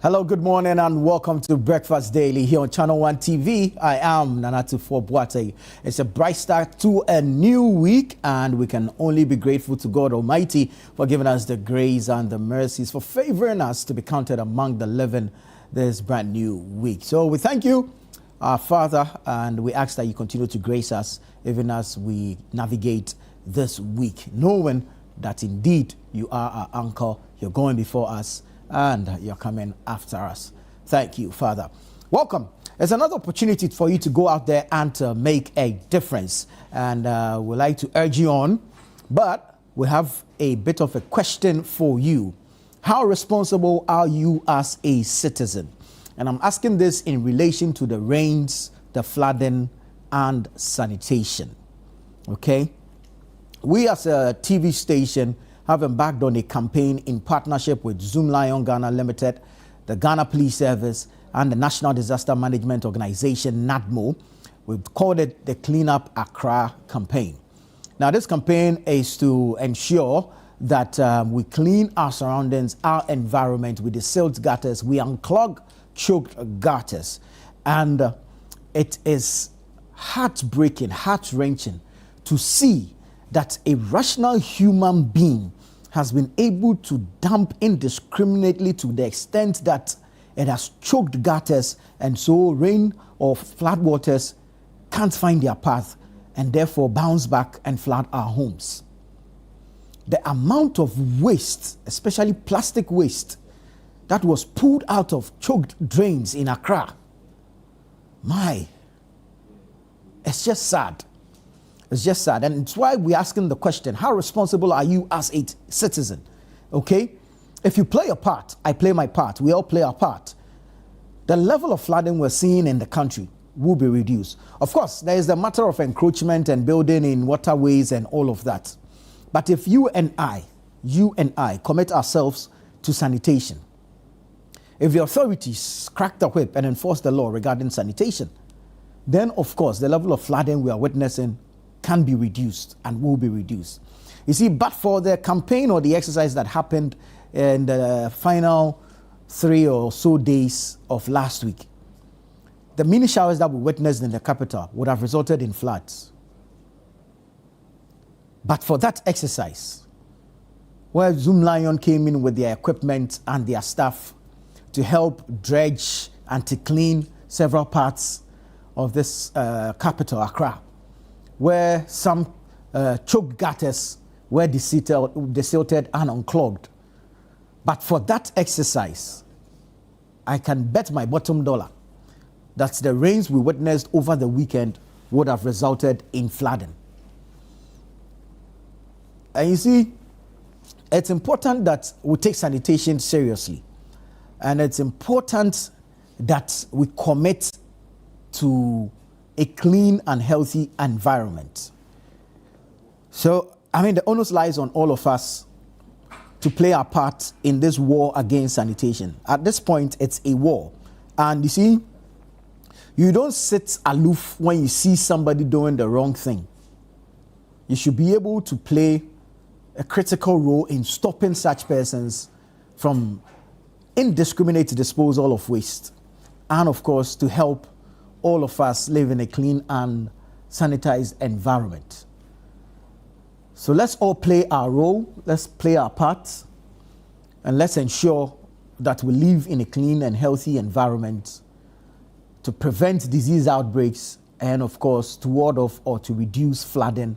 Hello, good morning, and welcome to Breakfast Daily here on Channel One TV. I am Nana Tuffour Boateng. It's a bright start to a new week, and we can only be grateful to God Almighty for giving us the grace and the mercies, for favoring us to be counted among the living this brand new week. So we thank you, our Father, and we ask that you continue to grace us even as we navigate this week, knowing that indeed you are our anchor, you're going before us, and you're coming after us. Thank you, Father. Welcome. It's another opportunity for you to go out there and to make a difference. And we'd like to urge you on, but we have a bit of a question for you. How responsible are you as a citizen? And I'm asking this in relation to the rains, the flooding, and sanitation. Okay? We as a TV station have embarked on a campaign in partnership with Zoomlion Ghana Limited, the Ghana Police Service, and the National Disaster Management Organization, NADMO. We've called it the Clean Up Accra campaign. Now, this campaign is to ensure that we clean our surroundings, our environment with the silt gutters. We unclog choked gutters. And it is heartbreaking, heart-wrenching to see that a rational human being has been able to dump indiscriminately to the extent that it has choked gutters, and so rain or flood waters can't find their path and therefore bounce back and flood our homes. The amount of waste, especially plastic waste, that was pulled out of choked drains in Accra, it's just sad. It's just sad. And it's why we're asking the question, how responsible are you as a citizen? Okay? If you play a part, I play my part. We all play our part. The level of flooding we're seeing in the country will be reduced. Of course, there is the matter of encroachment and building in waterways and all of that. But if you and I commit ourselves to sanitation, if the authorities crack the whip and enforce the law regarding sanitation, then of course the level of flooding we are witnessing can be reduced and will be reduced. You see, but for the campaign or the exercise that happened in the final 3 or so days of last week, the mini showers that we witnessed in the capital would have resulted in floods. But for that exercise, where Zoomlion came in with their equipment and their staff to help dredge and to clean several parts of this capital, Accra, where some choked gutters were desilted and unclogged. But for that exercise, I can bet my bottom dollar that the rains we witnessed over the weekend would have resulted in flooding. And you see, it's important that we take sanitation seriously. And it's important that we commit to a clean and healthy environment. So, the onus lies on all of us to play our part in this war against sanitation. At this point, it's a war. And you see, you don't sit aloof when you see somebody doing the wrong thing. You should be able to play a critical role in stopping such persons from indiscriminate disposal of waste. And of course, to help all of us live in a clean and sanitized environment. So let's all play our role, let's play our part, and let's ensure that we live in a clean and healthy environment to prevent disease outbreaks and, of course, to ward off or to reduce flooding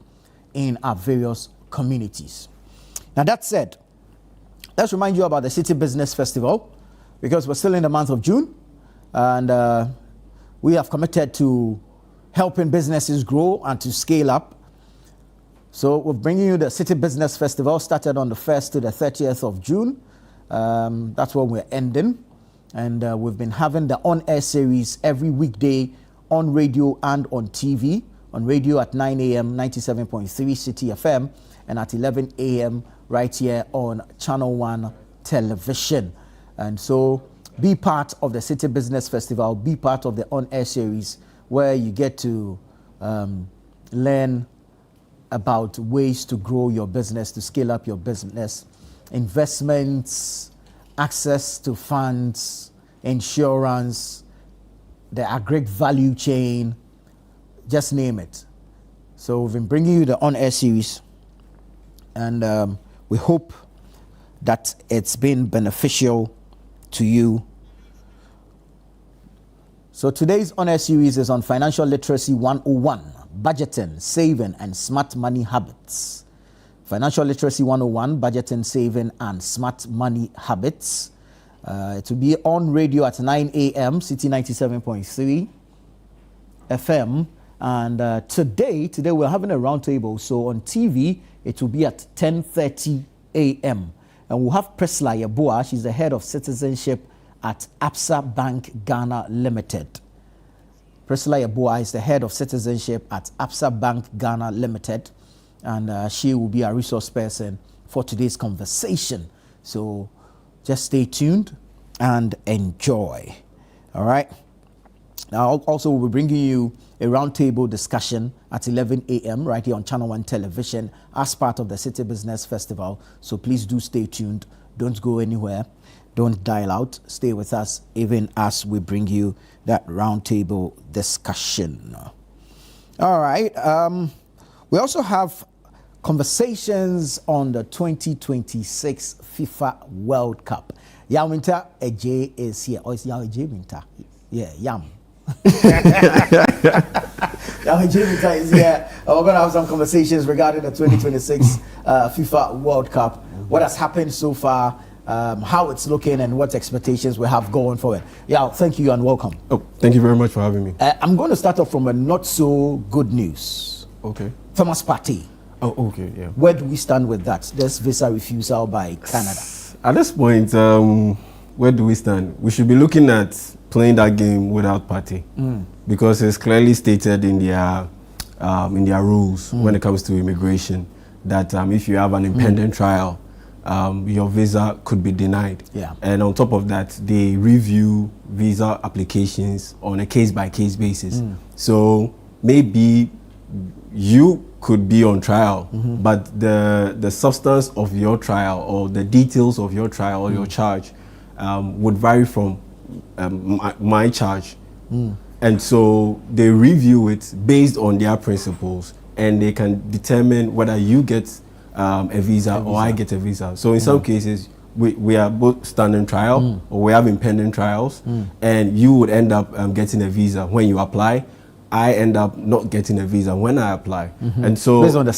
in our various communities. Now, that said, let's remind you about the City Business Festival, because we're still in the month of June, and we have committed to helping businesses grow and to scale up. So we're bringing you the City Business Festival, started on the 1st to the 30th of June. That's when we're ending. And we've been having the on-air series every weekday on radio and on TV. On radio at 9 a.m., 97.3 City FM, and at 11 a.m. right here on Channel 1 Television. And so be part of the City Business Festival, be part of the on-air series where you get to learn about ways to grow your business, to scale up your business, investments, access to funds, insurance, the agri value chain, just name it. So we've been bringing you the on-air series, and we hope that it's been beneficial to you. So today's on-air series is on Financial Literacy 101, Budgeting, Saving, and Smart Money Habits. Financial Literacy 101, Budgeting, Saving, and Smart Money Habits. It will be on radio at 9 a.m., City 97.3 FM. And today we're having a roundtable. So on TV, it will be at 10:30 a.m. And we'll have Priscilla Yeboah. She's the head of citizenship at Absa Bank Ghana Limited. Priscilla Yeboah is the head of citizenship at Absa Bank Ghana Limited. And she will be our resource person for today's conversation. So just stay tuned and enjoy. All right. Now, also, we'll be bringing you a roundtable discussion at 11 a.m. right here on Channel 1 Television as part of the City Business Festival. So please do stay tuned. Don't go anywhere. Don't dial out. Stay with us even as we bring you that roundtable discussion. All right. We also have conversations on the 2026 FIFA World Cup. Yam Winter AJ is here. Oh, it's Yam AJ Winter. Yeah, Yam. Yam AJ Winter is here. We're going to have some conversations regarding the 2026 FIFA World Cup. What has happened so far, how it's looking, and what expectations we have going forward. Yeah, thank you and welcome. Oh, thank you very much for having me. I'm going to start off from a not so good news. Okay. Farmers Party. Oh, okay, yeah. Where do we stand with that? There's visa refusal by Canada. At this point, where do we stand? We should be looking at playing that game without party, because it's clearly stated in their rules when it comes to immigration that if you have an impending trial, your visa could be denied. Yeah. And on top of that, they review visa applications on a case-by-case basis. So maybe you could be on trial, but the substance of your trial or the details of your trial or your charge would vary from my charge. And so they review it based on their principles, and they can determine whether you get a visa or I get a visa. So in some cases, we are both standing trial or we have impending trials, and you would end up getting a visa when you apply. I end up not getting a visa when I apply. And so based on the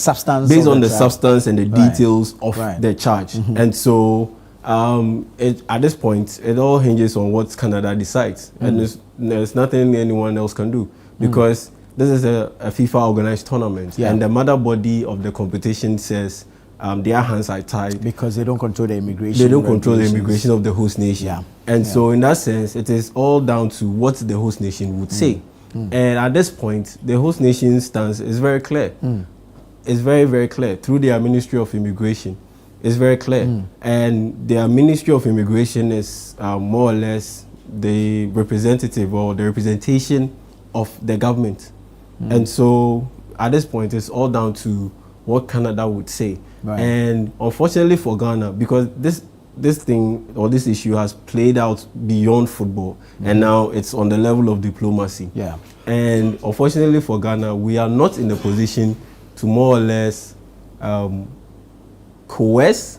substance and the details of the charge. And so at this point, it all hinges on what Canada decides. And there's nothing anyone else can do, because this is a FIFA organized tournament, and the mother body of the competition says their hands are tied because they don't control the immigration. They don't control the immigration of the host nation. And so in that sense, it is all down to what the host nation would say. And at this point, the host nation's stance is very clear. It's very, very clear through their Ministry of Immigration. It's very clear. And their Ministry of Immigration is more or less the representative or the representation of the government. And so at this point, it's all down to what Canada would say. And unfortunately for Ghana, because this thing or this issue has played out beyond football, and now it's on the level of diplomacy. And unfortunately for Ghana, we are not in a position to more or less coerce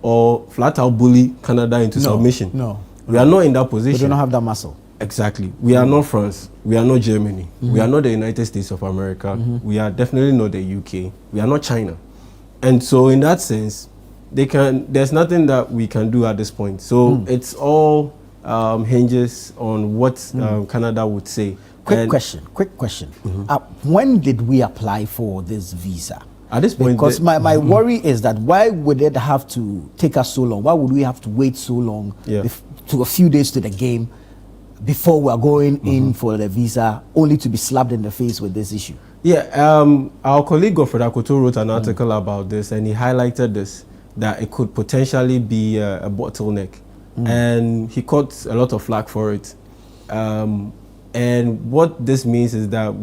or flat out bully Canada into submission. No, we are not in that position. We don't have that muscle. Exactly. We are not France. We are not Germany. We are not the United States of America. We are definitely not the UK. We are not China. And so in that sense, there's nothing that we can do at this point. So it's all hinges on what Canada would say. Quick question. When did we apply for this visa? At this point, because my worry is that why would it have to take us so long? Why would we have to wait so long to a few days to the game before we are going in for the visa, only to be slapped in the face with this issue? Our colleague Godfred Akoto wrote an article about this, and he highlighted this, that it could potentially be a bottleneck. And he caught a lot of flack for it. And what this means is that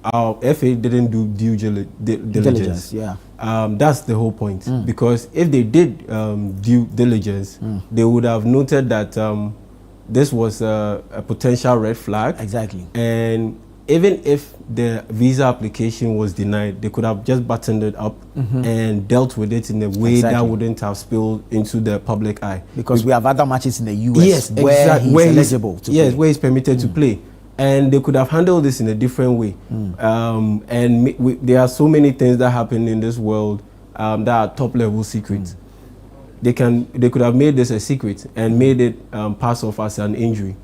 our FA didn't do due diligence. That's the whole point. Because if they did due diligence, they would have noted that this was a potential red flag. Exactly. And even if the visa application was denied, they could have just buttoned it up and dealt with it in a way that wouldn't have spilled into the public eye. Because we have other matches in the US where he's eligible to play. Yes, where he's permitted to play. And they could have handled this in a different way. There are so many things that happen in this world that are top level secrets. They could have made this a secret and made it pass off as an injury.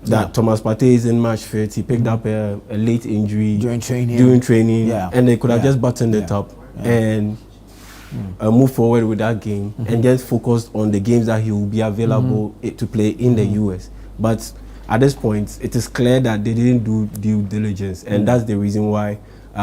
That Thomas Partey is in match fit. He picked up a late injury during training, and they could have just buttoned it up and move forward with that game and just focused on the games that he will be available to play in the US. But at this point, it is clear that they didn't do due diligence, and that's the reason why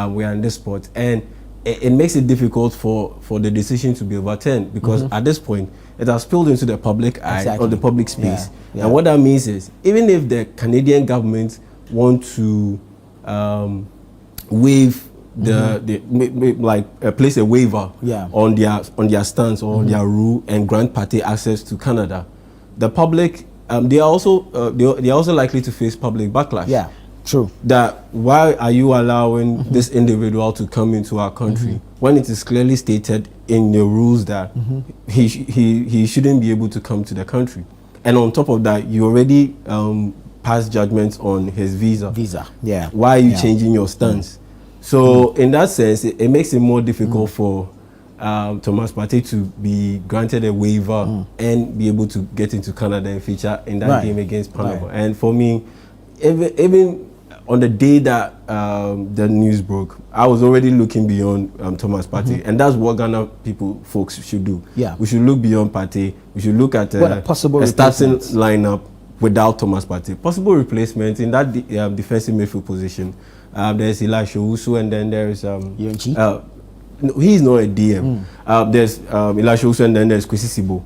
we are in this spot. And it makes it difficult for the decision to be overturned, because at this point, it has spilled into the public eye or the public space. And what that means is, even if the Canadian government want to waive place a waiver on their stance or on their rule and grant Partey access to Canada, the public they are also likely to face public backlash. Yeah, true. That why are you allowing this individual to come into our country when it is clearly stated in the rules that he shouldn't be able to come to the country? And on top of that, you already passed judgments on his visa. Yeah. Why are you changing your stance? So in that sense, it makes it more difficult for Thomas Partey to be granted a waiver and be able to get into Canada and feature in that game against Panama. And for me, even on the day that the news broke, I was already looking beyond Thomas Partey, and that's what Ghana folks should do. Yeah, we should look beyond Partey. We should look at a starting lineup without Thomas Partey. Possible replacement in that defensive midfield position. There's Elisha Owusu, and then there's no, he's not a DM. There's Elisha Owusu, and then there's Kwesi Sibo.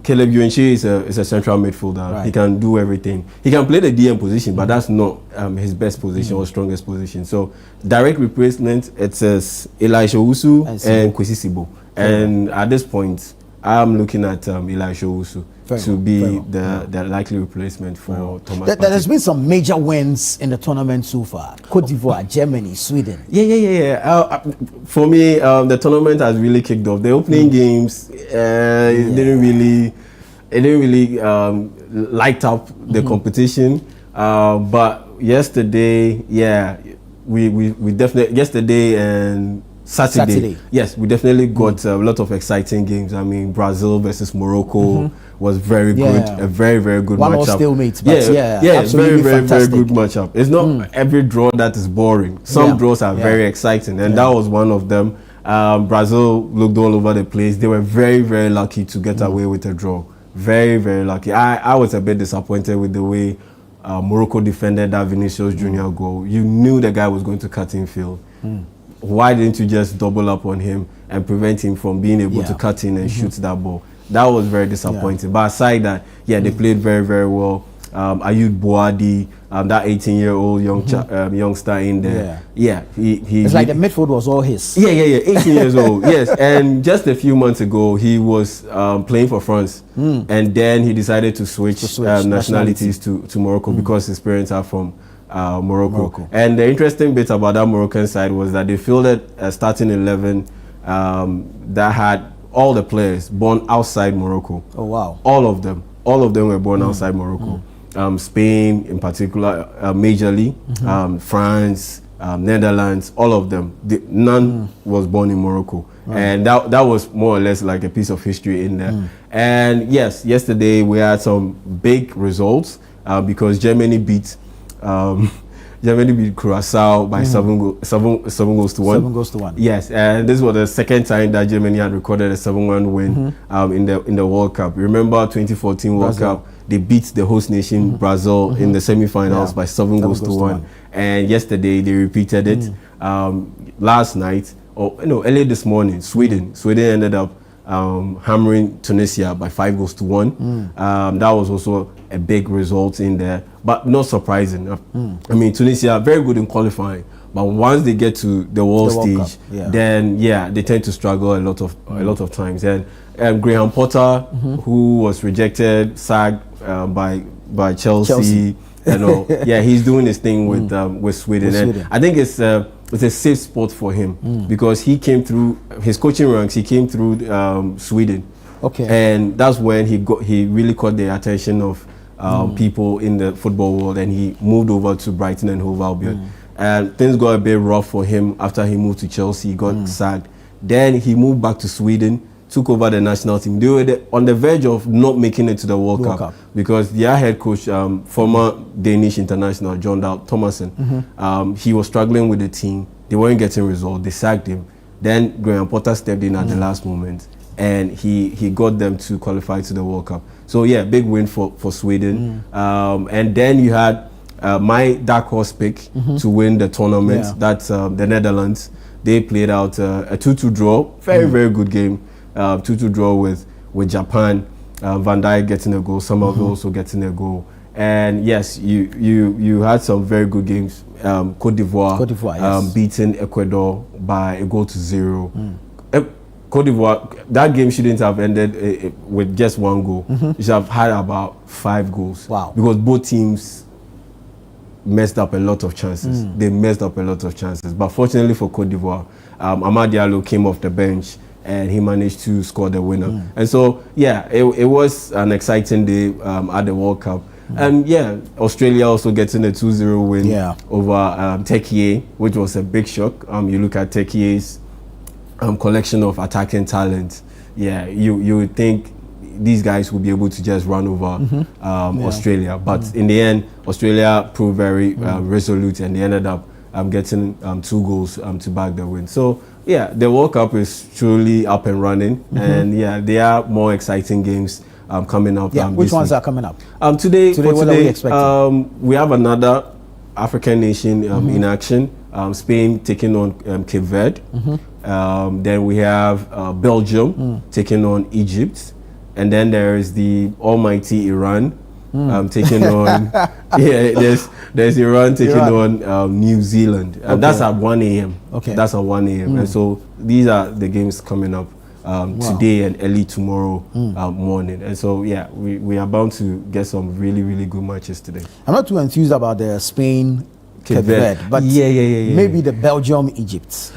Caleb Yuenchi is a central midfielder. He can do everything. He can play the DM position, but that's not his best position or strongest position. So direct replacement, it says Elisha Owusu and Kwesi Sibo. And at this point, I'm looking at Elisha Owusu to be the likely replacement for Thomas Partey. There has been some major wins in the tournament so far. Cote d'Ivoire, Germany, Sweden. For me, the tournament has really kicked off. The opening games, it didn't really light up the competition. But yesterday, we definitely, yesterday and Saturday. Yes, we definitely got a lot of exciting games. I mean, Brazil versus Morocco was very good, a very, very good matchup. One stalemate, but very good matchup. It's not every draw that is boring. Some draws are very exciting, and that was one of them. Brazil looked all over the place. They were very, very lucky to get away with a draw. Very, very lucky. I was a bit disappointed with the way Morocco defended that Vinicius Junior goal. You knew the guy was going to cut in field. Why didn't you just double up on him and prevent him from being able to cut in and shoot that ball? That was very disappointing. But aside that, they played very, very well. Ayud Boadi, that 18-year-old youngster in there. It's like the midfield was all his. 18 years old. Yes, and just a few months ago, he was playing for France, and then he decided to switch nationalities to Morocco because his parents are from Morocco. And the interesting bit about that Moroccan side was that they fielded a starting 11 that had all the players born outside Morocco. Oh wow! All of them were born outside Morocco. Spain, in particular, majorly. France, Netherlands, all of them. None was born in Morocco, and that was more or less like a piece of history in there. And yes, yesterday we had some big results because Germany beat Curacao by 7 goals to 1. 7 goes to 1. Yes, and this was the second time that Germany had recorded a 7-1 win in the World Cup. Remember 2014 World Cup? They beat the host nation Brazil in the semi-finals by 7 goals to 1. And yesterday they repeated it. Last night, early this morning, Sweden ended up hammering Tunisia by 5 goals to 1. That was also a big result in there, but not surprising. I mean, Tunisia very good in qualifying, But once they get to the world stage, Cup, then they tend to struggle a lot of times. And Graham Potter, who was rejected, sacked by Chelsea. You know, he's doing his thing with Sweden. And I think it's a safe spot for him because he came through his coaching ranks. He came through Sweden. Okay. And that's when he really caught the attention of people in the football world, and he moved over to Brighton and Hove Albion. And things got a bit rough for him after he moved to Chelsea. He got sacked. Then he moved back to Sweden, took over the national team. They were on the verge of not making it to the World Cup because their head coach, former Danish international John Dahl Thomasen, he was struggling with the team. They weren't getting results. They sacked him. Then Graham Potter stepped in at the last moment, and he got them to qualify to the World Cup. So big win for Sweden. And then you had my dark horse pick to win the tournament. That's the Netherlands. They played out a 2-2 draw. Very good game. 2-2 draw with Japan. Van Dijk getting a goal. Somerville also getting a goal. And yes, you had some very good games. Côte d'Ivoire beating Ecuador by a goal to 0. Côte d'Ivoire, that game shouldn't have ended with just 1 goal. You should have had about 5 goals. Wow. Because both teams messed up a lot of chances. They messed up a lot of chances. But fortunately for Côte d'Ivoire, Amad Diallo came off the bench and he managed to score the winner. And so, it was an exciting day at the World Cup. And Australia also getting a 2-0 win over Turkey, which was a big shock. You look at Turkey's collection of attacking talent. You would think these guys will be able to just run over Australia, but in the end, Australia proved very resolute, and they ended up getting 2 goals to back the win. So the World Cup is truly up and running, and there are more exciting games coming up. Which ones are coming up? Today, what are we expecting? We have another African nation in action. Spain taking on Cape Verde. Then we have Belgium taking on Egypt. And then there is the almighty Iran taking on there's Iran taking on New Zealand. That's at 1 a.m. That's at 1 a.m. And so these are the games coming up today and early tomorrow morning. And so we are bound to get some really good matches today. I'm not too enthused about the Spain Cape Verde, but maybe the Belgium Egypt.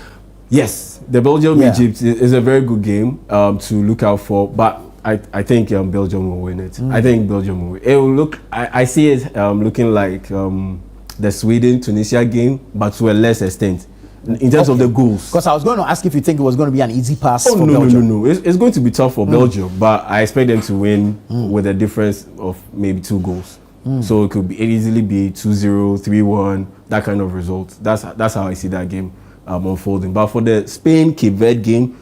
Yes, the Belgium Egypt is a very good game to look out for, but I think Belgium will win it. I think Belgium will win. It will look. I see it looking like the Sweden-Tunisia game, but to a less extent in terms of the goals. Because I was going to ask if you think it was going to be an easy pass for Belgium. No. It's going to be tough for Belgium, but I expect them to win with a difference of maybe 2 goals. So it could easily be 2-0, 3-1, that kind of result. That's how I see that game unfolding. But for the Spain-Cape Verde game,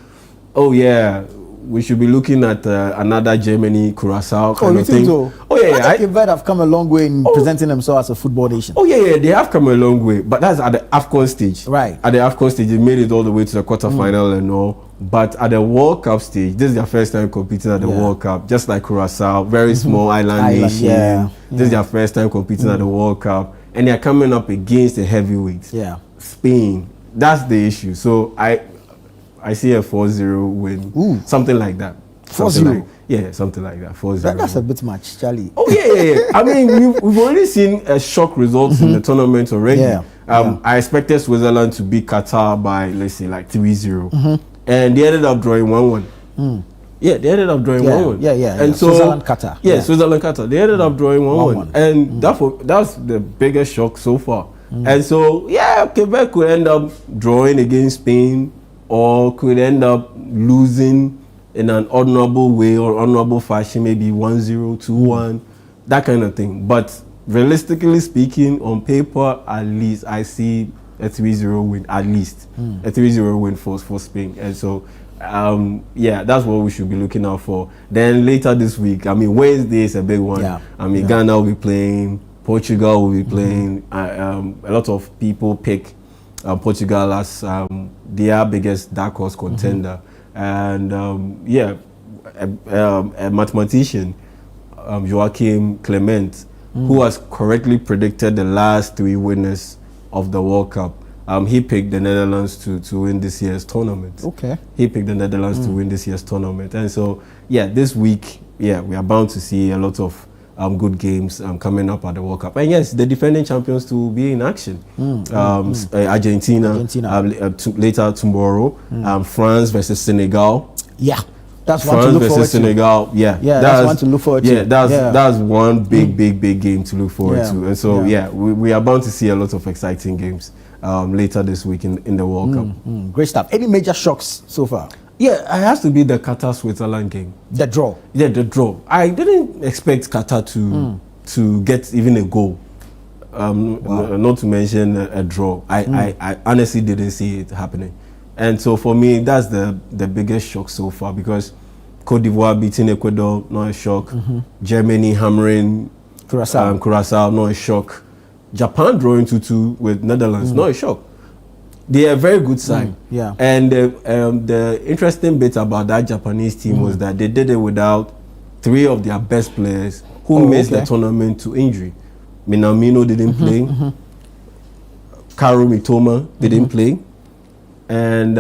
we should be looking at another Germany-Curacao kind of thing. So? Cape Verde have come a long way in presenting themselves as a football nation. They have come a long way. But that's at the AFCON stage. Right. At the AFCON stage, they made it all the way to the quarterfinal and all. But at the World Cup stage, this is their first time competing at the World Cup. Just like Curacao, very small island nation. This is their first time competing at the World Cup. And they're coming up against the heavyweights. Spain. That's the issue. So I see a 4-0 win. Something like that. 4-0? Something like that. 4-0. That's a bit much, Charlie. I mean, we've already seen a shock results in the tournament already. I expected Switzerland to beat Qatar by, let's say, like 3-0. And they ended up drawing 1-1. They ended up drawing 1-1. And so Switzerland-Qatar. Switzerland-Qatar. They ended up drawing 1-1. And that's the biggest shock so far. And so, Quebec could end up drawing against Spain, or could end up losing in an honorable way or honorable fashion, maybe 1-0, 2-1, that kind of thing. But realistically speaking, on paper, at least, I see a 3-0 win, at least. A 3-0 win for Spain. And so, that's what we should be looking out for. Then later this week, Wednesday is a big one. Ghana will be playing, Portugal will be playing. A lot of people pick Portugal as their biggest dark horse contender. And a mathematician, Joachim Clement, who has correctly predicted the last 3 winners of the World Cup, he picked the Netherlands to win this year's tournament. Okay. He picked the Netherlands to win this year's tournament. And so, yeah, this week, yeah, we are bound to see a lot of good games coming up at the World Cup. And yes, the defending champions to be in action. Argentina. Later tomorrow. France versus Senegal. Yeah. That's France one to look forward versus Senegal. Yeah, that's one to look forward to. Yeah, that's one big game to look forward to. And so, we are bound to see a lot of exciting games later this week in the World Cup. Great stuff. Any major shocks so far? Yeah, it has to be the Qatar-Switzerland game. The draw. Yeah, the draw. I didn't expect Qatar to get even a goal. Not to mention a draw. I honestly didn't see it happening. And so for me, that's the biggest shock so far, because Cote d'Ivoire beating Ecuador, not a shock. Germany hammering Curaçao, not a shock. Japan drawing 2-2 with Netherlands, not a shock. They are a very good side. Yeah. And the interesting bit about that Japanese team was that they did it without 3 of their best players who missed the tournament to injury. Minamino didn't play. Kaoru Mitoma didn't play. And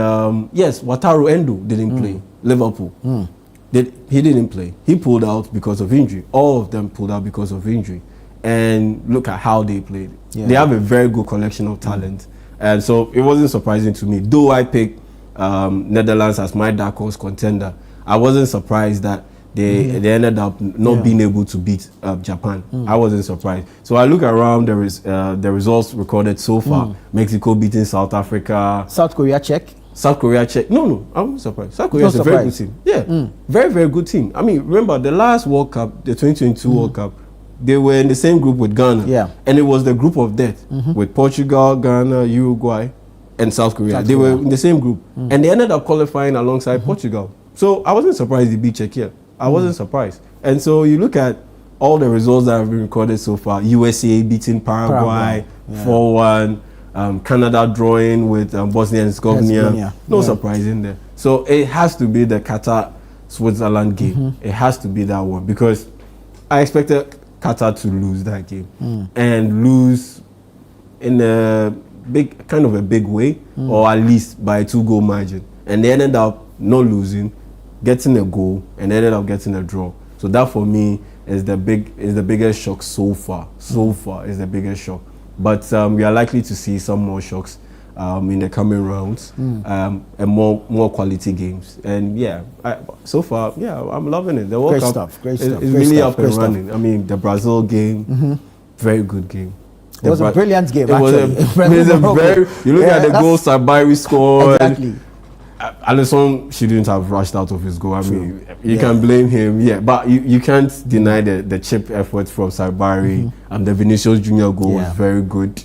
yes, Wataru Endo didn't play. Liverpool. He didn't play. He pulled out because of injury. All of them pulled out because of injury. And look at how they played. Yeah. They have a very good collection of talent. And so it wasn't surprising to me. Though I picked Netherlands as my dark horse contender, I wasn't surprised that they ended up not being able to beat Japan. I wasn't surprised. So I look around, there is the results recorded so far. Mexico beating South Africa. South Korea check. South Korea check. No, I wasn't surprised. South Korea is a very good team. Yeah, very good team. I mean, remember the last World Cup, the 2022 World Cup, they were in the same group with Ghana. Yeah. And it was the group of death with Portugal, Ghana, Uruguay, and South Korea. They were in the same group. And they ended up qualifying alongside Portugal. So I wasn't surprised they beat Czechia. I wasn't surprised. And so you look at all the results that have been recorded so far. USA beating Paraguay 4-1. Canada drawing with Bosnia and Herzegovina. No surprise in there. So it has to be the Qatar-Switzerland game. It has to be that one, because I expected Qatar to lose that game and lose in a big way, or at least by a 2-goal margin. And they ended up not losing, getting a goal, and ended up getting a draw. So that for me is the biggest shock so far. So far is the biggest shock. But we are likely to see some more shocks in the coming rounds, and more quality games. And so far, I'm loving it. The World Cup is really up and running. I mean, the Brazil game, very good game. It was a brilliant game. You look at the goal Sabiri scored. Exactly. Alisson shouldn't have rushed out of his goal. I mean, you can blame him, but you can't deny the chip effort from Sabiri. The Vinicius Junior goal was very good.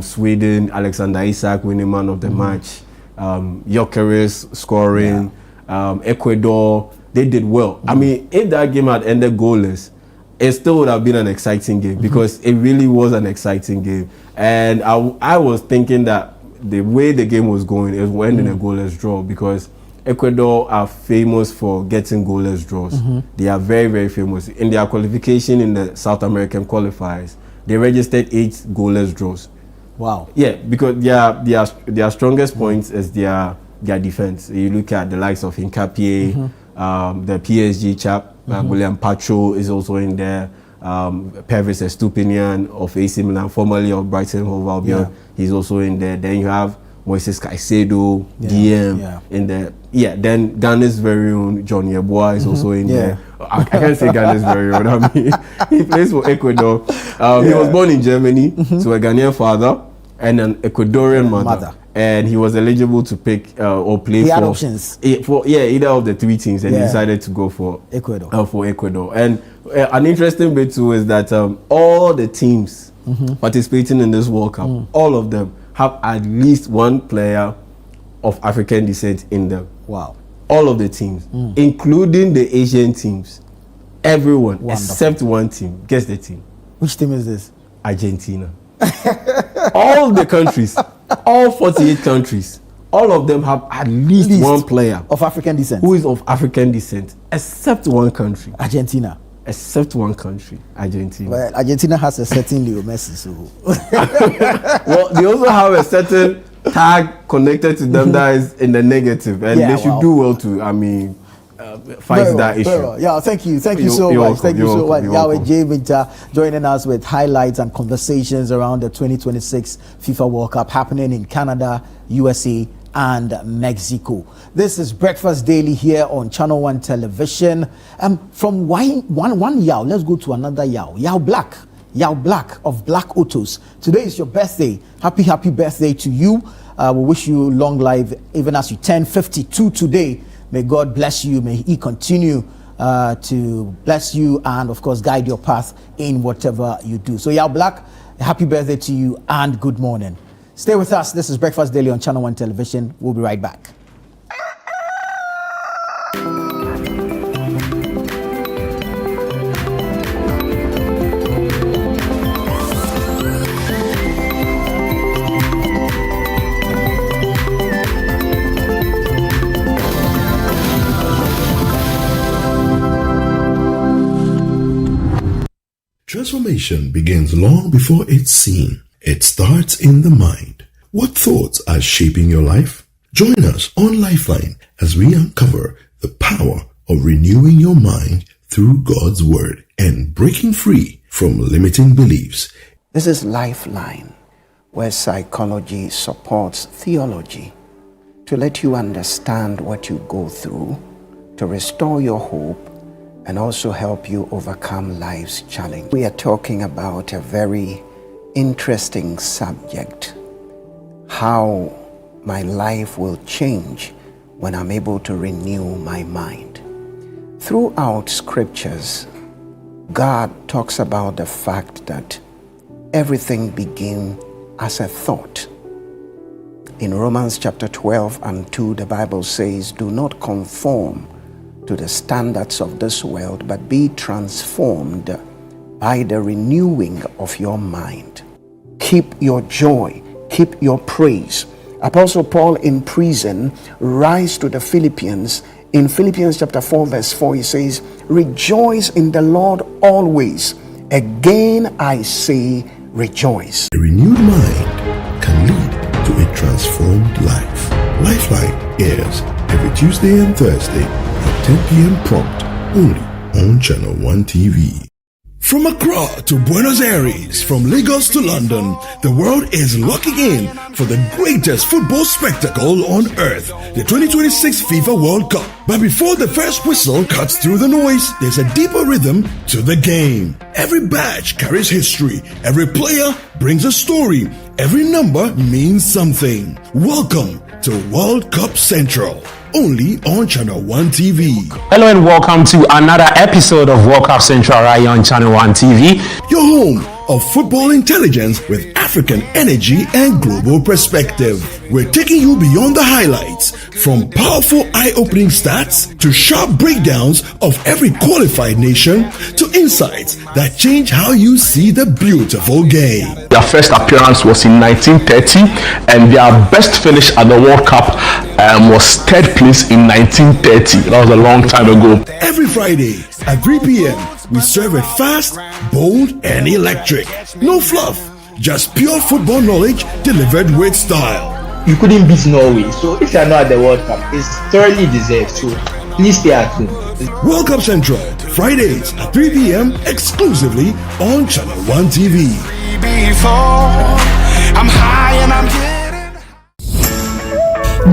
Sweden, Alexander Isak winning man of the match. Gyökeres scoring. Ecuador, they did well. I mean, if that game had ended goalless, it still would have been an exciting game, because it really was an exciting game. And I was thinking that the way the game was going, it would end in a goalless draw, because Ecuador are famous for getting goalless draws. They are very, very famous. In their qualification in the South American qualifiers, they registered 8 goalless draws. Wow. Yeah, because their strongest points is their defense. You look at the likes of Hincapié, the PSG chap, William Pacho is also in there. Pervis Estupinian of AC Milan, formerly of Brighton Hove Albion, he's also in there. Then you have Moises Caicedo, DM in there. Then Ghana's very own John Yeboah is also in there. I can't say Ghana's very own. I mean, he plays for Ecuador. He was born in Germany to a Ghanaian father and an Ecuadorian mother. And he was eligible to pick or play for options. Either of the 3 teams, and he decided to go for Ecuador. And an interesting bit too is that all the teams participating in this World Cup, all of them have at least one player of African descent in them. Wow! All of the teams, including the Asian teams, everyone except one team. Guess the team. Which team is this? Argentina. All the countries. All 48 countries, all of them have at least one player of African descent who is of African descent, except one country, Argentina. Except one country, Argentina. Well, Argentina has a certain Leo Messi, so well, they also have a certain tag connected to them that is in the negative, and they should do well to, fight that issue. Yeah, thank you so much. Thank you so much. Yahweh J. Winter joining us with highlights and conversations around the 2026 FIFA World Cup happening in Canada, USA, and Mexico. This is Breakfast Daily here on Channel 1 Television. From one Yao, let's go to another Yao. Yao Black of Black Autos. Today is your birthday. Happy birthday to you. We wish you long life even as you turn 52 today. May God bless you. May He continue to bless you and, of course, guide your path in whatever you do. So, Yao Black, happy birthday to you and good morning. Stay with us. This is Breakfast Daily on Channel 1 Television. We'll be right back. Transformation begins long before it's seen. It starts in the mind. What thoughts are shaping your life? Join us on Lifeline as we uncover the power of renewing your mind through God's Word and breaking free from limiting beliefs. This is Lifeline, where psychology supports theology to let you understand what you go through, to restore your hope, and also help you overcome life's challenge. We are talking about a very interesting subject, how my life will change when I'm able to renew my mind. Throughout scriptures, God talks about the fact that everything begins as a thought. In Romans chapter 12 and 2, the Bible says, "Do not conform to the standards of this world, but be transformed by the renewing of your mind." Keep your joy, keep your praise. Apostle Paul in prison writes to the Philippians. In Philippians chapter 4 verse 4, he says, "Rejoice in the Lord always. Again I say, rejoice." A renewed mind can lead to a transformed life. Lifeline airs every Tuesday and Thursday at 10 p.m. prompt, only on Channel 1 TV. From Accra to Buenos Aires, from Lagos to London, the world is locking in for the greatest football spectacle on earth, the 2026 FIFA World Cup. But before the first whistle cuts through the noise, there's a deeper rhythm to the game. Every badge carries history, every player brings a story, every number means something. Welcome to World Cup Central, only on Channel 1 TV. Hello and welcome to another episode of World Cup Central right here on Channel 1 TV. Your home of football intelligence with African energy and global perspective. We're taking you beyond the highlights, from powerful eye-opening stats to sharp breakdowns of every qualified nation to insights that change how you see the beautiful game. Their first appearance was in 1930 and their best finish at the World Cup was third place in 1930. That was a long time ago. Every Friday at 3 p.m. we serve it fast, bold, and electric. No fluff, just pure football knowledge delivered with style. You couldn't beat Norway, so if you are not at the World Cup, it's thoroughly deserved. So please stay at home. World Cup Central, Fridays at 3 p.m. exclusively on Channel 1 TV.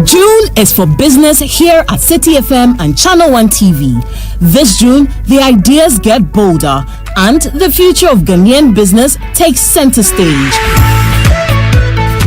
June is for business here at City FM and Channel 1 TV. This June, the ideas get bolder and the future of Ghanaian business takes center stage.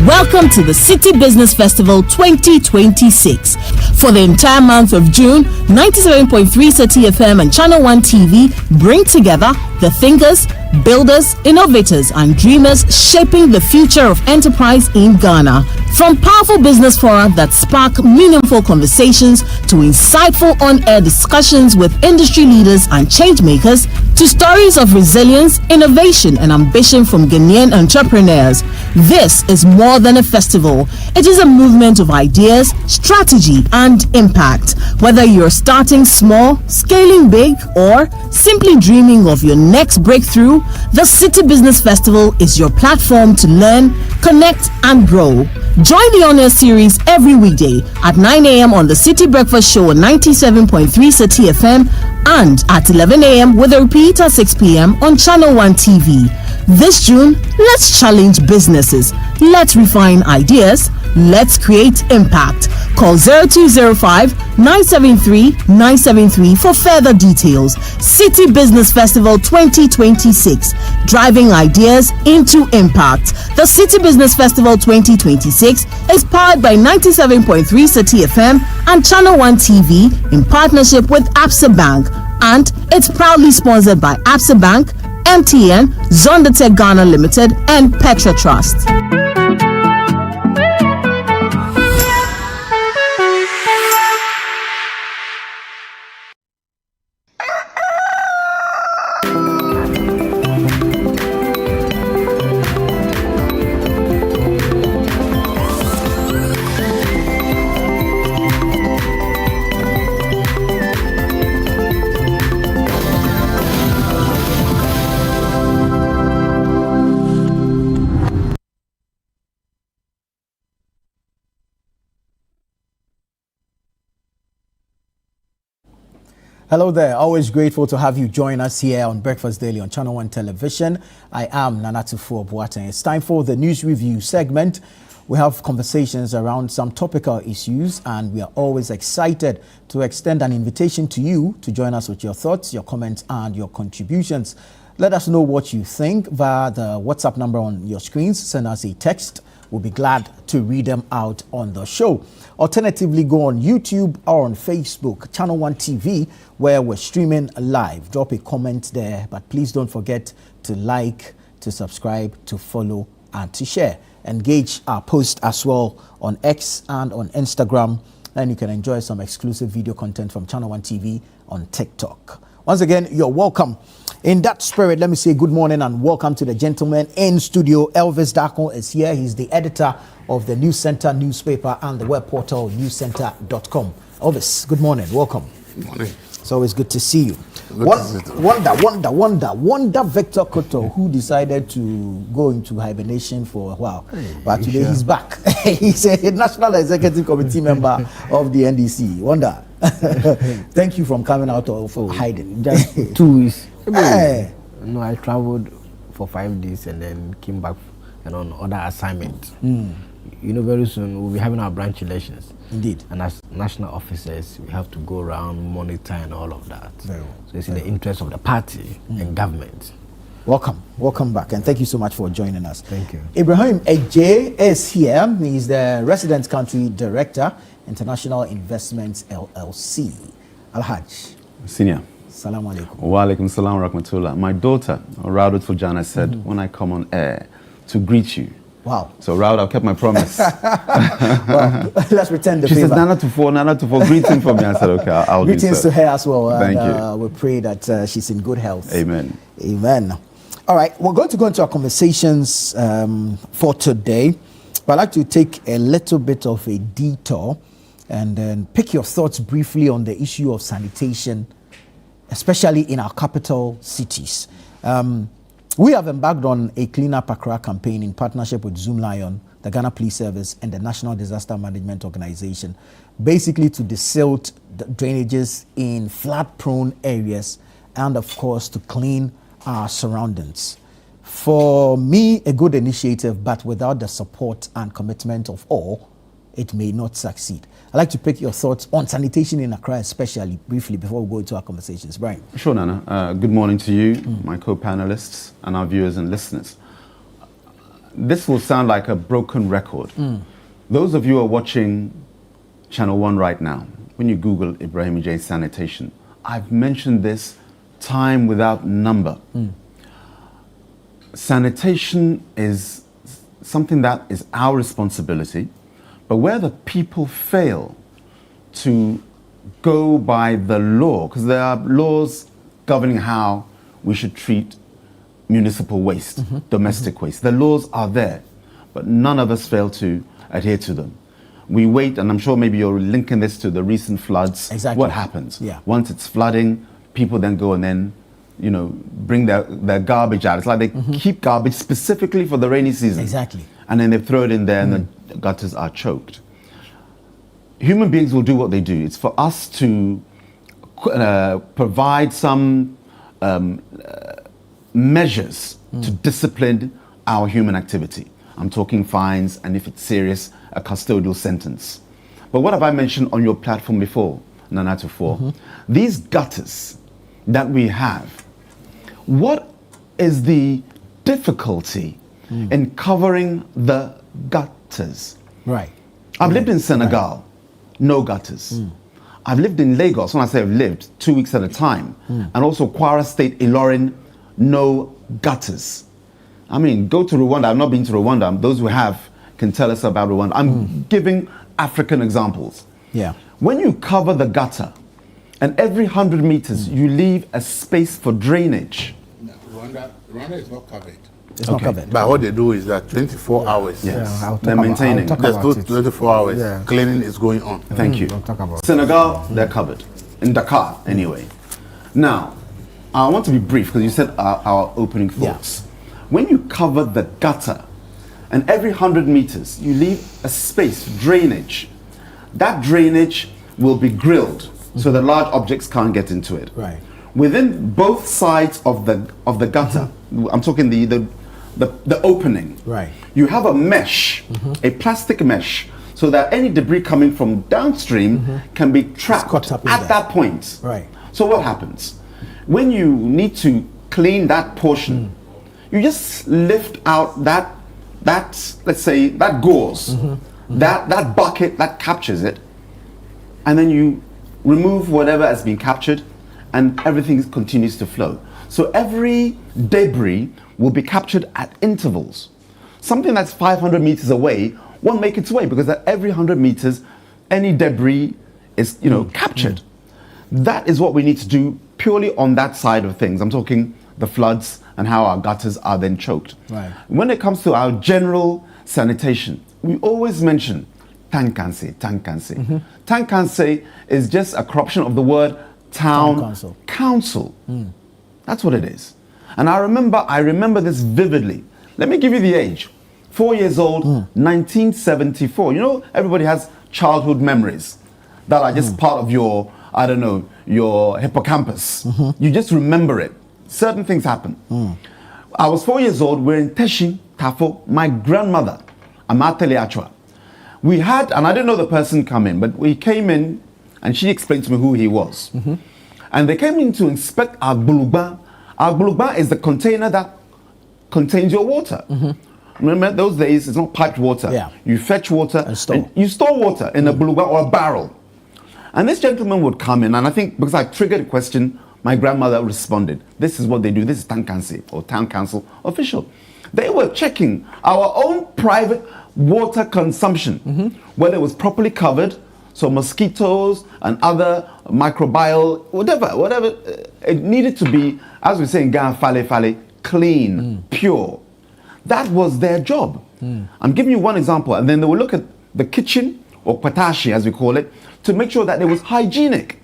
Welcome to the City Business Festival 2026. For the entire month of June, 97.3 City FM and Channel 1 TV bring together the thinkers, builders, innovators, and dreamers shaping the future of enterprise in Ghana. From powerful business fora that spark meaningful conversations to insightful on-air discussions with industry leaders and change makers, to stories of resilience, innovation, and ambition from Ghanaian entrepreneurs. This is more than a festival. It is a movement of ideas, strategy, and impact. Whether you're starting small, scaling big, or simply dreaming of your next breakthrough, the City Business Festival is your platform to learn, connect, and grow. Join the On Air series every weekday at 9 a.m. on the City Breakfast Show on 97.3 City FM and at 11 a.m. with a repeat at 6 p.m. on Channel 1 TV. This June, let's challenge businesses. Let's refine ideas. Let's create impact. Call 0205-973-973 for further details. City Business Festival 2026, driving ideas into impact. The City Business Festival 2026 is powered by 97.3 City FM and Channel 1 TV in partnership with Absa Bank, and it's proudly sponsored by Absa Bank, MTN, Zondatech Ghana Limited, and Petra Trust. Hello there. Always grateful to have you join us here on Breakfast Daily on Channel 1 Television. I am Nana Tuffour Boateng. It's time for the news review segment. We have conversations around some topical issues, and we are always excited to extend an invitation to you to join us with your thoughts, your comments, and your contributions. Let us know what you think via the WhatsApp number on your screens. Send us a text. We'll be glad to read them out on the show. Alternatively, go on YouTube or on Facebook, Channel 1 TV, where we're streaming live. Drop a comment there, but please don't forget to like, to subscribe, to follow, and to share. Engage our post as well on X and on Instagram, and you can enjoy some exclusive video content from Channel 1 TV on TikTok. Once again, you're welcome. In that spirit, let me say good morning and welcome to the gentleman in studio. Elvis Darko is here. He's the editor of the News Center newspaper and the web portal newscenter.com. Elvis, good morning. Welcome. Good morning. It's always good to see you. Wonder Victor Koto, who decided to go into hibernation for a while. But today he's back. He's a National Executive Committee member of the NDC. Wonder. Thank you for coming out of hiding. Just 2 weeks. Hey. No, I traveled for 5 days and then came back and on other assignments. You know, very soon we'll be having our branch elections. Indeed. And as national officers, we have to go around, monitor and all of that. Very well. So it's in the interest of the party and government. Welcome back, and thank you so much for joining us. Thank you. Ibrahim Ejay is here. He's the Resident Country Director, International Investments LLC. Alhaj. Senior. Salam alaikum. Wa alaikum salam wa rahmatullah. My daughter, Rauda Fujana, said when I come on air to greet you. Wow. So Rauda, I've kept my promise. Well, let's pretend the She favor. says, Nana Tuffour, greeting for me. I said, okay, I'll do so. Greetings to her as well. Thank and, you. We pray that she's in good health. Amen. Amen. All right, we're going to go into our conversations for today. But I'd like to take a little bit of a detour and then pick your thoughts briefly on the issue of sanitation, especially in our capital cities. We have embarked on a Clean Up Accra campaign in partnership with Zoom Lion, the Ghana Police Service, and the National Disaster Management Organization, basically to desilt the drainages in flood-prone areas and, of course, to clean our surroundings. For me, a good initiative, but without the support and commitment of all, it may not succeed. I'd like to pick your thoughts on sanitation in Accra, especially briefly, before we go into our conversations. Brian. Sure, Nana. Good morning to you, my co-panelists, and our viewers and listeners. This will sound like a broken record. Those of you who are watching Channel 1 right now, when you Google Ibrahim J sanitation, I've mentioned this time without number. Sanitation is something that is our responsibility, but where the people fail to go by the law, because there are laws governing how we should treat municipal waste, domestic waste. The laws are there, but none of us fail to adhere to them. We wait, and I'm sure maybe you're linking this to the recent floods. Exactly. What happens? Yeah. Once it's flooding, people then go and then, bring their garbage out. It's like they keep garbage specifically for the rainy season. Exactly. And then they throw it in there and the gutters are choked. Human beings will do what they do. It's for us to provide some measures to discipline our human activity. I'm talking fines, and if it's serious, a custodial sentence. But what have I mentioned on your platform before, Nana Tuffour? These gutters that we have, what is the difficulty in covering the gutters? Right. I've lived in Senegal, no gutters. I've lived in Lagos, when I say I've lived, 2 weeks at a time. And also Kwara State, Ilorin, no gutters. I mean, go to Rwanda. I've not been to Rwanda. Those who have can tell us about Rwanda. I'm giving African examples. Yeah. When you cover the gutter, and every 100 meters, you leave a space for drainage. No, Rwanda is not covered. It's not covered. But what they do is that 24 hours. Yes, I'll talk they're about- maintaining. I'll talk There's about those it. 24 hours. Yeah. Cleaning is going on. Thank you. We'll talk about Senegal, they're covered. In Dakar, anyway. Now, I want to be brief because you said our opening thoughts. When you cover the gutter, and every 100 meters, you leave a space for drainage, that drainage will be grilled so that large objects can't get into it. Right. Within both sides of the gutter, I'm talking the opening. Right. You have a mesh, a plastic mesh, so that any debris coming from downstream can be trapped caught up in at there. that point. Right. So what happens? When you need to clean that portion, you just lift out that let's say that gauze, that bucket that captures it, and then you remove whatever has been captured, and everything continues to flow. So every debris will be captured at intervals. Something that's 500 meters away won't make its way because at every 100 meters, any debris is captured. That is what we need to do purely on that side of things. I'm talking the floods and how our gutters are then choked. Right. When it comes to our general sanitation, we always mention tankanse. Tankanse is just a corruption of the word town council. That's what it is. And I remember this vividly. Let me give you the age. 4 years old, 1974. You know, everybody has childhood memories that are just part of your, I don't know, your hippocampus. You just remember it. Certain things happen. I was 4 years old. We're in Teshi, Tafo. My grandmother, Amatele Achwa. We had, and I didn't know the person come in, but we came in and she explained to me who he was. And they came in to inspect our bulugba. Our bulugba is the container that contains your water. Remember those days, it's not piped water. Yeah. You fetch water And store. you store water in a bulugba or a barrel. And this gentleman would come in, and I think because I triggered a question, my grandmother responded. This is what they do. This is town council or town council official. They were checking our own private water consumption, whether it was properly covered, so mosquitoes and other microbial, whatever it needed to be, as we say in Ghana, fale, clean, pure. That was their job. I'm giving you one example, and then they will look at the kitchen, or patashi as we call it, to make sure that it was hygienic.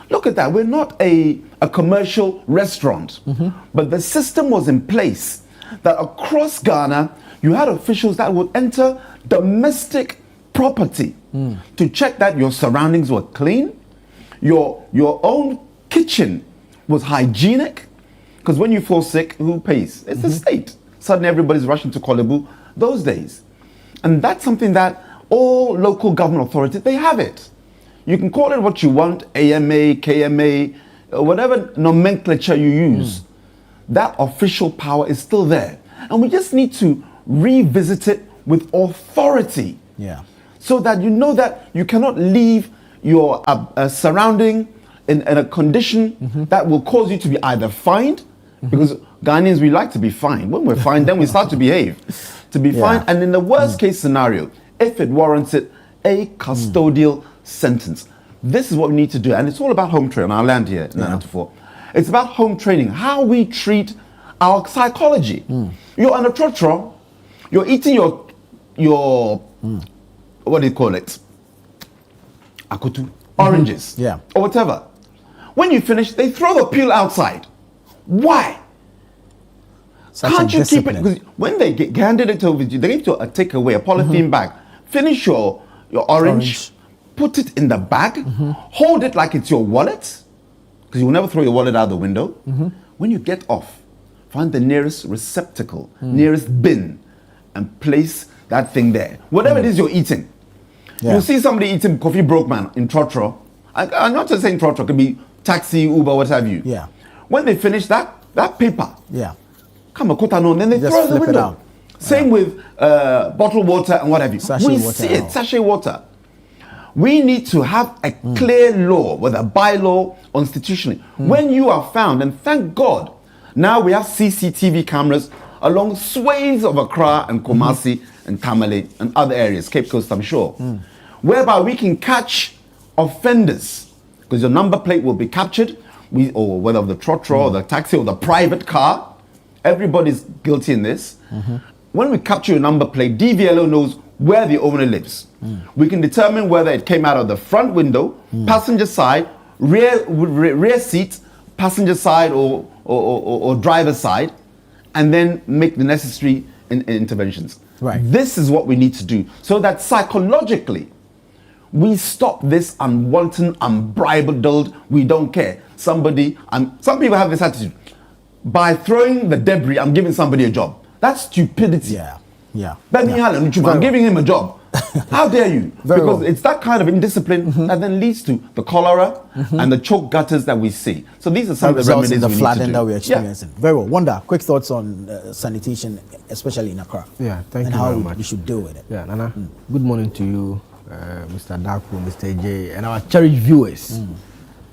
Look at that. We're not a commercial restaurant, but the system was in place that across Ghana, you had officials that would enter domestic property to check that your surroundings were clean, your own kitchen was hygienic, because when you fall sick, who pays? It's the state. Suddenly everybody's rushing to Kolebu those days. And that's something that all local government authorities, they have it. You can call it what you want, AMA, KMA, whatever nomenclature you use. That official power is still there. And we just need to revisit it with authority. Yeah. So that you know that you cannot leave your surrounding in a condition that will cause you to be either fined, because Ghanaians, we like to be fined. When we're fined, then we start to behave. To be fined, and in the worst case scenario, if it warrants it, a custodial sentence. This is what we need to do, and it's all about home training. I'll land here, Nana Tuffour. It's about home training, how we treat our psychology. You're on a trotro, you're eating your what do you call it? Akutu, oranges, Yeah. or whatever. When you finish, they throw the peel outside. Why? Can't you keep it? Because when they handed it over to you, they need to take away a polythene bag. Finish your orange, put it in the bag, hold it like it's your wallet, because you will never throw your wallet out the window. When you get off, find the nearest receptacle, nearest bin, and place that thing there. Whatever it is you're eating. Yeah. You see somebody eating coffee broke man in Trotro. I'm not just saying Trotro, it could be taxi, Uber, what have you. Yeah. When they finish that paper, Yeah. come on, then they Just throw it out the flip it window. out. Same with bottled water and what have you. Sachet we water. see it, sachet water. We need to have a clear law, whether bylaw or institutionally. When you are found, and thank God, now we have CCTV cameras along swathes of Accra and Kumasi and Tamale and other areas, Cape Coast, I'm sure, whereby we can catch offenders, because your number plate will be captured, or whether of the trotro or the taxi or the private car, everybody's guilty in this. When we capture your number plate, DVLO knows where the owner lives. We can determine whether it came out of the front window, passenger side, rear seat, passenger side or driver side, and then make the necessary interventions. Right. This is what we need to do, so that psychologically we stop this unwanted, unbridled, we don't care. Some people have this attitude. By throwing the debris, I'm giving somebody a job. That's stupidity. Yeah. I'm giving him a job. How dare you? Because it's that kind of indiscipline that then leads to the cholera and the choke gutters that we see. So these are some of the remedies in the we need flooding to do. that we're experiencing. Very well. Wanda, quick thoughts on sanitation, especially in Accra. Yeah, thank and you how very much. we should deal with it. Yeah, Nana. Good morning to you, Mr. Daku, Mr. J, and our cherished viewers.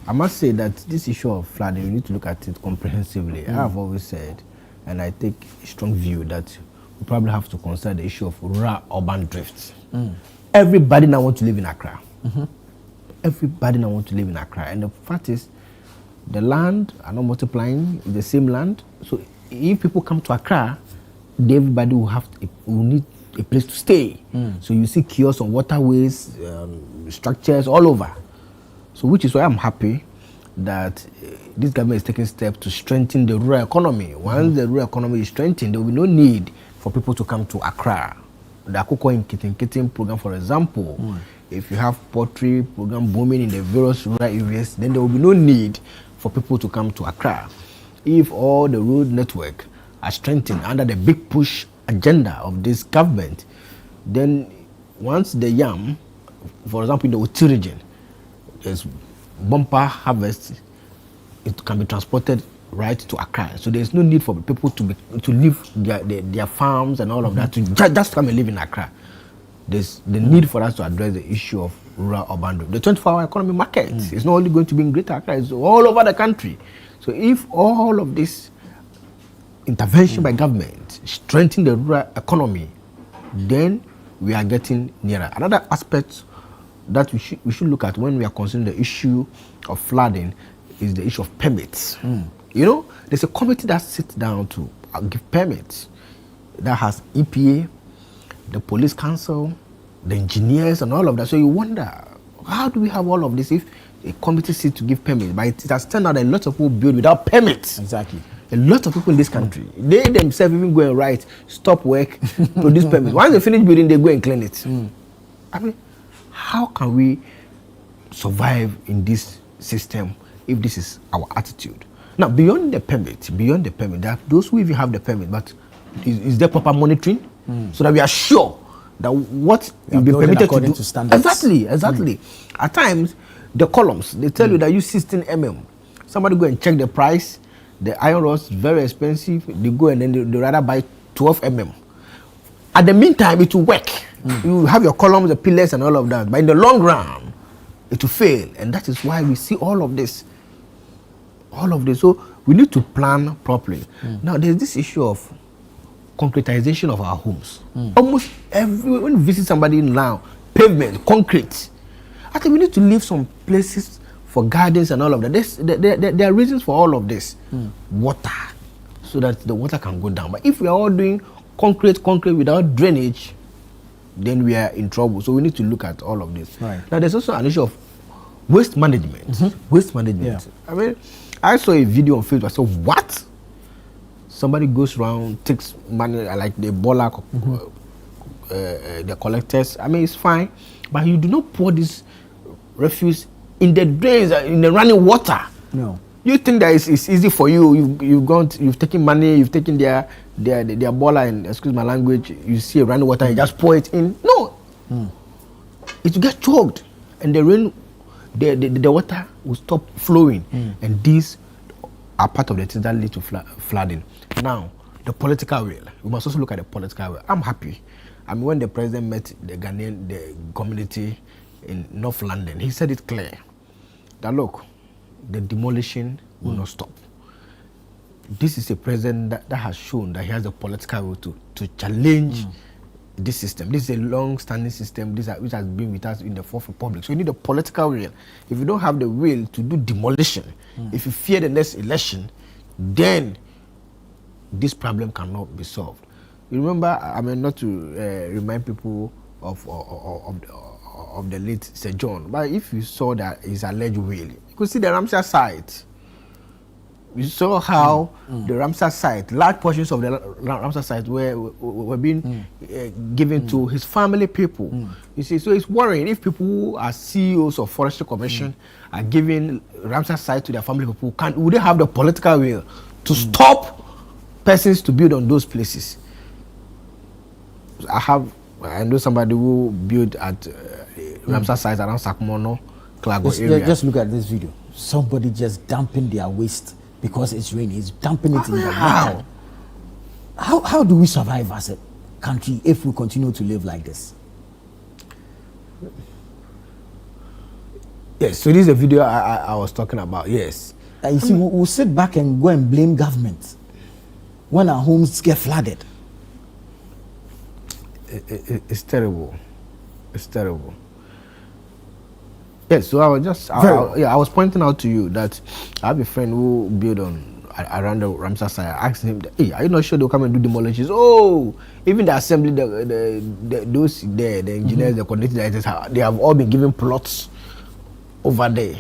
I must say that this issue of flooding, we need to look at it comprehensively. I have always said, and I take a strong view, that we probably have to consider the issue of rural-urban drift. Everybody now wants to live in Accra. Everybody now wants to live in Accra. And the fact is, the land are not multiplying, the same land. So if people come to Accra, everybody will need a place to stay. So you see kiosks on waterways, structures all over. So which is why I'm happy that this government is taking steps to strengthen the rural economy. Once the rural economy is strengthened, there will be no need for people to come to Accra. The Akoko in Kitin program, for example, if you have poultry program booming in the various rural areas, then there will be no need for people to come to Accra. If all the road network are strengthened under the big push agenda of this government, then once the yam, for example, in the Oti region, there's bumper harvest, it can be transported right to Accra. So there's no need for people to leave their farms and all of that to just come and live in Accra. There's the need for us to address the issue of rural-urban drift. The 24-hour economy market is not only going to be in Greater Accra, it's all over the country. So if all of this intervention by government strengthen the rural economy, then we are getting nearer. Another aspect that we should look at when we are considering the issue of flooding is the issue of permits. You know, there's a committee that sits down to give permits that has EPA, the police council, the engineers and all of that. So you wonder, how do we have all of this if a committee sits to give permits? But it has turned out that a lot of people build without permits. Exactly. A lot of people in this country, they themselves even go and write, stop work, produce permits. Once they finish building, they go and clean it. I mean, how can we survive in this system if this is our attitude? Now, beyond the permit, there are those who even have the permit, but is there proper monitoring so that we are sure that what will be permitted to do? To standards. Exactly. At times, the columns, they tell you that you 16 mm. Somebody go and check the price. The iron rods is very expensive. They go and then they rather buy 12 mm. At the meantime, it will work. You have your columns, the pillars, and all of that. But in the long run, it will fail. And that is why we see all of this. So we need to plan properly. Now, there's this issue of concretization of our homes. Almost when you visit somebody now, pavement, concrete. I think we need to leave some places for gardens and all of that. There are reasons for all of this. Water, so that the water can go down. But if we are all doing concrete without drainage, then we are in trouble. So we need to look at all of this. Right. Now, there's also an issue of waste management. Waste management. Yeah. I mean, I saw a video on Facebook. I said, what? Somebody goes around, takes money like the baller, the collectors. I mean, it's fine, but you do not pour this refuse in the drains, in the running water. No. You think that it's easy for you? You've taken money, you've taken their baller, and excuse my language. You see a running water, you just pour it in. No, it will get choked, and the rain, the water will stop flowing, and these are part of the things that lead to flooding. Now, the political will. We must also look at the political will. I'm happy. I mean, when the president met the Ghanaian community in North London, he said it clear that look, the demolition will not stop. This is a president that has shown that he has the political will to challenge this system. This is a long-standing system which has been with us in the Fourth Republic. So you need a political will. If you don't have the will to do demolition, if you fear the next election, then this problem cannot be solved. You remember, I mean, not to remind people of the late Sir John, but if you saw that his alleged will, you could see the Ramsar site. You saw how the Ramsar site, large portions of the Ramsar site were being given to his family people. You see, so it's worrying if people who are CEOs of Forestry Commission are giving Ramsar site to their family people. Would they have the political will to stop persons to build on those places? I know somebody who built at Ramsar site around Sakmono, Klago area. Just look at this video. Somebody just dumping their waste because it's raining. It's dumping it in the water. How do we survive as a country if we continue to live like this? Yes, so this is a video I was talking about. Yes. You see, we'll sit back and go and blame government when our homes get flooded. It's terrible. It's terrible. Yes, so I was pointing out to you that I have a friend who built around the Ramsar site. I asked him, hey, are you not sure they'll come and do demolitions? Oh, even the assembly, those there, the engineers, the coordinators, they have all been given plots over there.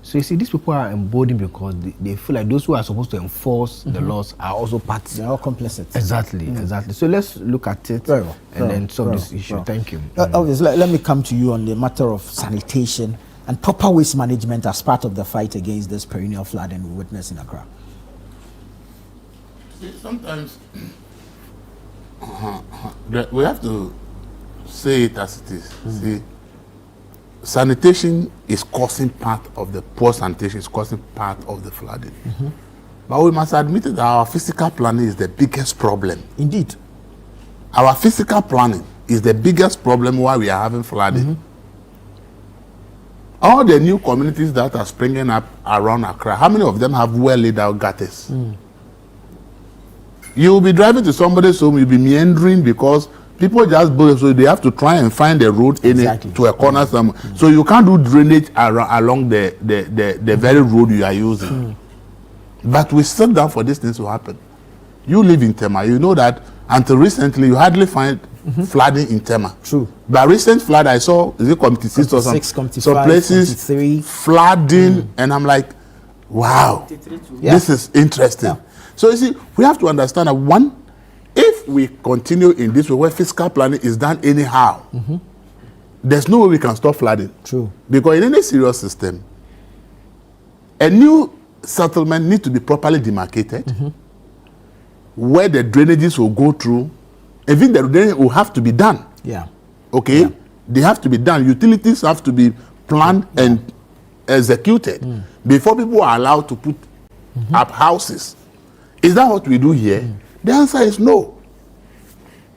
So you see, these people are emboldened because they feel like those who are supposed to enforce the laws are also parts. They are all complicit. Exactly, exactly. So let's look at it and then solve this issue. Thank you. Obviously, let me come to you on the matter of sanitation and proper waste management as part of the fight against this perennial flooding we witness in Accra. See, sometimes we have to say it as it is. See, sanitation is causing part of the poor sanitation, is causing part of the flooding. But we must admit that our physical planning is the biggest problem. Indeed. Our physical planning is the biggest problem why we are having flooding. All the new communities that are springing up around Accra, how many of them have well laid out gutters? You will be driving to somebody's home, you'll be meandering because people just build, so they have to try and find a road to a corner somewhere. So you can't do drainage along the very road you are using. But we sit down for these things to happen. You live in Tema, you know that until recently you hardly find flooding in Tema. True. But recent flood I saw, is it Committee 6 or something? Some places flooding, and I'm like, wow, this is interesting. So you see, we have to understand that one, if we continue in this way where fiscal planning is done anyhow, there's no way we can stop flooding. True. Because in any serious system, a new settlement needs to be properly demarcated, where the drainages will go through. Even the drainage will have to be done. Yeah. Okay? Yeah. They have to be done. Utilities have to be planned and executed before people are allowed to put up houses. Is that what we do here? The answer is no.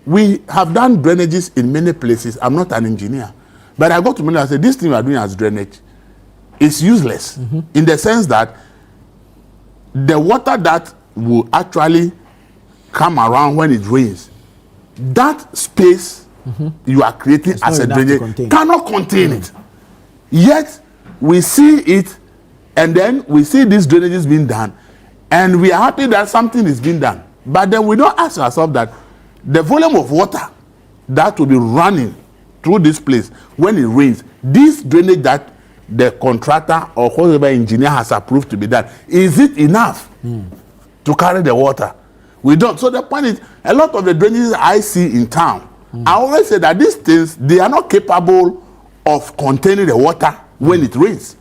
We have done drainages in many places. I'm not an engineer. But I got to Manila and said, this thing we are doing as drainage is useless in the sense that the water that will actually come around when it rains, that space you are creating as a drainage cannot contain it. Yet we see it, and then we see these drainages being done, and we are happy that something is being done. But then we don't ask ourselves that the volume of water that will be running through this place when it rains, this drainage that the contractor or whatever engineer has approved to be done, is it enough to carry the water? We don't. So the point is, a lot of the drainages I see in town, I always say that these things, they are not capable of containing the water when it rains.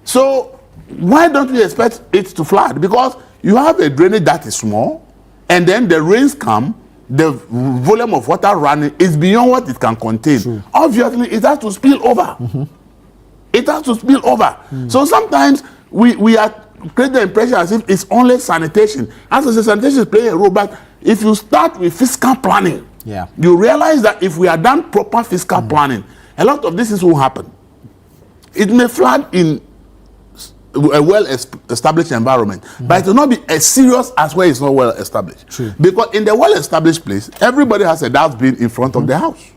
So why don't we expect it to flood? Because you have a drainage that is small, and then the rains come, the volume of water running is beyond what it can contain. True. Obviously, it has to spill over. It has to spill over. So sometimes we are creating the impression as if it's only sanitation. As I say, sanitation is playing a role, but if you start with fiscal planning, you realize that if we are done proper fiscal planning, a lot of this will happen. It may flood in a well-established environment, but it will not be as serious as where it's not well-established. Because in the well-established place, everybody has a dustbin in front of the house.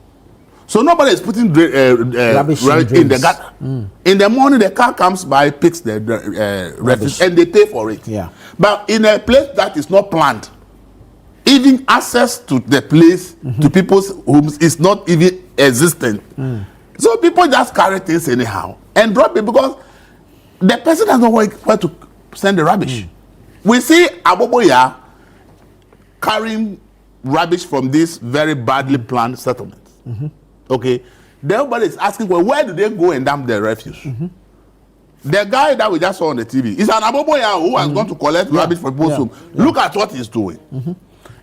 So nobody is putting rubbish in the gutter. In the morning, the car comes by, picks the refuse, and they pay for it. But in a place that is not planned, even access to the place, to people's homes, is not even existent. So people just carry things anyhow and drop it because the person doesn't know where to send the rubbish. We see Aboboya carrying rubbish from this very badly planned settlement. Okay, everybody is asking, well, where do they go and dump their refuse? The guy that we just saw on the TV is an Aboboya who has gone to collect rubbish from people's home. Look at what he's doing.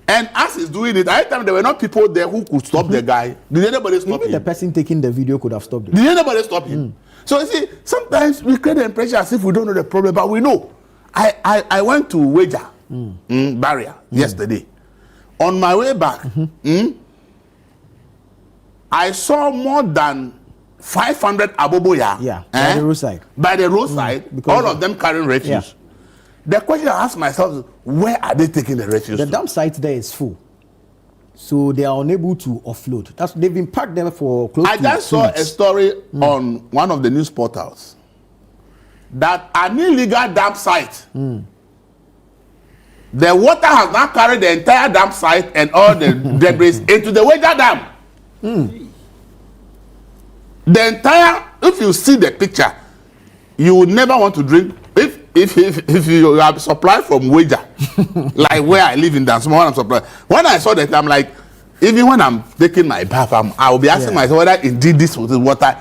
And as he's doing it, every time there were not people there who could stop the guy. Did anybody stop him? Even the person taking the video could have stopped it. Did anybody stop him? So you see, sometimes we create the impression as if we don't know the problem, but we know. I went to Wager barrier yesterday. On my way back, I saw more than 500 Aboboya by the roadside. By the roadside, all of them carrying refuse. The question I ask myself is, where are they taking the refuse? The dump site there is full, so they are unable to offload. They've been parked there for close to 2 weeks. I just saw a story on one of the news portals that an illegal dump site, the water has now carried the entire dump site and all the debris into the Wager Dam. The entire, if you see the picture, you would never want to drink. If you have supplied from Wager, like where I live in Dansuma, when I'm supplied. When I saw that, I'm like, even when I'm taking my bath, I will be asking myself whether indeed this was water.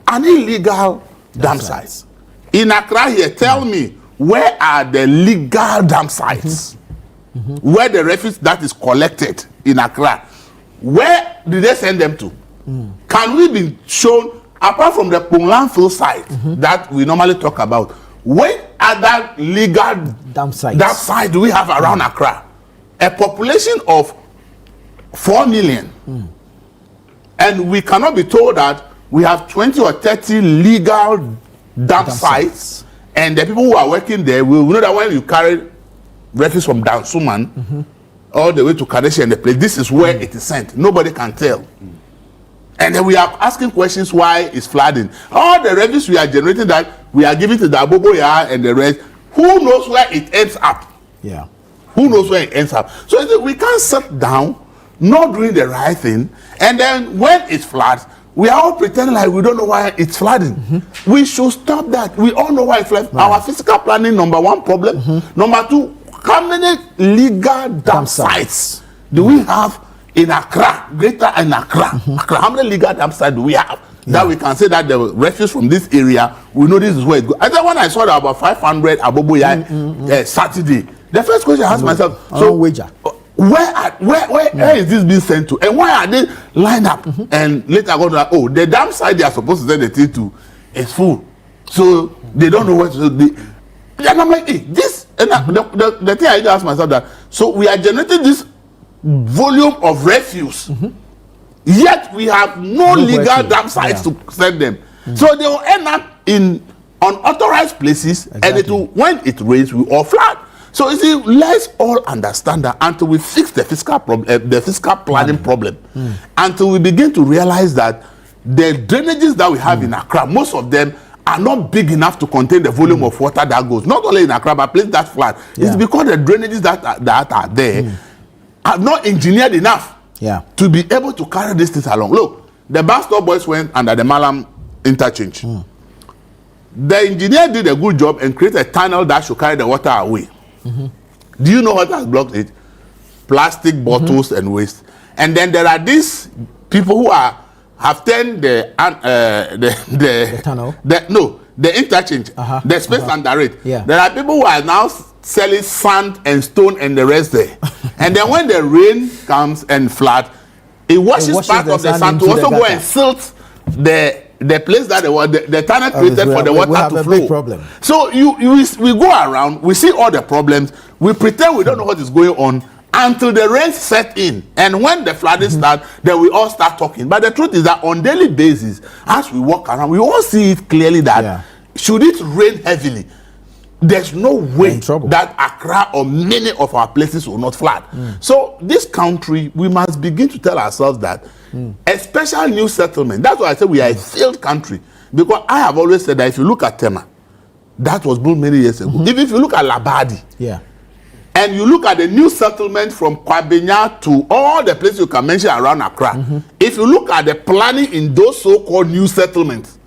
An illegal dump sites. In Accra here, tell me, where are the legal dump sites? Where the refuse that is collected in Accra, where did they send them to? Can we be shown, apart from the landfill site that we normally talk about, what other legal dump sites do we have around Accra? A population of 4 million. And we cannot be told that we have 20 or 30 legal dump sites, and the people who are working there will know that when you carry refuse from Dansuman all the way to Kadeshi and the place, this is where it is sent. Nobody can tell. And then we are asking questions why it's flooding. All the refuse we are generating that we are giving to the Aboboya and the rest, who knows where it ends up? Who knows where it ends up? So we can't sit down, not doing the right thing, and then when it floods, we are all pretending like we don't know why it's flooding. We should stop that. We all know why it's flooding. Our physical planning, number one problem. Number two, how many legal dump sites do we have in Accra, greater in Accra? How many legal dump sites do we have that we can say that the refuse from this area, we know this is where it goes? I think when I saw that about 500 Aboboya Saturday, the first question I asked myself, so where is this being sent to, and why are they lined up? And later I go to, oh, the damn side they are supposed to send the thing to is full, so they don't know what to do. And I'm like, hey, this, and the thing I just asked myself that, so we are generating this volume of refuse, yet we have no legal dump sites to send them. So they will end up in unauthorized places, and it will, when it rains, we all flood. So you see, let's all understand that until we fix the fiscal problem, the fiscal planning problem, until we begin to realize that the drainages that we have in Accra, most of them are not big enough to contain the volume of water that goes, not only in Accra, but places that flood. It's because the drainages that are there are not engineered enough to be able to carry these things along. Look, the bus stop boys went under the Malam interchange. The engineer did a good job and created a tunnel that should carry the water away. Do you know what has blocked it? Plastic bottles and waste. And then there are these people who have turned the tunnel. The interchange, the space under it. There are people who are now selling sand and stone and the rest there. And then when the rain comes and flood, it washes part of the sand to also go and silt the place that the tunnel created for the water to flow. Problem. So we go around, we see all the problems, we pretend we don't know what is going on until the rain set in, and when the flooding starts, then we all start talking. But the truth is that on daily basis, as we walk around, we all see it clearly that should it rain heavily, there's no way that Accra or many of our places will not flood. So this country, we must begin to tell ourselves that a special new settlement, that's why I say we are a failed country, because I have always said that if you look at Tema, that was built many years ago. Even if you look at Labadi, and you look at the new settlement from Kwabenya to all the places you can mention around Accra, if you look at the planning in those so-called new settlements,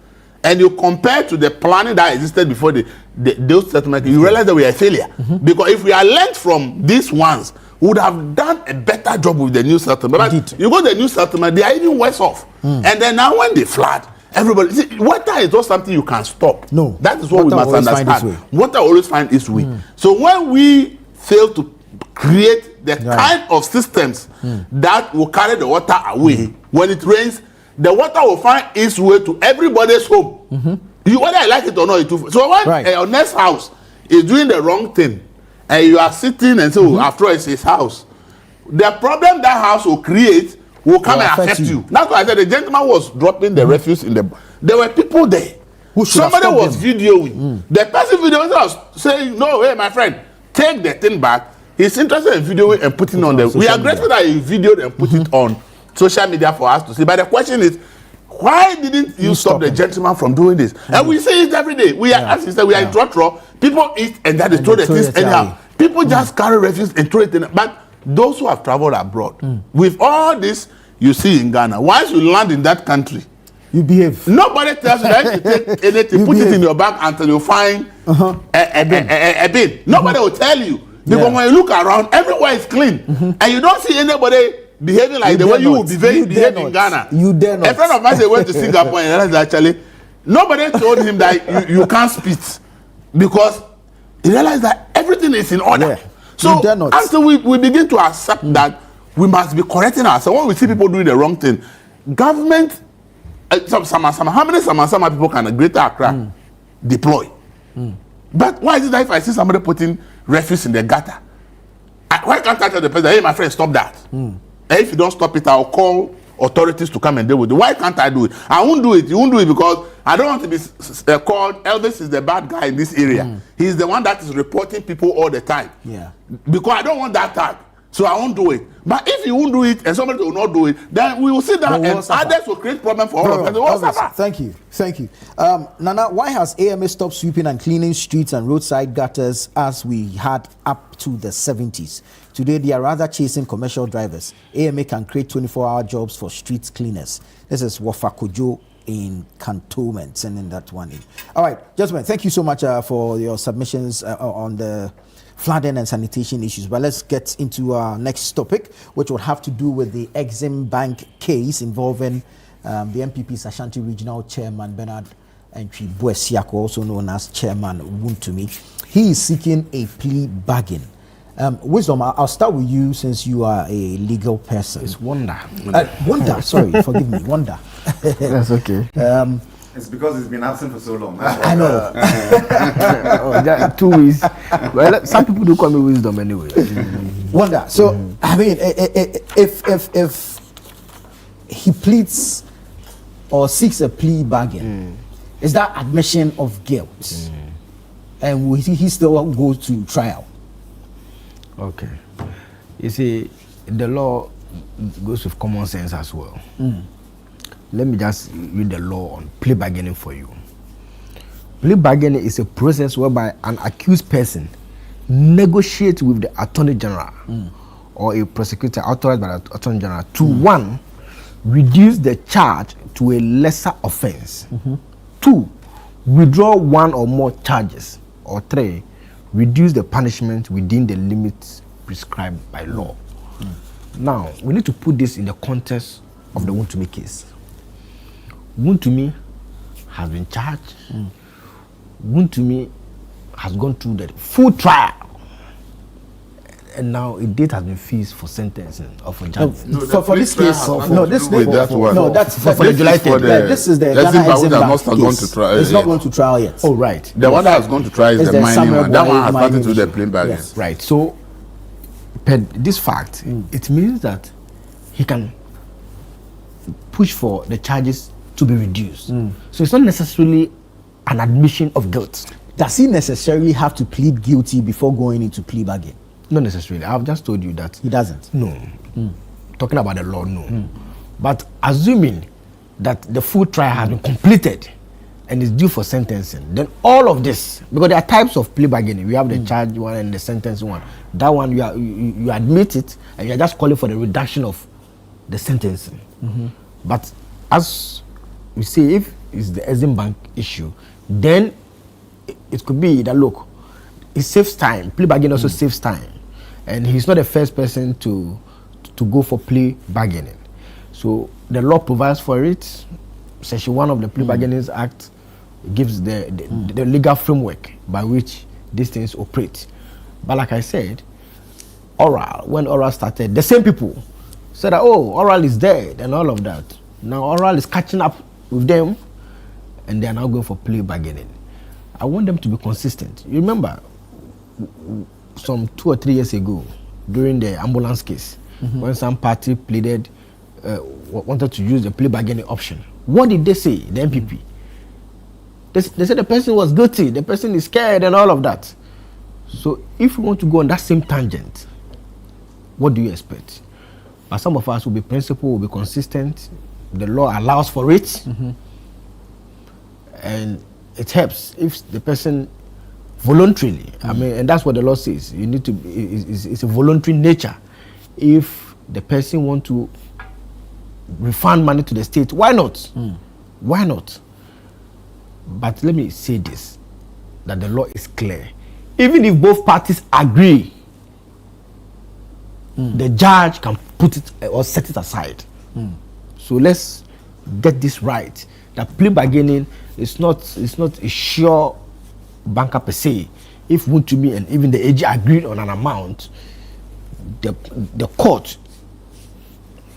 and you compare to the planning that existed before those settlements, you realize that we are a failure. Because if we are learned from these ones, we would have done a better job with the new settlement. But you go to the new settlement, they are even worse off. And then now when they flood, everybody, see, water is not something you can stop. No. That is what we must understand. Water always finds its way. So when we fail to create the kind of systems that will carry the water away, when it rains, the water will find its way to everybody's home. Whether I like it or not, so when your next house is doing the wrong thing, and you are sitting and say, after all, it's his house, the problem that house will create will come and affect you. That's why I said the gentleman was dropping the refuse in the. There were people there. Somebody was videoing. The person videoing was saying, "No, hey, my friend, take the thing back." He's interested in videoing and putting on the. We are grateful that he videoed and put it on social media for us to see. But the question is, why didn't you stop the gentleman from doing this? And we see it every day. We are, as you said, we are in Trotro. People eat and then they throw the things anyhow. People just carry refuse and throw it in. But those who have traveled abroad, with all this you see in Ghana, once you land in that country, you behave. Nobody tells you that you take anything, put it in your bag until you find a bin. Nobody will tell you. Because when you look around, everywhere is clean. And you don't see anybody behaving like the way you will behave in Ghana. You dare not. A friend of mine went to Singapore and realized that actually nobody told him that you can't spit, because he realized that everything is in order. So until we begin to accept that we must be correcting ourselves, when we see people doing the wrong thing, government, how many Sama people can a Greater Accra deploy? But why is it that if I see somebody putting refuse in the gutter, why can't I tell the president, hey, my friend, stop that? And if you don't stop it, I'll call authorities to come and deal with it. Why can't I do it? I won't do it. You won't do it because I don't want to be called Elvis is the bad guy in this area. He's the one that is reporting people all the time. Because I don't want that tag. So I won't do it. But if you won't do it and somebody will not do it, then we will sit down and others will create problem for all of us. Thank you. Nana, why has AMA stopped sweeping and cleaning streets and roadside gutters as we had up to the 70s? Today, they are rather chasing commercial drivers. AMA can create 24-hour jobs for street cleaners. This is Wafakojo in Cantonment, sending that one in. All right, gentlemen, thank you so much for your submissions on the flooding and sanitation issues. But let's get into our next topic, which will have to do with the Exim Bank case involving the MPP's Ashanti Regional Chairman Bernard Entry Buesiako, also known as Chairman Wuntumi. He is seeking a plea bargain. Wisdom, I'll start with you since you are a legal person. It's Wonder. Wonder, sorry, forgive me, Wonder. That's okay. It's because it's been absent for so long. I know. 2 weeks. Well, some people do call me Wisdom anyway. Wonder. So, I mean, if he pleads or seeks a plea bargain, is that admission of guilt? And will he still go to trial? Okay. You see, the law goes with common sense as well. Let me just read the law on plea bargaining for you. Plea bargaining is a process whereby an accused person negotiates with the Attorney General or a prosecutor authorized by the Attorney General to one, reduce the charge to a lesser offense. Two, withdraw one or more charges. Or three, reduce the punishment within the limits prescribed by law. Now, we need to put this in the context of the Wontumi case. Wontumi has been charged. Wontumi has gone through the full trial. And now a date has been fixed for sentencing or for judgment. For this case, for the July 10th. This is the Ghana Exim Bank case. It's not going to trial yet. Oh, right. The one that has gone to trial is the mining one. That one has started to do the plain bargain. Yes. Right. So, per this fact, it means that he can push for the charges to be reduced. So it's not necessarily an admission of guilt. Does he necessarily have to plead guilty before going into plea bargain? Not necessarily. I've just told you that he doesn't. No. Talking about the law, no. But assuming that the full trial has been completed and is due for sentencing, then all of this, because there are types of plea bargaining. We have the charge one and the sentence one. That one you admit it and you are just calling for the reduction of the sentencing. But as we say, if it's the Exim Bank issue, then it could be that, look, it saves time. Plea bargaining also saves time. And he's not the first person to go for plea bargaining. So the law provides for it. Section 1 of the Plea Bargaining Act gives the legal framework by which these things operate. But like I said, when Oral started, the same people said that, oh, Oral is dead and all of that. Now Oral is catching up with them and they are now going for plea bargaining. I want them to be consistent. You remember, some 2 or 3 years ago, during the ambulance case, when some party pleaded, wanted to use the plea bargaining option, what did they say, the MPP? They said the person was guilty, the person is scared and all of that. So if we want to go on that same tangent, what do you expect? But some of us will be principled, will be consistent. The law allows for it. And it helps if the person voluntarily, I mean, and that's what the law says. You need to, it's a voluntary nature. If the person want to refund money to the state, why not? Why not? But let me say this, that the law is clear. Even if both parties agree, the judge can put it or set it aside. So let's get this right. That plea bargaining is not a sure banker per se. If Wontumi and even the AG agreed on an amount, the court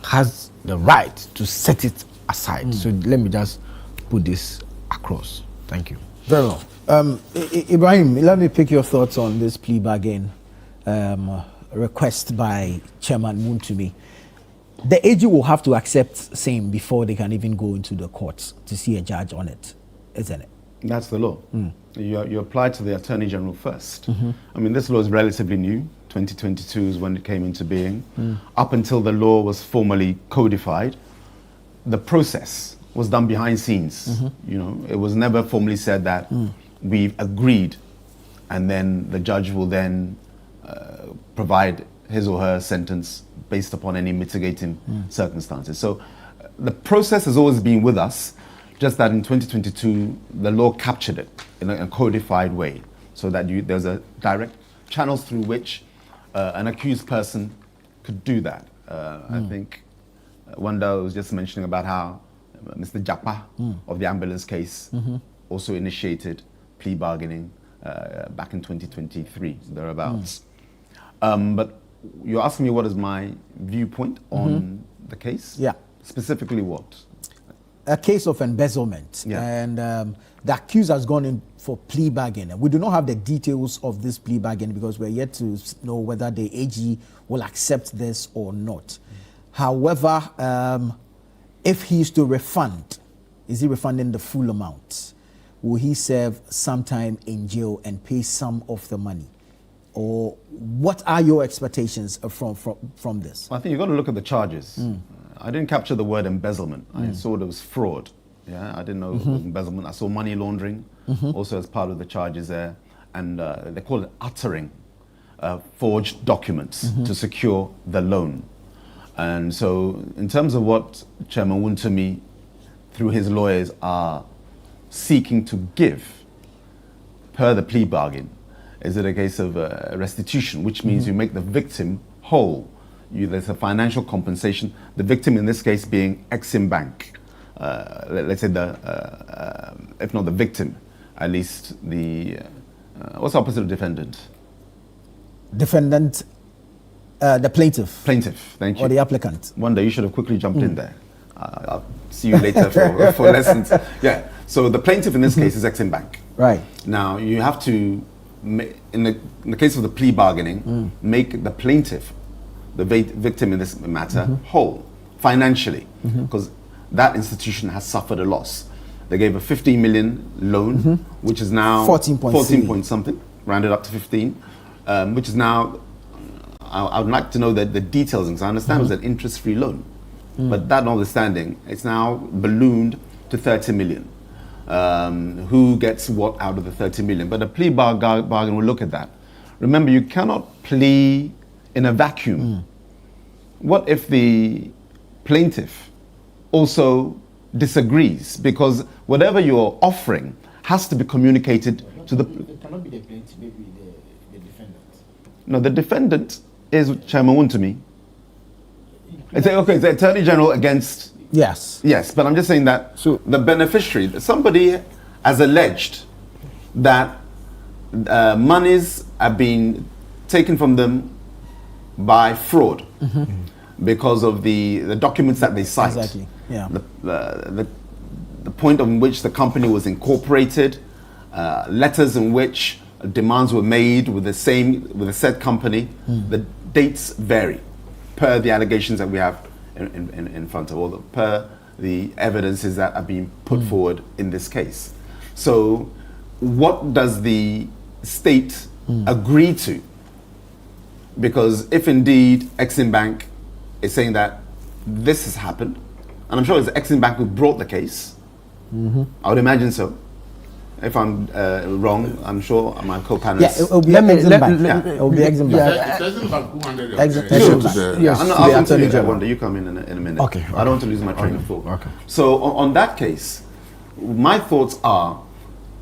has the right to set it aside. So let me just put this across. Thank you. Very well. Ibrahim, let me pick your thoughts on this plea bargain request by Chairman Wontumi. The AG will have to accept same before they can even go into the courts to see a judge on it, isn't it? That's the law. You apply to the Attorney General first. I mean, this law is relatively new. 2022 is when it came into being. Up until the law was formally codified, the process was done behind scenes. You know, it was never formally said that we've agreed, and then the judge will then provide his or her sentence based upon any mitigating circumstances. So the process has always been with us, just that in 2022, the law captured it in a codified way, so that there's a direct channels through which an accused person could do that. I think Wanda was just mentioning about how Mr. Japa of the ambulance case also initiated plea bargaining back in 2023, thereabouts. But you're asking me what is my viewpoint on the case? Yeah. Specifically what? A case of embezzlement. Yeah. And the accused has gone in for plea bargaining. We do not have the details of this plea bargaining because we're yet to know whether the AG will accept this or not. However, if he is to refund, is he refunding the full amount? Will he serve some time in jail and pay some of the money? Or what are your expectations from this? I think you've got to look at the charges. I didn't capture the word embezzlement. I saw there was fraud. Yeah, I didn't know it was embezzlement. I saw money laundering also as part of the charges there. And they call it uttering. forged documents to secure the loan. And so in terms of what Chairman Wontemi, through his lawyers, are seeking to give per the plea bargain, is it a case of restitution, which means you make the victim whole. There's a financial compensation, the victim in this case being Exim Bank. Let's say if not the victim, at least the, what's the opposite of defendant? Defendant, the plaintiff. Plaintiff, thank you. Or the applicant. One day you should have quickly jumped in there. I'll see you later for lessons. Yeah, so the plaintiff in this case is Exim Bank. Right. Now you have to, in the case of the plea bargaining, make the plaintiff, the victim in this matter, whole financially, because that institution has suffered a loss. They gave a 15 million loan, which is now 14 point something, rounded up to 15, which is now, I would like to know the details, because I understand it was an interest-free loan. But that notwithstanding, it's now ballooned to 30 million. Who gets what out of the 30 million? But a plea bargain will look at that. Remember, you cannot plea in a vacuum. What if the plaintiff also disagrees? Because whatever you're offering has to be communicated to the... It cannot be the plaintiff, maybe the defendant. No, the defendant is Chairman Wontemi. It's the Attorney General against... Yes. Yes, but I'm just saying that the beneficiary, somebody has alleged that monies are being taken from them by fraud because of the documents that they cite. Exactly. Yeah. The point on which the company was incorporated, letters in which demands were made with the said company. The dates vary per the allegations that we have in front of, or per the evidences that are being put forward in this case. So what does the state agree to? Because if indeed Exim Bank is saying that this has happened, and I'm sure it's Exim Bank who brought the case, I would imagine so. If I'm wrong, I'm sure my co-panelists... Yeah, it will be Exim Bank. It will be Exim Bank. Exim Bank who handed the Exim case Bank. to Yes. I'll continue that one day. You come in a minute. Okay. I don't want to lose my train of thought. Okay. So on that case, my thoughts are,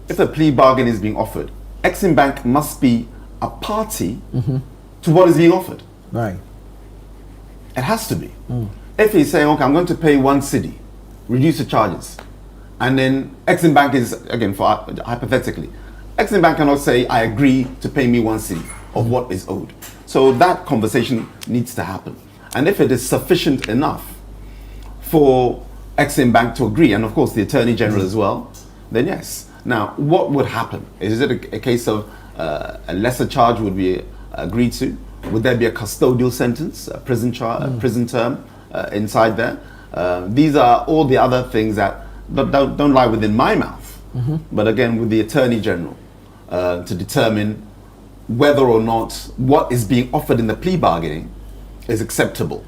if a plea bargain is being offered, Exim Bank must be a party to what is being offered. Right. It has to be. If he's saying, okay, I'm going to pay 1 cedi, reduce the charges, and then Exim Bank is, again, for hypothetically, Exim Bank cannot say, I agree to pay me 1 cedi of what is owed. So that conversation needs to happen. And if it is sufficient enough for Exim Bank to agree, and of course the Attorney General as well, then yes. Now, what would happen? Is it a case of a lesser charge would be agreed to? Would there be a custodial sentence, a prison term inside there? These are all the other things that don't lie within my mouth, but again with the Attorney General to determine whether or not what is being offered in the plea bargaining is acceptable.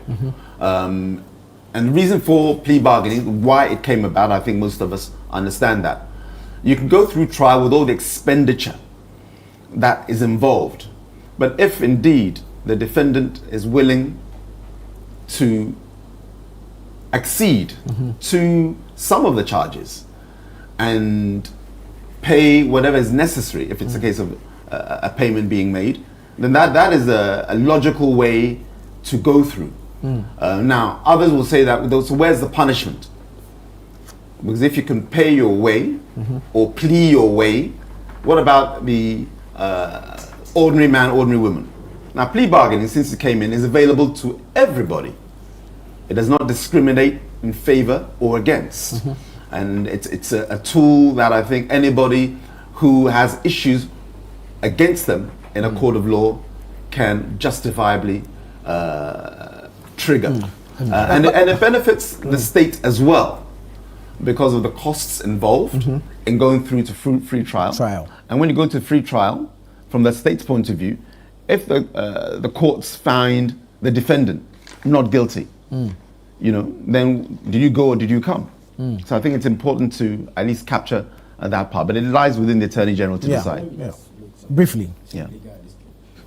And the reason for plea bargaining, why it came about, I think most of us understand that. You can go through trial with all the expenditure that is involved, but if indeed the defendant is willing to accede to some of the charges and pay whatever is necessary, if it's a case of a payment being made, then that is a logical way to go through. Now, others will say that, so where's the punishment? Because if you can pay your way or plea your way, what about the ordinary man, ordinary woman? Now, plea bargaining, since it came in, is available to everybody. It does not discriminate in favor or against. And it's a tool that I think anybody who has issues against them in a court of law can justifiably trigger. And it benefits the state as well because of the costs involved in going through to free trial. And when you go to free trial, from the state's point of view, if the courts find the defendant not guilty, then did you go or did you come? So I think it's important to at least capture that part, but it lies within the Attorney General to decide. Briefly. Yeah.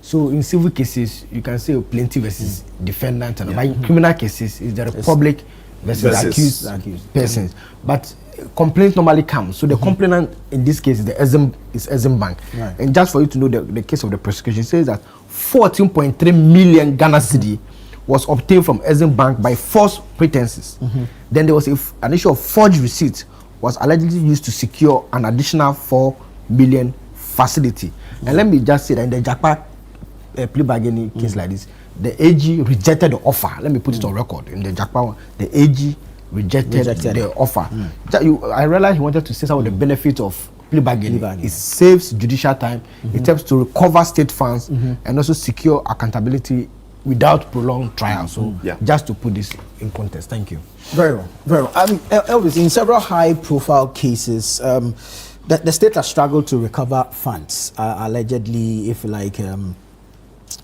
So in civil cases, you can say plaintiff versus defendant, and in criminal cases, is the Republic versus accused persons. But complaint normally comes. So the complainant in this case is the Exim Bank. Right. And just for you to know the case of the prosecution, says that 14.3 million Ghana cedi was obtained from Exim Bank by false pretenses. Then there was an issue of forged receipts was allegedly used to secure an additional 4 million facility. And let me just say that in the Japa plea bargaining case like this, the AG rejected the offer. Let me put it on record. In the Japa one, the AG rejected the offer. I realized he wanted to say some of the benefits of plea bargaining. It saves judicial time, it helps to recover state funds, and also secure accountability without prolonged trial. So just to put this in context. Thank you. Very well, very well. Elvis, in several high-profile cases, the state has struggled to recover funds, allegedly, if you like,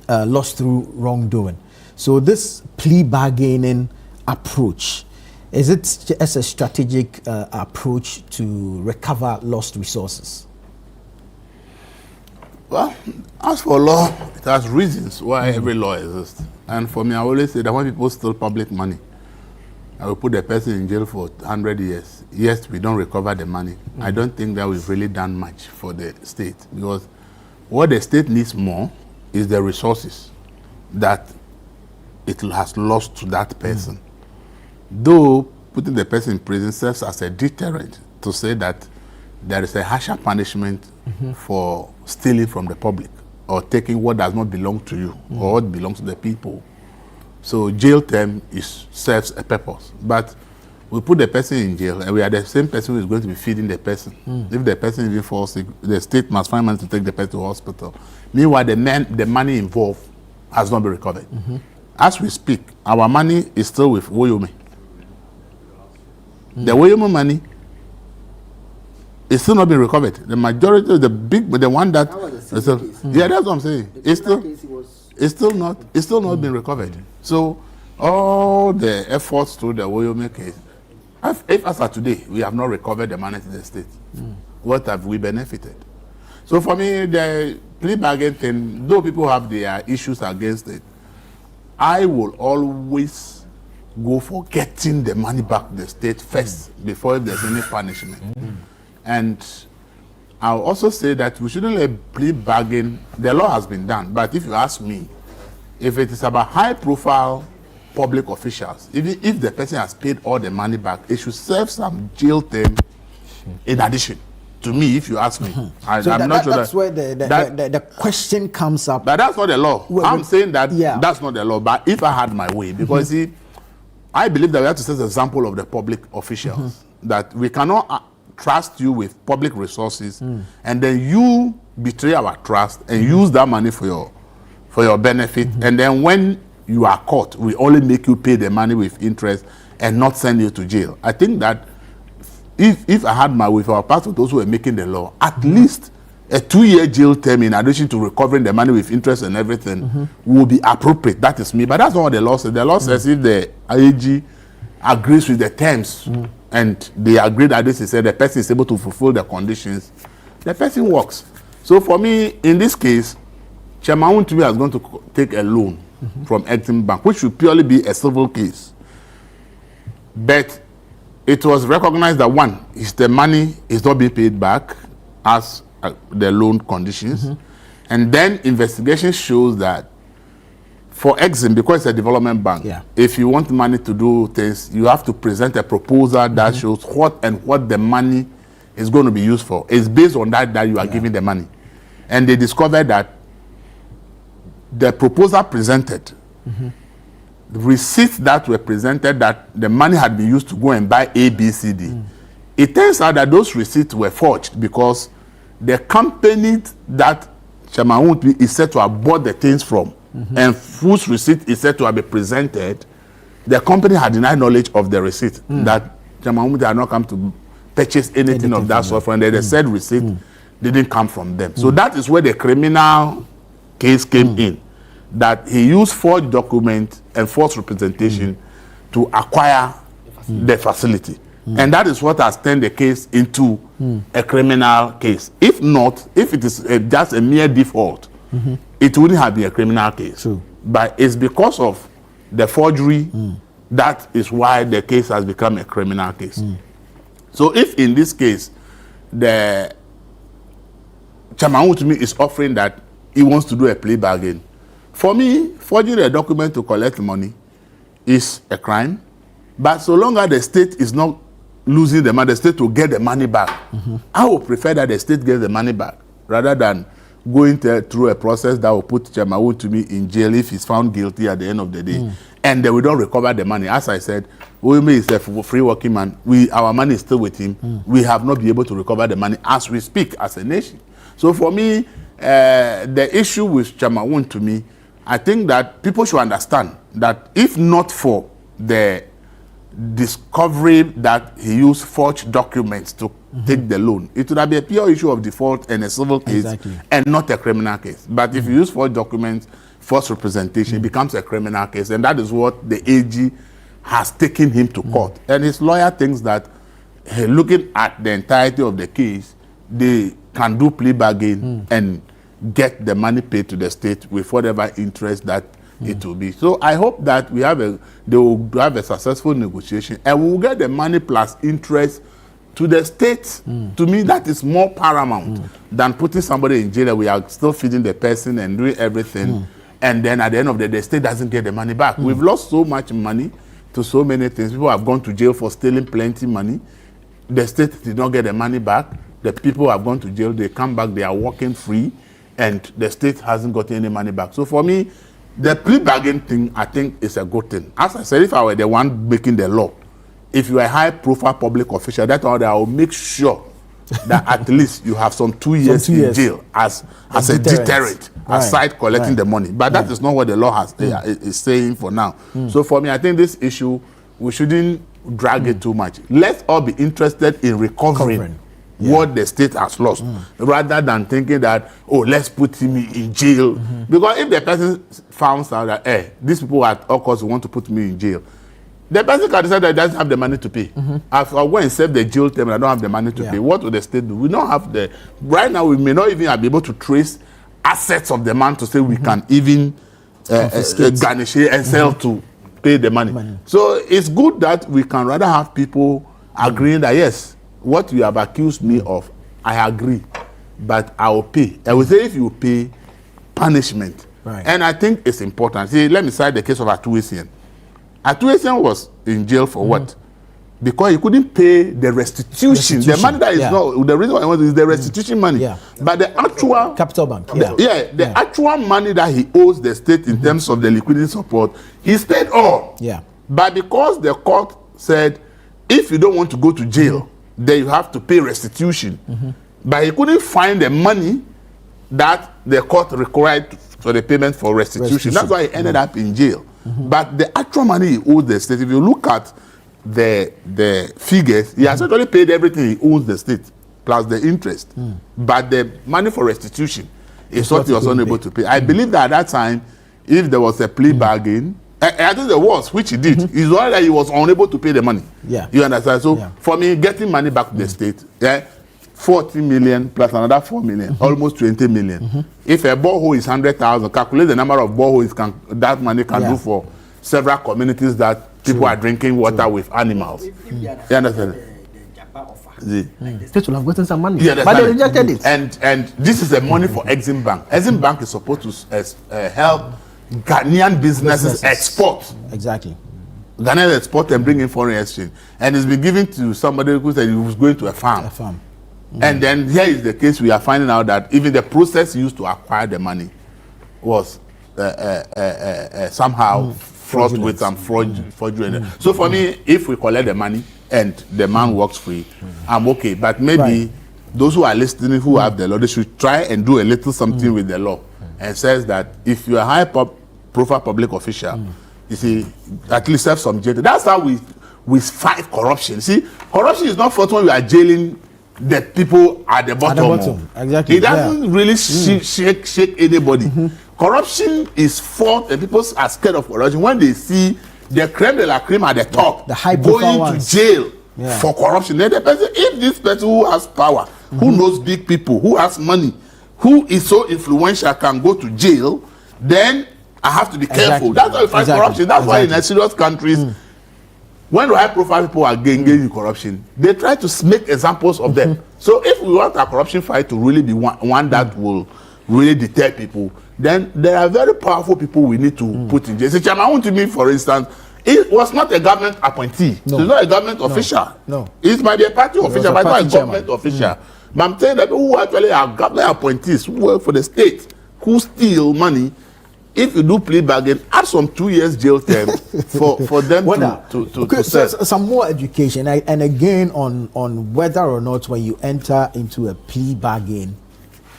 lost through wrongdoing. So this plea bargaining approach, is it as a strategic approach to recover lost resources? Well, as for law, it has reasons why every law exists. And for me, I always say that when people steal public money, I will put the person in jail for 100 years. Yes, we don't recover the money. I don't think that we've really done much for the state, because what the state needs more is the resources that it has lost to that person. Though putting the person in prison serves as a deterrent to say that there is a harsher punishment for stealing from the public or taking what does not belong to you or what belongs to the people. So jail term serves a purpose. But we put the person in jail and we are the same person who is going to be feeding the person. If the person even falls sick, the state must find money to take the person to hospital. Meanwhile, the money involved has not been recovered. As we speak, our money is still with Woyomi. The Woyomi money is still not being recovered. The majority of the one that that's what I'm saying. It's still not being recovered. So all the efforts through the Woyomi case, if as of today we have not recovered the money to the state, what have we benefited? So for me, the plea bargain thing, though people have their issues against it, I will always go for getting the money back to the state first before if there's any punishment. And I'll also say that we shouldn't let plea bargain. The law has been done, but if you ask me, if it is about high-profile public officials, even if the person has paid all the money back, it should serve some jail term in addition. To me, if you ask me, I'm not sure that's where the question comes up. But that's not the law. I'm saying that that's not the law. But if I had my way, because see, I believe that we have to set an example of the public officials that we cannot trust you with public resources and then you betray our trust and use that money for your benefit, and then when you are caught, we only make you pay the money with interest and not send you to jail. I think that if I had my way, if I was part of those who were making the law, at least a 2-year jail term in addition to recovering the money with interest and everything would be appropriate. That is me. But that's not what the law says. The law says if the IAG agrees with the terms and they agree that this is the person is able to fulfill the conditions, the person works. So for me, in this case, Chairman Untubi is going to take a loan from Exim Bank, which should purely be a civil case. But it was recognized that one, is the money is not being paid back as the loan conditions. And then investigation shows that for Exim, because it's a development bank, if you want money to do things, you have to present a proposal that shows what the money is going to be used for. It's based on that you are giving the money. And they discovered that the proposal presented, the receipts that were presented that the money had been used to go and buy A, B, C, D. It turns out that those receipts were forged because the company that Chairman Untubi is said to have bought the things from and whose receipt is said to have been presented, the company had denied knowledge of the receipt, that Chairman Untubi had not come to purchase anything of that sort, and the said receipt didn't come from them. So that is where the criminal case came in, that he used forged document and false representation to acquire the facility. And that is what has turned the case into a criminal case. If not, if it is just a mere default, it wouldn't have been a criminal case. True. But it's because of the forgery that is why the case has become a criminal case. So if in this case, the Chairman to me is offering that he wants to do a plea bargain, for me, forging a document to collect money is a crime. But so long as the state is not losing the money, the state will get the money back. I would prefer that the state gets the money back rather than going through a process that will put Chairman to me in jail if he's found guilty at the end of the day. And then we don't recover the money. As I said, Oyeme is a free working man. Our money is still with him. We have not been able to recover the money as we speak as a nation. So for me, the issue with Chairman to me, I think that people should understand that if not for the discovery that he used forged documents to take the loan, it would have been a pure issue of default and a civil case and not a criminal case. But if you use forged documents, false representation, it becomes a criminal case, and that is what the AG has taken him to court. And his lawyer thinks that looking at the entirety of the case, they can do plea bargain and get the money paid to the state with whatever interest that it will be. So I hope that they will have a successful negotiation and we will get the money plus interest to the state. To me, that is more paramount than putting somebody in jail. We are still feeding the person and doing everything. And then at the end of the day, the state doesn't get the money back. We've lost so much money to so many things. People have gone to jail for stealing plenty money. The state did not get the money back. The people have gone to jail, they come back, they are walking free, and the state hasn't gotten any money back. So for me, the plea bargain thing, I think, is a good thing. As I said, if I were the one making the law, if you are a high-profile public official, that's how I will make sure that at least you have some 2 years in jail as a deterrent, aside collecting the money. But that is not what the law is saying for now. So for me, I think this issue, we shouldn't drag it too much. Let's all be interested in recovering what the state has lost, rather than thinking that, oh, let's put him in jail. Because if the person finds out that, hey, these people at all costs want to put me in jail, the person can decide that he doesn't have the money to pay. I'll go and serve the jail term and I don't have the money to pay. What will the state do? We don't have the... Right now, we may not even be able to trace assets of the man to say we can even garnish it and sell to pay the money. So it's good that we can rather have people agreeing that, yes, what you have accused me of, I agree, but I will pay. I will say if you pay, punishment. And I think it's important. See, let me cite the case of Atuesian. Atuesian was in jail for what? Because he couldn't pay the restitution. The money that is not, the reason why I want is the restitution money. But the actual... Capital Bank. The actual money that he owes the state in terms of the liquidity support, he's paid all. But because the court said, if you don't want to go to jail, then you have to pay restitution. But he couldn't find the money that the court required for the payment for restitution. That's why he ended up in jail. But the actual money he owes the state, if you look at the figures, he has actually paid everything he owes the state, plus the interest. But the money for restitution is what he was unable to pay. I believe that at that time, if there was a plea bargain, I think there was, which he did. It's only that he was unable to pay the money. You understand? So for me, getting money back to the state, 40 million plus another 4 million, almost 20 million. If a borehole is 100,000, calculate the number of boreholes that money can do for several communities that people are drinking water with animals. You understand? The state will have gotten some money, but they rejected it. And this is the money for Exim Bank. Exim Bank is supposed to help Ghanaian businesses export. Ghanaian export and bring in foreign exchange. And it's been given to somebody who said he was going to a farm. And then here is the case we are finding out that even the process used to acquire the money was somehow fraught with some fraudulent. So for me, if we collect the money and the man walks free, I'm okay. But maybe those who are listening, who have the law, they should try and do a little something with the law. And says that if you're a high-profile public official, you see, at least have some jail. That's how we fight corruption. See, corruption is not fought when we are jailing the people at the bottom. It doesn't really shake anybody. Corruption is fought, and people are scared of corruption when they see the creme de la creme at the top, the high going to jail for corruption. Then the person, if this person who has power, who knows big people, who has money, who is so influential can go to jail, then I have to be careful. That's why we fight corruption. That's why in serious countries, when high-profile people are engaged in corruption, they try to make examples of them. So if we want our corruption fight to really be one that will really deter people, then there are very powerful people we need to put in jail. So Chairman to me, for instance, it was not a government appointee. No. It's not a government official. No. It might be a party official, but not a government official. But I'm saying that people who actually are government appointees, who work for the state, who steal money, if you do plea bargain, add some 2 years jail term for them to so some more education, and again on whether or not when you enter into a plea bargain,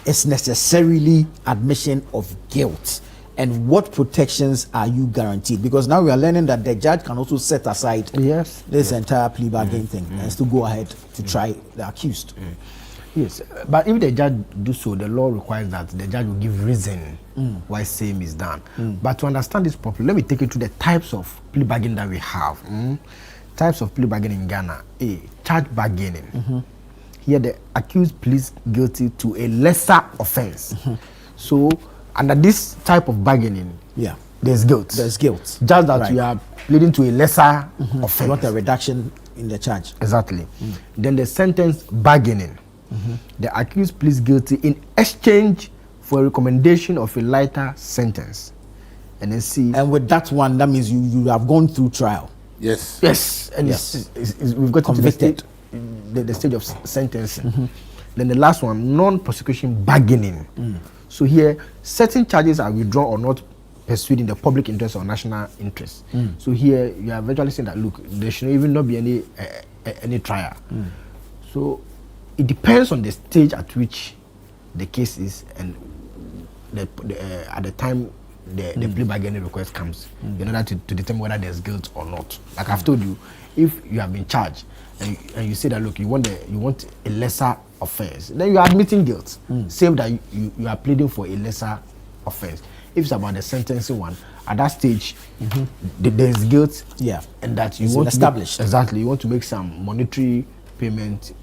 it's necessarily admission of guilt, and what protections are you guaranteed? Because now we are learning that the judge can also set aside this entire plea bargain thing and still go ahead to try the accused. Yes, but if the judge do so, the law requires that the judge will give reason why same is done. But to understand this properly, let me take you to the types of plea bargaining that we have. Types of plea bargaining in Ghana. A, charge bargaining. Here the accused pleads guilty to a lesser offense. So under this type of bargaining, there's guilt. There's guilt. Just that you are pleading to a lesser offense. Not a reduction in the charge. Exactly. Then the sentence bargaining. The accused pleads guilty in exchange for a recommendation of a lighter sentence. And then see. And with that one, that means you have gone through trial. Yes. Yes. And we've got convicted. The stage of sentencing. Then the last one, non-prosecution bargaining. So here, certain charges are withdrawn or not pursued in the public interest or national interest. So here, you are virtually saying that, look, there should even not be any trial. So it depends on the stage at which the case is and at the time the plea bargaining request comes in order to determine whether there's guilt or not. Like I've told you, if you have been charged and you say that, look, you want a lesser offense, then you are admitting guilt. Same that you are pleading for a lesser offense. If it's about the sentencing one, at that stage, there's guilt. And that you want to establish. Exactly, you want to make some monetary payment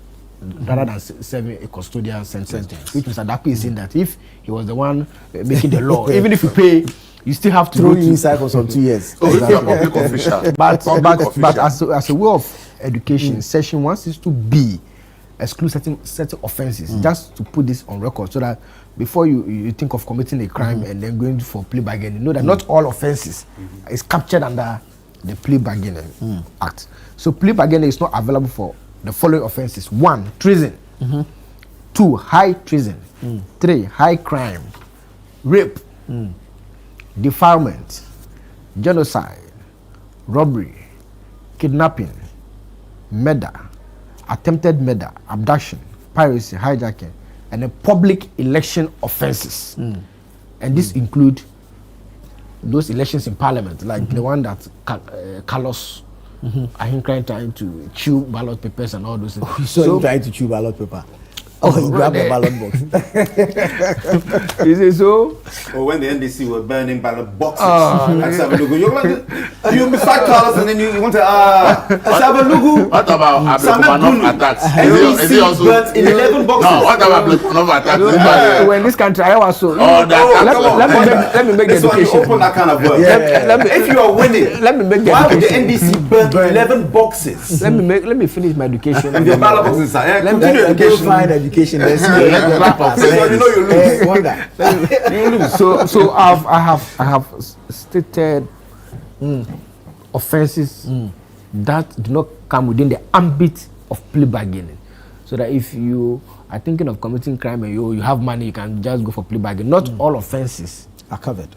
rather than serving a custodial sentence. Which Mr. Daku is saying that if he was the one making the law, even if you pay, you still have to throw you inside for some 2 years. Public official. But as a way of education, section 162B excludes certain offences. Just to put this on record, so that before you think of committing a crime and then going for plea bargaining, know that not all offences is captured under the Plea Bargaining Act. So plea bargaining is not available for the following offences: 1, treason; 2, high treason; 3, high crime; rape; defilement; genocide; robbery; kidnapping; murder; attempted murder; abduction; piracy; hijacking; and the public election offences. And this include those elections in parliament, like the one that Carlos trying to chew ballot papers and all those things. So trying to chew ballot paper. Oh, he grabbed the ballot box. Is it so? Or when the NDC were burning ballot boxes. Let's have a look. You be 5 dollars and then you want to let's have a look. What about Ablemanov attacks? Is he also burnt in 11 boxes? No, what about Ablemanov attacks? When this country, I was so. Let me make the education. Open that kind of word. If you are winning, let me make the why would the NDC burn 11 boxes? Let me finish my education. And the ballot boxes are continue education. Let's So I have stated offences that do not come within the ambit of plea bargaining, so that if you are thinking of committing crime and you have money, you can just go for plea bargaining. Not all offences are covered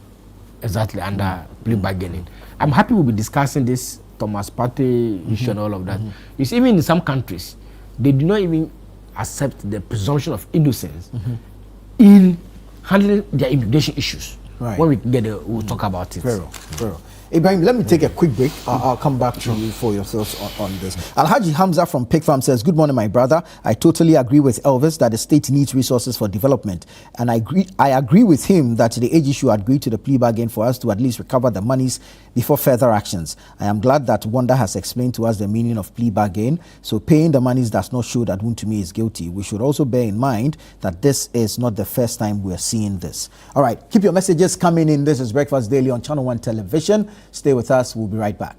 exactly under plea bargaining. I'm happy we'll be discussing this Thomas Partey issue and all of that. You see, even in some countries, they do not even accept the presumption of innocence in handling their immigration issues. When we get there, we'll talk about it. Very well. Ibrahim, let me take a quick break. I'll come back to you for your thoughts on this. Alhaji Hamza from Pig Farm says, good morning, my brother. I totally agree with Elvis that the state needs resources for development. And I agree with him that the AG should agree to the plea bargain for us to at least recover the monies before further actions. I am glad that Wanda has explained to us the meaning of plea bargain. So paying the monies does not show that Wontumi is guilty. We should also bear in mind that this is not the first time we are seeing this. All right, keep your messages coming in. This is Breakfast Daily on Channel 1 Television. Stay with us. We'll be right back.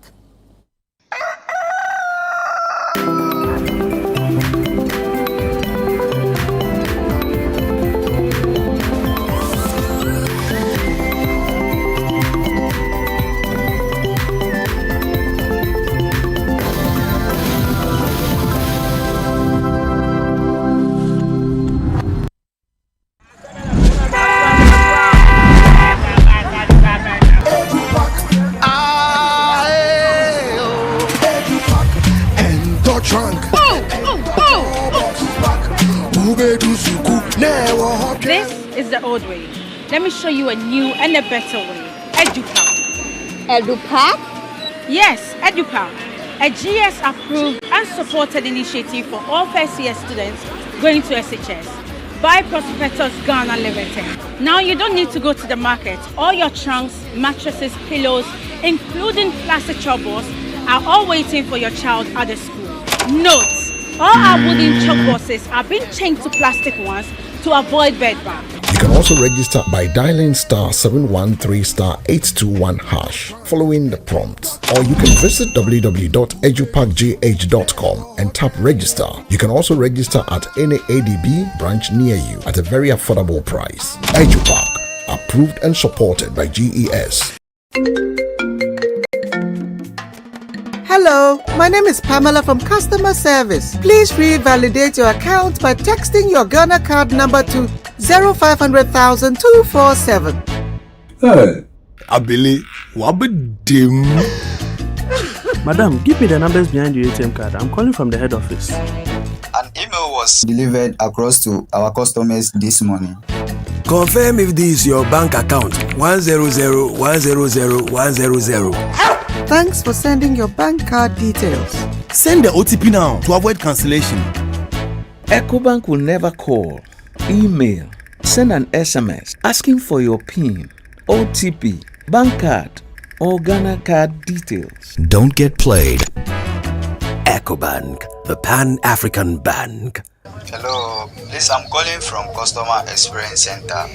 This is the old way. Let me show you a new and a better way. EduPack. EduPack? Yes, EduPack. A GS-approved and supported initiative for all first-year students going to SHS by Prospectus Ghana Limited. Now you don't need to go to the market. All your trunks, mattresses, pillows, including plastic chalkboards, are all waiting for your child at the school. Note, all our wooden chalkboards are being changed to plastic ones to avoid bedbugs. You can also register by dialing *713*821# following the prompts, or you can visit www.edupackgh.com and tap register. You can also register at any ADB branch near you at a very affordable price. EduPack, approved and supported by GES. Hello, my name is Pamela from Customer Service. Please revalidate your account by texting your Ghana card number to 0500,247. Hey, Abili, wabedim. Madam, give me the numbers behind your ATM card. I'm calling from the head office. An email was delivered across to our customers this morning. Confirm if this is your bank account. 100,100,100. Thanks for sending your bank card details. Send the OTP now to avoid cancellation. EcoBank will never call, email, send an SMS asking for your PIN, OTP, bank card, or Ghana card details. Don't get played. EcoBank, the Pan-African Bank. Hello, please, I'm calling from Customer Experience Center.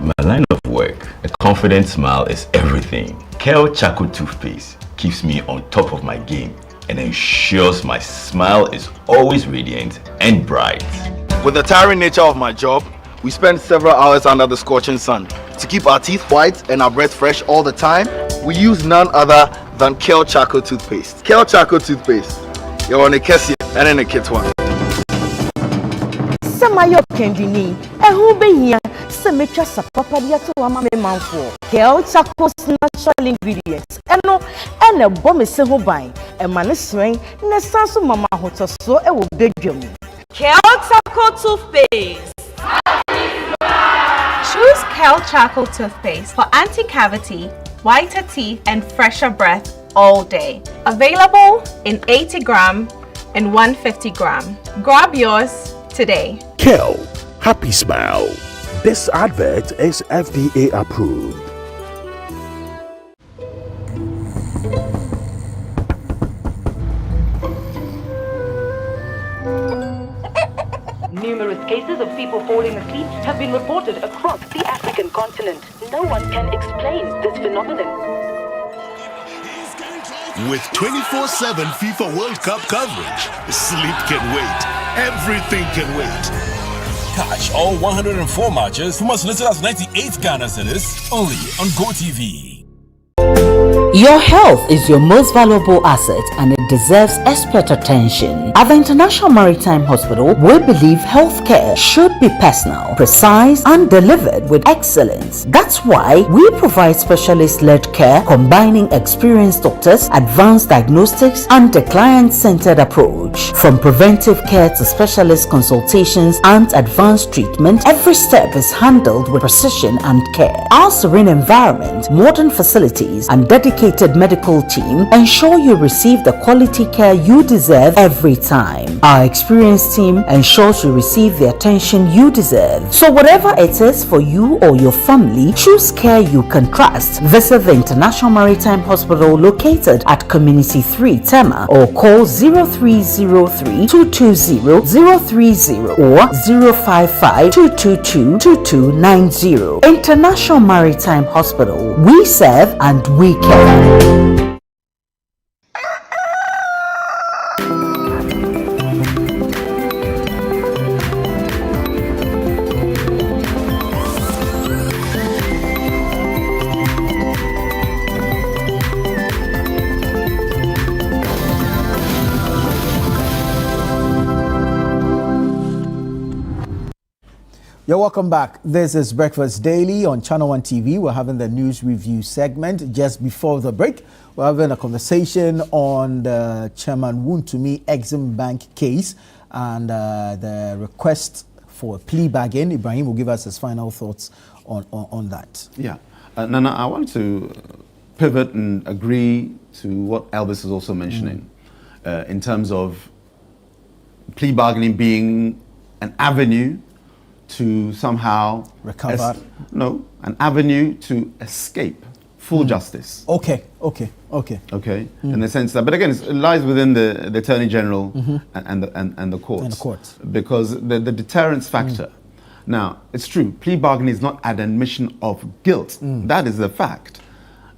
My line of work, a confident smile is everything. Kel Charcoal Toothpaste keeps me on top of my game and ensures my smile is always radiant and bright. With the tiring nature of my job, we spend several hours under the scorching sun. To keep our teeth white and our breath fresh all the time, we use none other than Kel Charcoal Toothpaste. Kel Charcoal Toothpaste. You're on a Kessie and in a kit one. Samayo Kendini, a who be here, Semetra Sapapadia to a mammy man for Kel Charcoal's natural ingredients, and no, and a bomb is so by a man is swing, Nesasu Mama Hoto, so it will beg you. Kel Charcoal Toothpaste. Choose Kel Charcoal Toothpaste for anti-cavity, whiter teeth, and fresher breath all day. Available in 80 gram and 150 gram. Grab yours today. Kel, happy smile. This advert is FDA approved. Numerous cases of people falling asleep have been reported across the African continent. No one can explain this phenomenon. With 24/7 FIFA World Cup coverage, sleep can wait. Everything can wait. Catch all 104 matches from as little as 98 Ghana cedis only on GoTV. Your health is your most valuable asset and it deserves expert attention. At the International Maritime Hospital, we believe healthcare should be personal, precise, and delivered with excellence. That's why we provide specialist-led care combining experienced doctors, advanced diagnostics, and a client-centered approach. From preventive care to specialist consultations and advanced treatment, every step is handled with precision and care. Our serene environment, modern facilities, and dedicated medical team ensure you receive the quality care you deserve every time. Our experienced team ensures you receive the attention you deserve. So whatever it is for you or your family, choose care you can trust. Visit the International Maritime Hospital located at Community 3 Tema or call 0303 220 030 or 055 222 2290. International Maritime Hospital. We serve and we care. You're welcome back. This is Breakfast Daily on Channel One TV. We're having the news review segment. Just before the break, we're having a conversation on the Chairman Wontumi Exim Bank case and the request for a plea bargain. Ibrahim will give us his final thoughts on that. Yeah. Nana, I want to pivot and agree to what Elvis is also mentioning in terms of plea bargaining being an avenue to somehow recover. An avenue to escape full justice. Okay. In the sense that, but again, it lies within the Attorney General and the courts. And the courts. Because the deterrence factor. Now, it's true, plea bargaining is not an admission of guilt. That is the fact.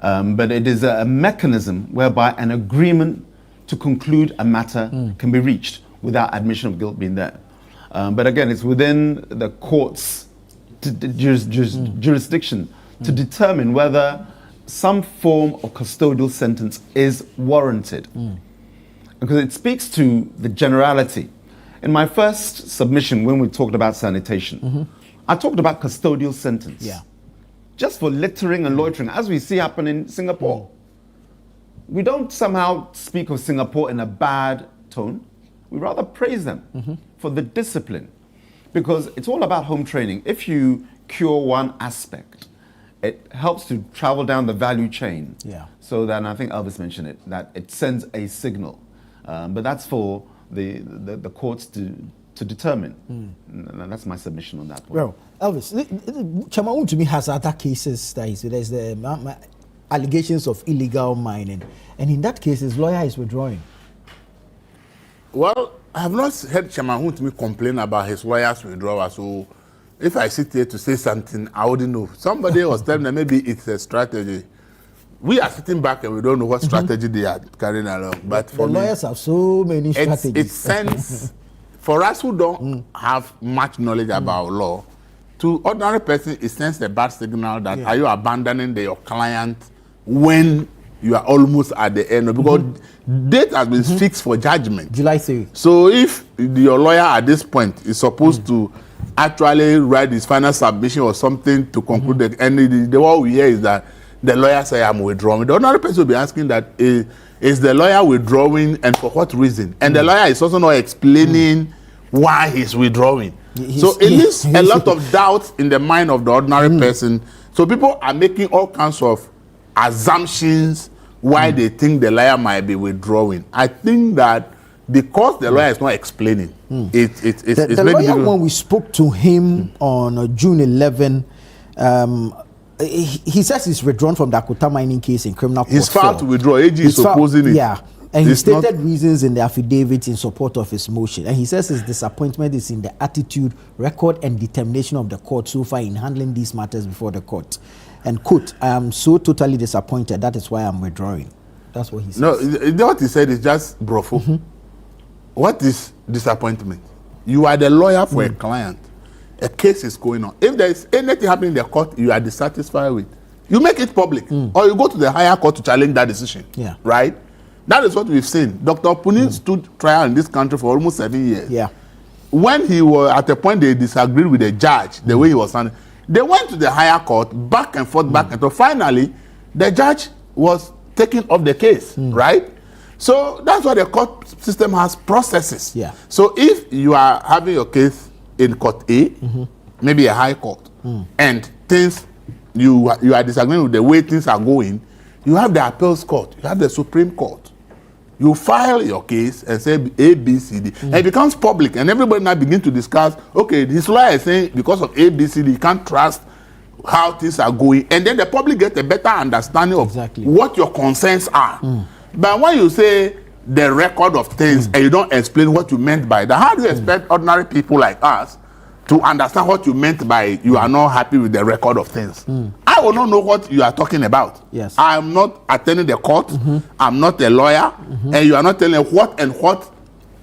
But it is a mechanism whereby an agreement to conclude a matter can be reached without admission of guilt being there. But again, it's within the court's jurisdiction to determine whether some form of custodial sentence is warranted. Because it speaks to the generality. In my first submission, when we talked about sanitation, I talked about custodial sentence. Yeah. Just for littering and loitering, as we see happen in Singapore. We don't somehow speak of Singapore in a bad tone. We rather praise them for the discipline, because it's all about home training. If you cure one aspect, it helps to travel down the value chain. Yeah. So then I think Elvis mentioned it, that it sends a signal. But that's for the courts to determine. And that's my submission on that point. Well, Elvis, Chairman Wontumi has other cases. There's the allegations of illegal mining. And in that case, his lawyer is withdrawing. Well, I have not heard Chairman Wontumi complain about his lawyer's withdrawal, so if I sit here to say something, I wouldn't know. Somebody was telling me maybe it's a strategy. We are sitting back and we don't know what strategy they are carrying along. But for the lawyers have so many strategies. It sends, for us who don't have much knowledge about law, to ordinary person, it sends a bad signal that are you abandoning your client when you are almost at the end, because date has been fixed for judgment. July 3. So if your lawyer at this point is supposed to actually write his final submission or something to conclude that, and what we hear is that the lawyer say I'm withdrawing. The ordinary person will be asking that is the lawyer withdrawing and for what reason? And the lawyer is also not explaining why he's withdrawing. So it leaves a lot of doubt in the mind of the ordinary person. So people are making all kinds of assumptions why they think the lawyer might be withdrawing. I think that because the lawyer is not explaining, it's the lawyer, when we spoke to him on June 11, he says he's withdrawn from the Akuta mining case in criminal court. He's filed to withdraw. AG is opposing it. Yeah. And he stated reasons in the affidavit in support of his motion. And he says his disappointment is in the attitude, record, and determination of the court so far in handling these matters before the court. And quote, I am so totally disappointed. That is why I'm withdrawing. That's what he says. No, what he said is just brofo. What is disappointment? You are the lawyer for a client. A case is going on. If there is anything happening in the court you are dissatisfied with, you make it public, or you go to the higher court to challenge that decision. Yeah. Right? That is what we've seen. Dr. Puni stood trial in this country for almost 7 years. Yeah. When he was at a point they disagreed with the judge, the way he was standing, they went to the higher court, back and forth, back and forth. Finally, the judge was taken off the case, right? So that's why the court system has processes. Yeah. So if you are having your case in court A, maybe a high court, and things you are disagreeing with the way things are going, you have the appeals court, you have the Supreme Court. You file your case and say A, B, C, D, and it becomes public, and everybody now begin to discuss, okay, his lawyer is saying because of A, B, C, D, you can't trust how things are going, and then the public get a better understanding of what your concerns are. But when you say the record of things and you don't explain what you meant by that, how do you expect ordinary people like us to understand what you meant by you are not happy with the record of things? I will not know what you are talking about. Yes. I am not attending the court. I'm not a lawyer, and you are not telling what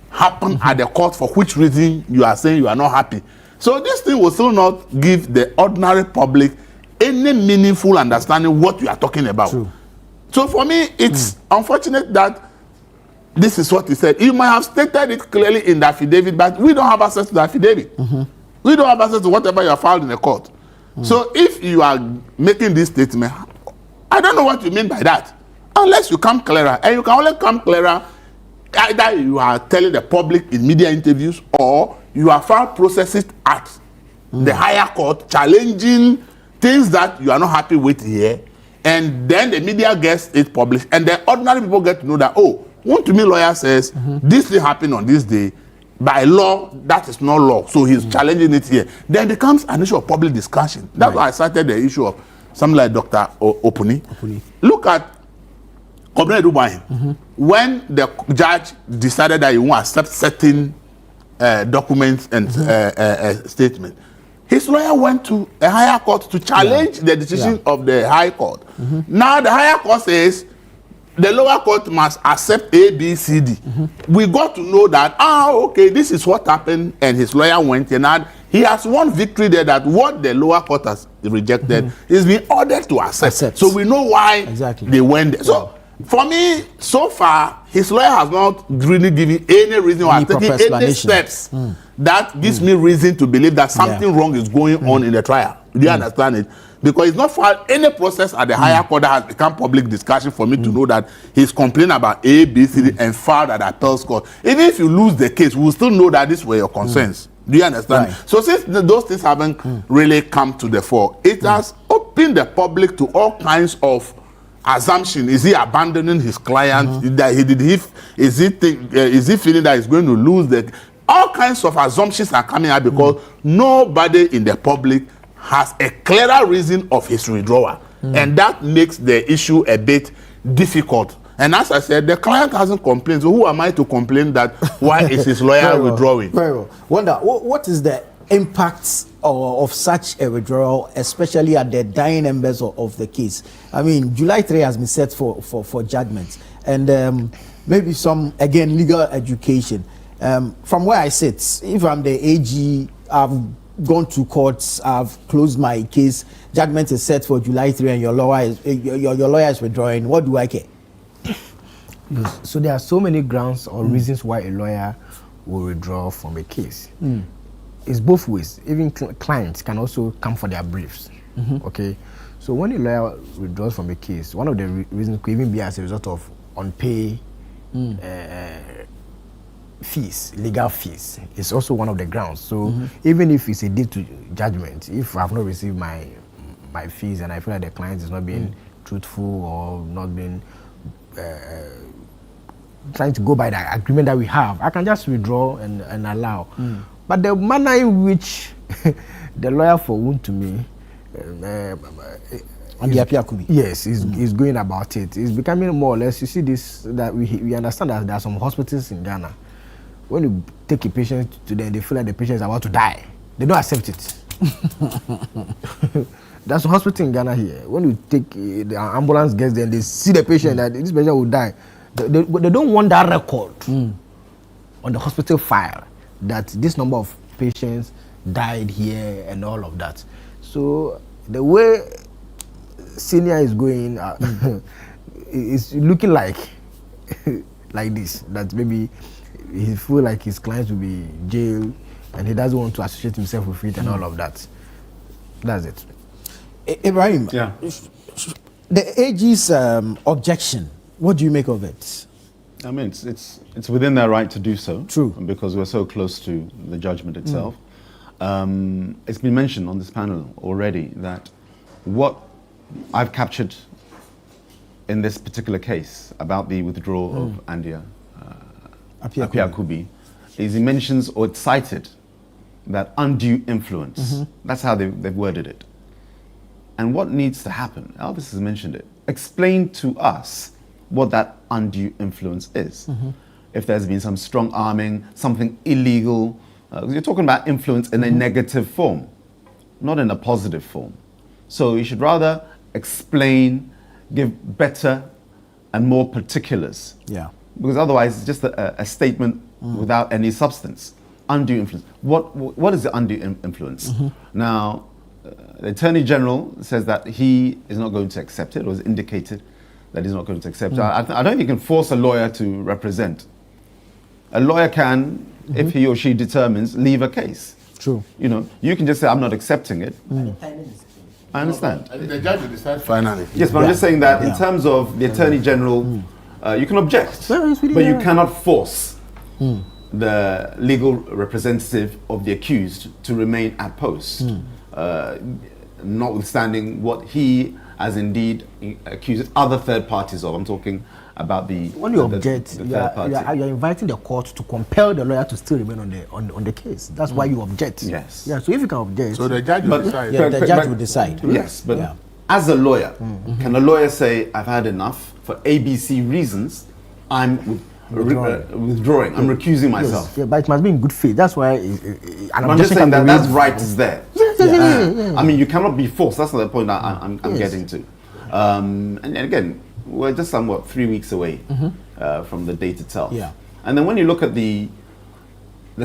happened at the court for which reason you are saying you are not happy. So this thing will still not give the ordinary public any meaningful understanding what you are talking about. True. So for me, it's unfortunate that this is what he said. You might have stated it clearly in the affidavit, but we don't have access to the affidavit. We don't have access to whatever you have filed in the court. So if you are making this statement, I don't know what you mean by that. Unless you come clearer. And you can only come clearer either you are telling the public in media interviews, or you have filed processes at the higher court challenging things that you are not happy with here, and then the media gets it published, and the ordinary people get to know that, oh, one to me lawyer says this thing happened on this day. By law, that is not law. So he's challenging it here. Then it becomes an issue of public discussion. That's why I cited the issue of something like Dr. Opuni. Look at when the judge decided that he won't accept certain documents and statements, his lawyer went to a higher court to challenge the decision of the high court. Now the higher court says the lower court must accept A, B, C, D. We got to know that, okay, this is what happened, and his lawyer went in, and he has won victory there, that what the lower court has rejected is being ordered to accept. So we know why they went there. So for me, so far, his lawyer has not really given any reason or taken any steps that gives me reason to believe that something wrong is going on in the trial. Do you understand it? Because it's not filed any process at the higher court that has become public discussion for me to know that he's complaining about A, B, C, D, and filed at the appeals court. Even if you lose the case, we'll still know that these were your concerns. Do you understand? So since those things haven't really come to the fore, it has opened the public to all kinds of assumption. Is he abandoning his client? Is he feeling that he's going to lose the? All kinds of assumptions are coming out because nobody in the public has a clearer reason of his withdrawal, and that makes the issue a bit difficult. And as I said, the client hasn't complained, so who am I to complain that why is his lawyer withdrawing? Very well. Wonder, what is the impact of such a withdrawal, especially at the dying embers of the case? I mean, July 3 has been set for judgment, and maybe some, again, legal education. From where I sit, if I'm the AG, I've gone to courts, I've closed my case, judgment is set for July 3 and your lawyer is withdrawing, what do I care? So there are so many grounds or reasons why a lawyer will withdraw from a case. It's both ways. Even clients can also come for their briefs. Okay, so when a lawyer withdraws from a case, one of the reasons could even be as a result of unpaid fees, legal fees. It's also one of the grounds. So even if it's a deed to judgment, if I have not received my fees and I feel like the client is not being truthful or not being trying to go by the agreement that we have, I can just withdraw and allow. But the manner in which the lawyer for Wound to me, yes, is going about it, is becoming more or less, you see this, that we understand that there are some hospitals in Ghana, when you take a patient to them, they feel like the patient is about to die. They don't accept it. There's a hospital in Ghana here. When you take the ambulance gets there, they see the patient that this patient will die. They don't want that record on the hospital file that this number of patients died here and all of that. So the way senior is going, it's looking like this, that maybe he feel like his clients will be jailed and he doesn't want to associate himself with it and all of that. That's it. Ibrahim, yeah. The AG's objection, what do you make of it? I mean, it's within their right to do so. True. Because we're so close to the judgment itself. It's been mentioned on this panel already that what I've captured in this particular case about the withdrawal of Andia Apiakubi is he mentions or it's cited that undue influence. That's how they've worded it. And what needs to happen, Elvis has mentioned it, explain to us what that undue influence is. If there's been some strong arming, something illegal, you're talking about influence in a negative form, not in a positive form. So you should rather explain, give better and more particulars. Yeah. Because otherwise it's just a statement without any substance. Undue influence. What is the undue influence? Now, the Attorney General says that he is not going to accept it, or has indicated that he's not going to accept it. I don't think you can force a lawyer to represent. A lawyer can, if he or she determines, leave a case. True. You know, you can just say, I'm not accepting it. I understand. I think the judge will decide finally. Yes, but I'm just saying that in terms of the Attorney General, you can object, but you cannot force the legal representative of the accused to remain at post, notwithstanding what he has indeed accused other third parties of. I'm talking about the when you object, third party. you're inviting the court to compel the lawyer to still remain on the case. That's why you object. Yes. Yeah. So if you can object, So the judge will decide. Yeah, the judge will decide. Yes, but as a lawyer, can a lawyer say, I've had enough for ABC reasons, I'm withdrawing, I'm recusing myself? Yes. Yeah, but it must be in good faith. That's why. I'm just saying that right is there. I mean, you cannot be forced. That's not the point I'm getting to. And again, we're just somewhat 3 weeks away from the date itself. Yeah. And then when you look at the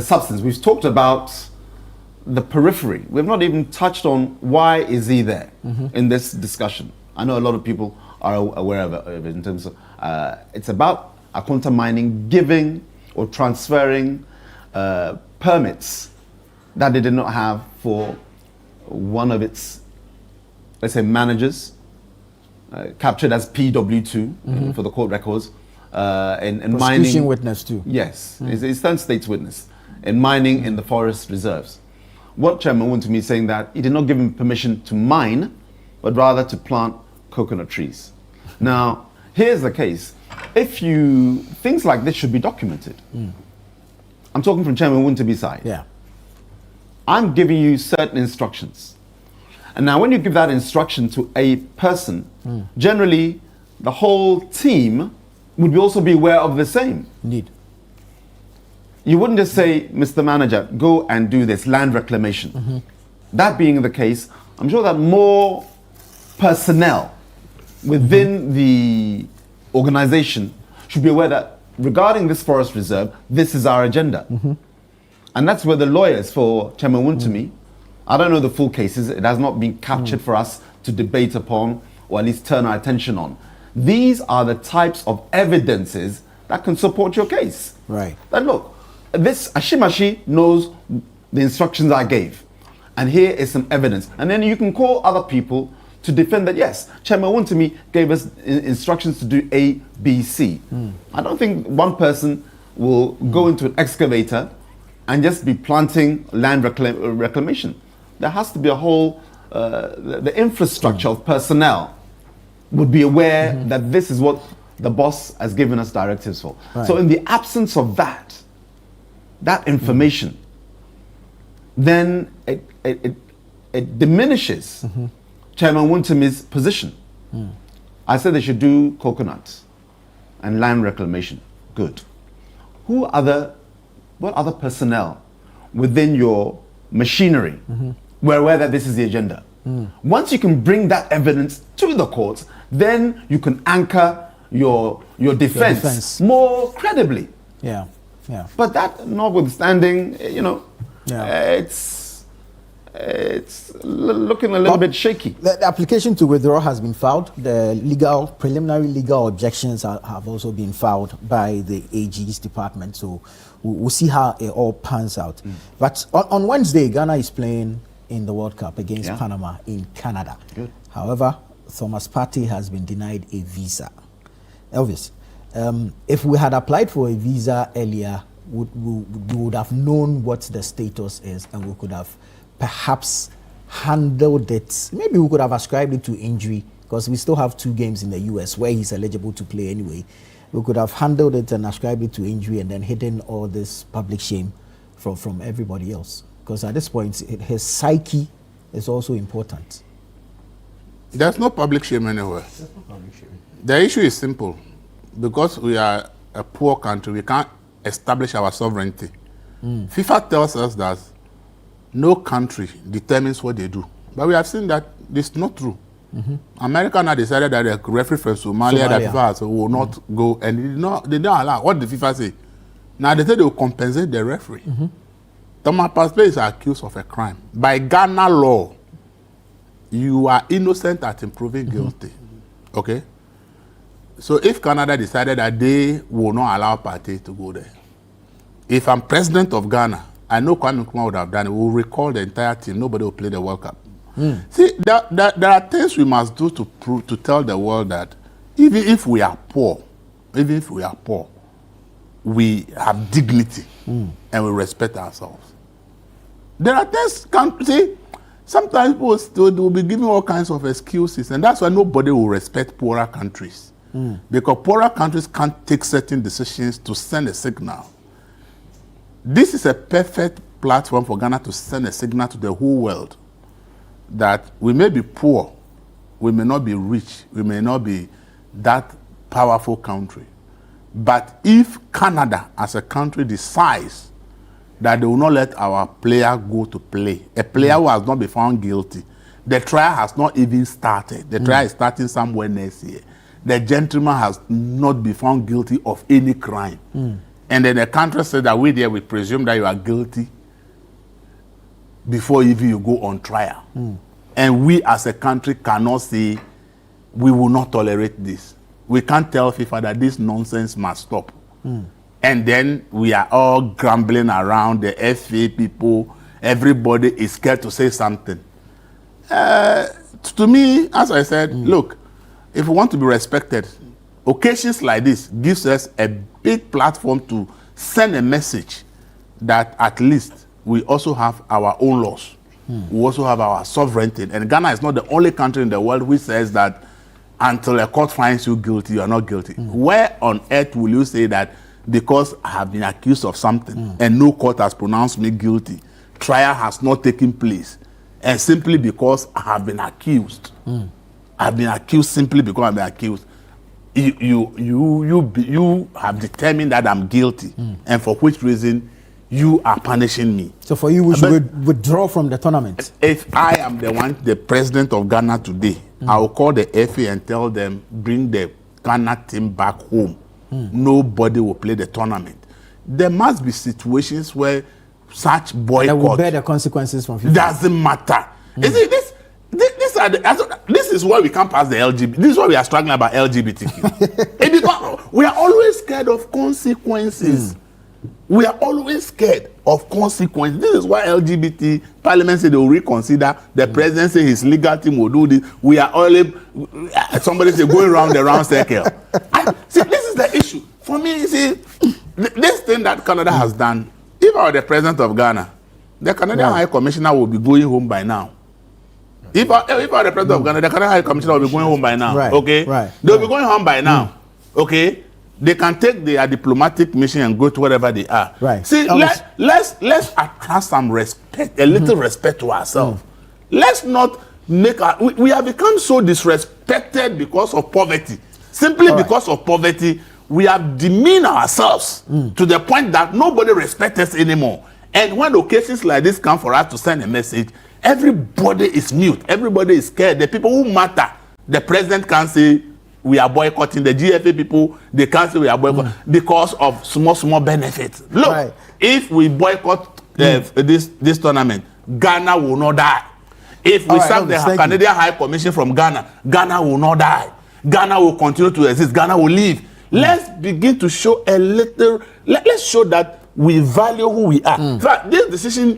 substance, we've talked about the periphery. We've not even touched on why is he there in this discussion. I know a lot of people are aware of it in terms of it's about Akonta Mining giving or transferring permits that they did not have for one of its, let's say, managers, captured as PW2 for the court records, in mining. Prosecution witness too. Yes, it's turned state's witness in mining in the forest reserves. What Chairman Wontumi is saying that he did not give him permission to mine, but rather to plant coconut trees. Now, here's the case. Things like this should be documented. I'm talking from Chairman Wuntumi's side. Yeah. I'm giving you certain instructions. And now when you give that instruction to a person, generally the whole team would also be aware of the same. Indeed. You wouldn't just say, Mr. Manager, go and do this, land reclamation. That being the case, I'm sure that more personnel within the organization should be aware that regarding this forest reserve, this is our agenda. And that's where the lawyers for Chairman Wontumi, I don't know the full cases, it has not been captured for us to debate upon or at least turn our attention on. These are the types of evidences that can support your case. Right. That look, this Ashimashi knows the instructions I gave. And here is some evidence. And then you can call other people to defend that, yes, Chairman Wontumi gave us instructions to do A, B, C. I don't think one person will go into an excavator and just be planting land reclamation. There has to be a whole, the infrastructure of personnel would be aware that this is what the boss has given us directives for. Right. So in the absence of that information, then it diminishes Chairman Wuntumi's position. I said they should do coconuts and land reclamation. Good. What other personnel within your machinery were aware that this is the agenda? Once you can bring that evidence to the court, then you can anchor your defense more credibly. Yeah, yeah. But that notwithstanding, it's it's looking a little bit shaky. The application to withdraw has been filed. The preliminary legal objections have also been filed by the AG's department. So we'll see how it all pans out. But on Wednesday, Ghana is playing in the World Cup against Panama in Canada. Good. However, Thomas Partey has been denied a visa. Elvis, if we had applied for a visa earlier, we would have known what the status is, and we could have perhaps handled it. Maybe we could have ascribed it to injury, because we still have 2 games in the US where he's eligible to play anyway. We could have handled it and ascribed it to injury and then hidden all this public shame from everybody else. Because at this point, his psyche is also important. There's no public shame anywhere. The issue is simple. Because we are a poor country, we can't establish our sovereignty. FIFA tells us that no country determines what they do. But we have seen that it's not true. America now decided that the referee from Somalia that FIFA will not go, and they don't allow. What did FIFA say? Now they say they will compensate the referee. Thomas Partey is accused of a crime. By Ghana law, you are innocent until proven guilty. Okay? So if Canada decided that they will not allow Partey to go there, if I'm president of Ghana, I know Kwame Nkrumah would have done it. We will recall the entire team. Nobody will play the World Cup. See, there are things we must do to tell the world that even if we are poor, we have dignity and we respect ourselves. There are things, see, sometimes people will be giving all kinds of excuses, and that's why nobody will respect poorer countries. Because poorer countries can't take certain decisions to send a signal. This is a perfect platform for Ghana to send a signal to the whole world that we may be poor, we may not be rich, we may not be that powerful country. But if Canada as a country decides that they will not let our player go to play, a player who has not been found guilty, the trial has not even started. The trial is starting somewhere next year. The gentleman has not been found guilty of any crime. And then the country said that we presume that you are guilty before even you go on trial. And we as a country cannot say we will not tolerate this. We can't tell FIFA that this nonsense must stop. And then we are all grumbling around, the FA people, everybody is scared to say something. To me, as I said, look, if we want to be respected, occasions like this gives us a big platform to send a message that at least we also have our own laws. We also have our sovereignty. And Ghana is not the only country in the world which says that until a court finds you guilty, you are not guilty. Where on earth will you say that because I have been accused of something and no court has pronounced me guilty, trial has not taken place, and simply because I have been accused, I've been accused simply because I've been accused, you have determined that I'm guilty, and for which reason you are punishing me. So for you, we should withdraw from the tournament. If I am the president of Ghana today, I will call the FA and tell them, bring the Ghana team back home. Nobody will play the tournament. There must be situations where such boycott that will bear the consequences from FIFA. Doesn't matter. You see, this is why we can't pass the LGBT. This is why we are struggling about LGBTQ. Because we are always scared of consequences. We are always scared of consequences. This is why LGBT Parliament said they will reconsider. The president said his legal team will do this. We are always, somebody say, going around the round circle. See, this is the issue. For me, you see, this thing that Canada has done, if I were the president of Ghana, the Canadian High Commissioner will be going home by now. If I were the president of Ghana, the Canadian High Commissioner will be going home by now. Okay? They'll be going home by now. Okay? They can take their diplomatic mission and go to wherever they are. See, let's attract some respect, a little respect to ourselves. Let's not make we have become so disrespected because of poverty. Simply because of poverty, we have demeaned ourselves to the point that nobody respects us anymore. And when occasions like this come for us to send a message, everybody is mute. Everybody is scared. The people who matter, the president can say, we are boycotting. The GFA people, they can't say we are boycotting because of small benefits. Look, if we boycott this tournament, Ghana will not die. If we sack the Canadian High Commission from Ghana, Ghana will not die. Ghana will continue to exist. Ghana will live. Let's begin to show a little. Let's show that we value who we are. In fact, this decision,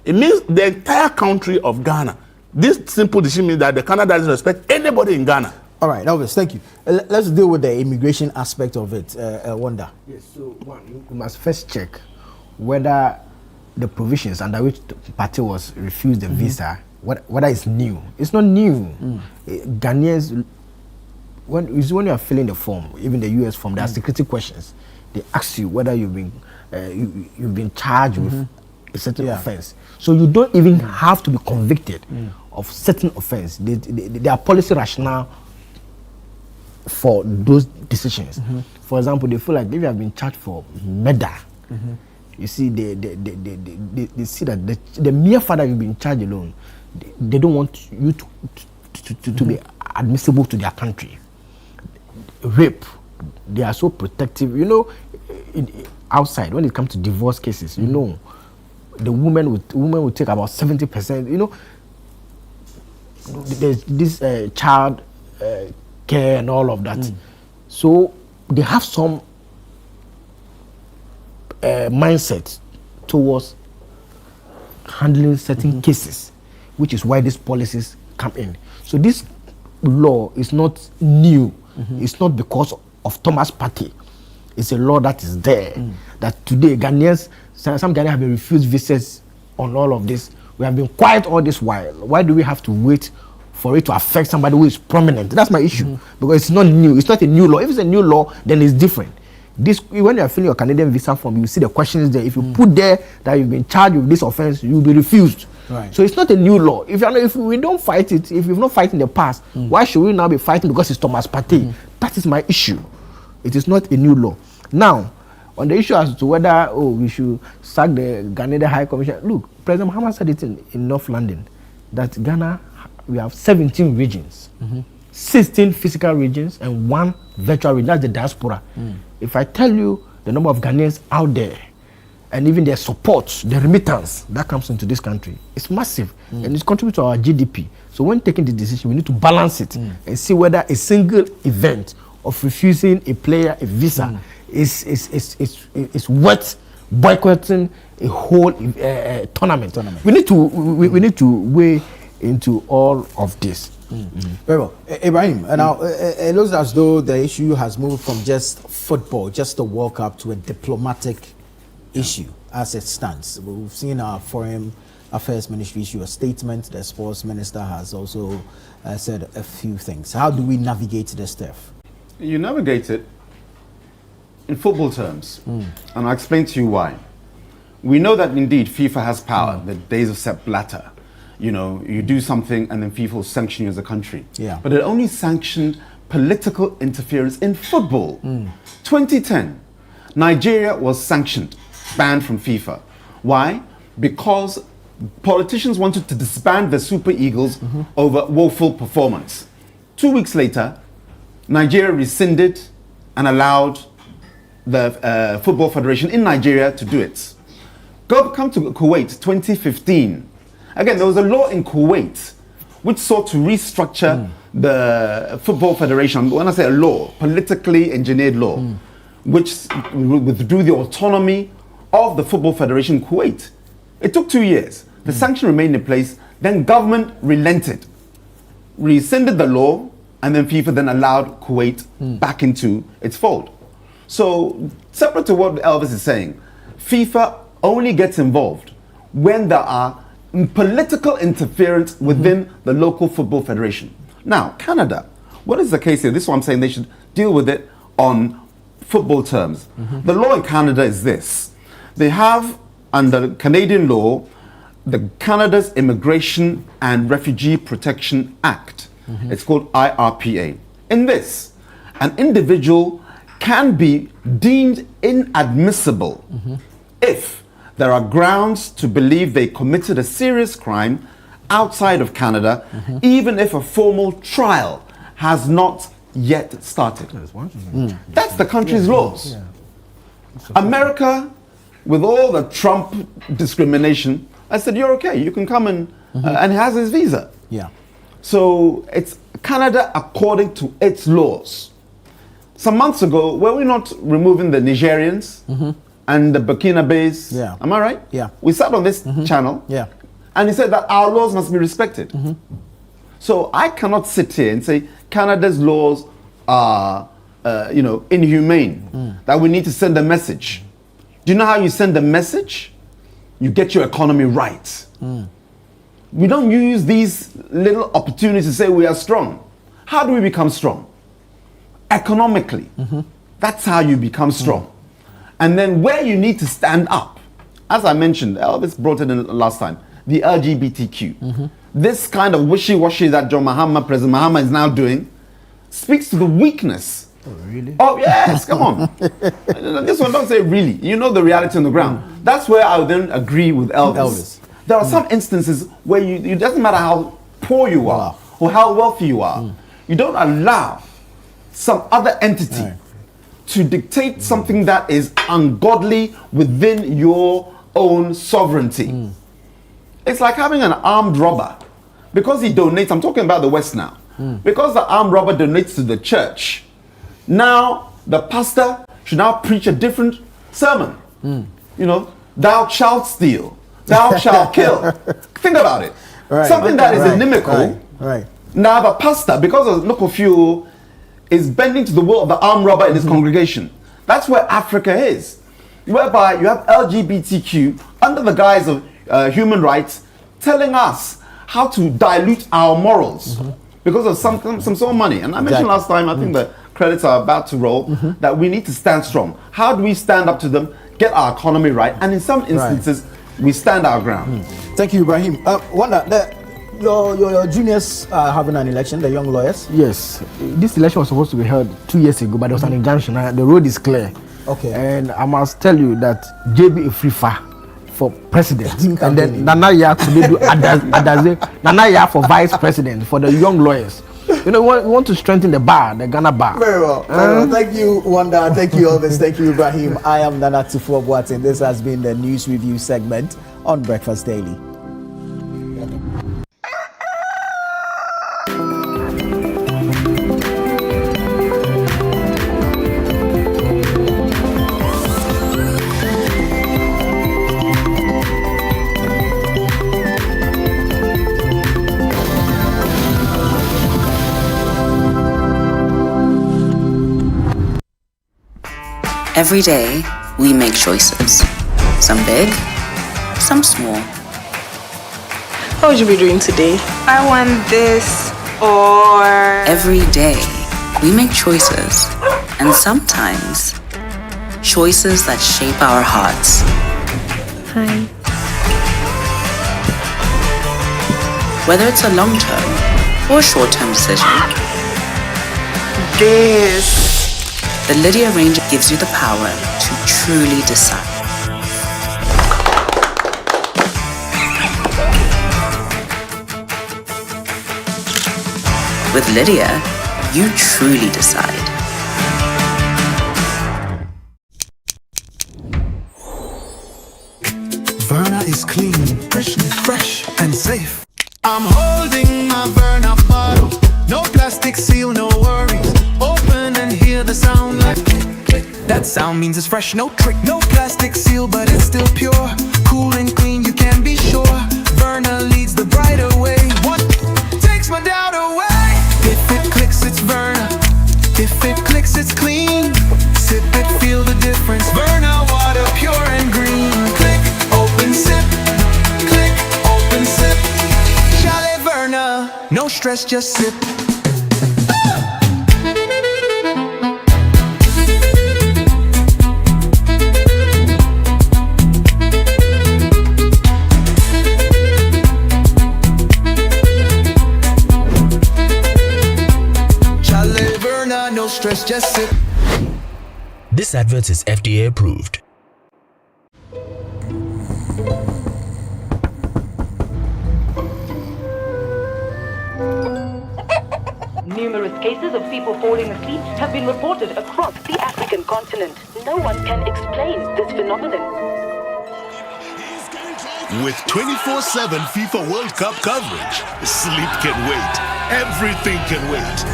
it means the entire country of Ghana. This simple decision means that the Canada doesn't respect anybody in Ghana. All right, Elvis, thank you. Let's deal with the immigration aspect of it. Wanda. Yes, so one, we must first check whether the provisions under which the party was refused the visa, whether it's new. It's not new. Ghanaians, when you are filling the form, even the US form, there are security questions. They ask you whether you've been charged with a certain offense. So you don't even have to be convicted of certain offense. There are policy rationale for those decisions. For example, they feel like if you have been charged for murder, you see, they see that the mere fact that you've been charged alone, they don't want you to be admissible to their country. Rape, they are so protective. You know, outside when it comes to divorce cases, you know, the woman will take about 70%. You know, there's this child care and all of that. So they have some mindset towards handling certain cases, which is why these policies come in. So this law is not new. It's not because of Thomas Party. It's a law that is there. That today Ghanaians, some Ghanaians have been refused visas on all of this. We have been quiet all this while. Why do we have to wait for it to affect somebody who is prominent? That's my issue. Because it's not new. It's not a new law. If it's a new law, then it's different. This, when you are filling your Canadian visa form, you see the questions there. If you put there that you've been charged with this offense, you'll be refused. Right. So it's not a new law. If we don't fight it, if we've not fight in the past, why should we now be fighting because it's Thomas Partey? That is my issue. It is not a new law. Now, on the issue as to whether we should sack the Ghanaian High Commission, look, President Muhammad said it in North London that Ghana, we have 17 regions, 16 physical regions, and 1 virtual region. That's the diaspora. If I tell you the number of Ghanaians out there, and even their support, the remittance that comes into this country, it's massive, and it's contributing to our GDP. So when taking the decision, we need to balance it and see whether a single event of refusing a player a visa is worth boycotting a whole tournament. We need to weigh into all of this. Very well. Ibrahim, now it looks as though the issue has moved from just football, just the World Cup, to a diplomatic issue as it stands. We've seen our Foreign Affairs Ministry issue a statement. The sports minister has also said a few things. How do we navigate this stuff? You navigate it in football terms, and I'll explain to you why. We know that indeed FIFA has power. The days of Sepp Blatter. You know, you do something and then FIFA will sanction you as a country. But it only sanctioned political interference in football. 2010, Nigeria was sanctioned, banned from FIFA. Why? Because politicians wanted to disband the Super Eagles over woeful performance. 2 weeks later, Nigeria rescinded and allowed the Football Federation in Nigeria to do it. Come to Kuwait, 2015. Again, there was a law in Kuwait which sought to restructure the Football Federation. When I say a law, politically engineered law, which withdrew the autonomy of the Football Federation in Kuwait. It took 2 years. The sanction remained in place. Then government relented, rescinded the law, and then FIFA then allowed Kuwait back into its fold. So, separate to what Elvis is saying, FIFA only gets involved when there are political interference within the local football federation. Now, Canada, what is the case here? This is what I'm saying, they should deal with it on football terms. The law in Canada is this. They have, under Canadian law, the Canada's Immigration and Refugee Protection Act. It's called IRPA. In this, an individual can be deemed inadmissible if there are grounds to believe they committed a serious crime outside of Canada, even if a formal trial has not yet started. That's the country's laws. America, with all the Trump discrimination, I said, you're okay. You can come and he has his visa. Yeah. So it's Canada according to its laws. Some months ago, were we not removing the Nigerians and the Burkinabes? Yeah. Am I right? Yeah. We sat on this channel. Yeah. And he said that our laws must be respected. So I cannot sit here and say Canada's laws are, inhumane. That we need to send a message. Do you know how you send a message? You get your economy right. We don't use these little opportunities to say we are strong. How do we become strong? Economically. That's how you become strong. And then where you need to stand up, as I mentioned, Elvis brought it in last time, the LGBTQ. This kind of wishy-washy that President Mahama is now doing speaks to the weakness. Oh, really? Oh, yes, come on. This one, don't say really. You know the reality on the ground. That's where I would then agree with Elvis. There are some instances where it doesn't matter how poor you are or how wealthy you are. You don't allow some other entity to dictate something that is ungodly within your own sovereignty. It's like having an armed robber. Because he donates, I'm talking about the West now. Because the armed robber donates to the church, now the pastor should now preach a different sermon. You know, thou shalt steal, thou shalt kill. Think about it. Something that is inimical. Now the pastor, because of Nokofio, is bending to the will of the armed robber in his congregation. That's where Africa is. Whereby you have LGBTQ under the guise of human rights telling us how to dilute our morals because of some sort of money. And I mentioned last time, I think the credits are about to roll, that we need to stand strong. How do we stand up to them, get our economy right, and in some instances, we stand our ground. Thank you, Ibrahim. Your juniors are having an election, the young lawyers? Yes. This election was supposed to be held 2 years ago, but there was an injunction. The road is clear. Okay. And I must tell you that JB Ifrifa for president, and then Nana Adaze for vice president for the young lawyers. You know, we want to strengthen the bar, the Ghana bar. Very well. Thank you, Wanda. Thank you, Elvis. Thank you, Ibrahim. I am Nana Tuffour Boateng. This has been the News Review segment on Breakfast Daily. Every day, we make choices. Some big, some small. What would you be doing today? I want this or... Every day, we make choices. And sometimes, choices that shape our hearts. Hi. Whether it's a long-term or short-term decision. The Lydia Ranger gives you the power to truly decide. With Lydia, you truly decide. Verna is clean, fresh and safe. I'm holding my Verna bottle. No plastic seal, no worries. Open and hear the sound like click. That sound means it's fresh, no trick. No plastic seal, but it's still pure. Cool and clean, you can be sure. Verna leads the brighter way. What takes my doubt away? If it clicks, it's Verna. If it clicks, it's clean. Sip it, feel the difference. Verna water, pure and green. Click, open, sip. Click, open, sip. Chalet Verna, no stress, just sip. Stress, just sip. This advert is FDA approved. Numerous cases of people falling asleep have been reported across the African continent. No one can explain this phenomenon. With 24/7 FIFA World Cup coverage, sleep can wait. Everything can wait.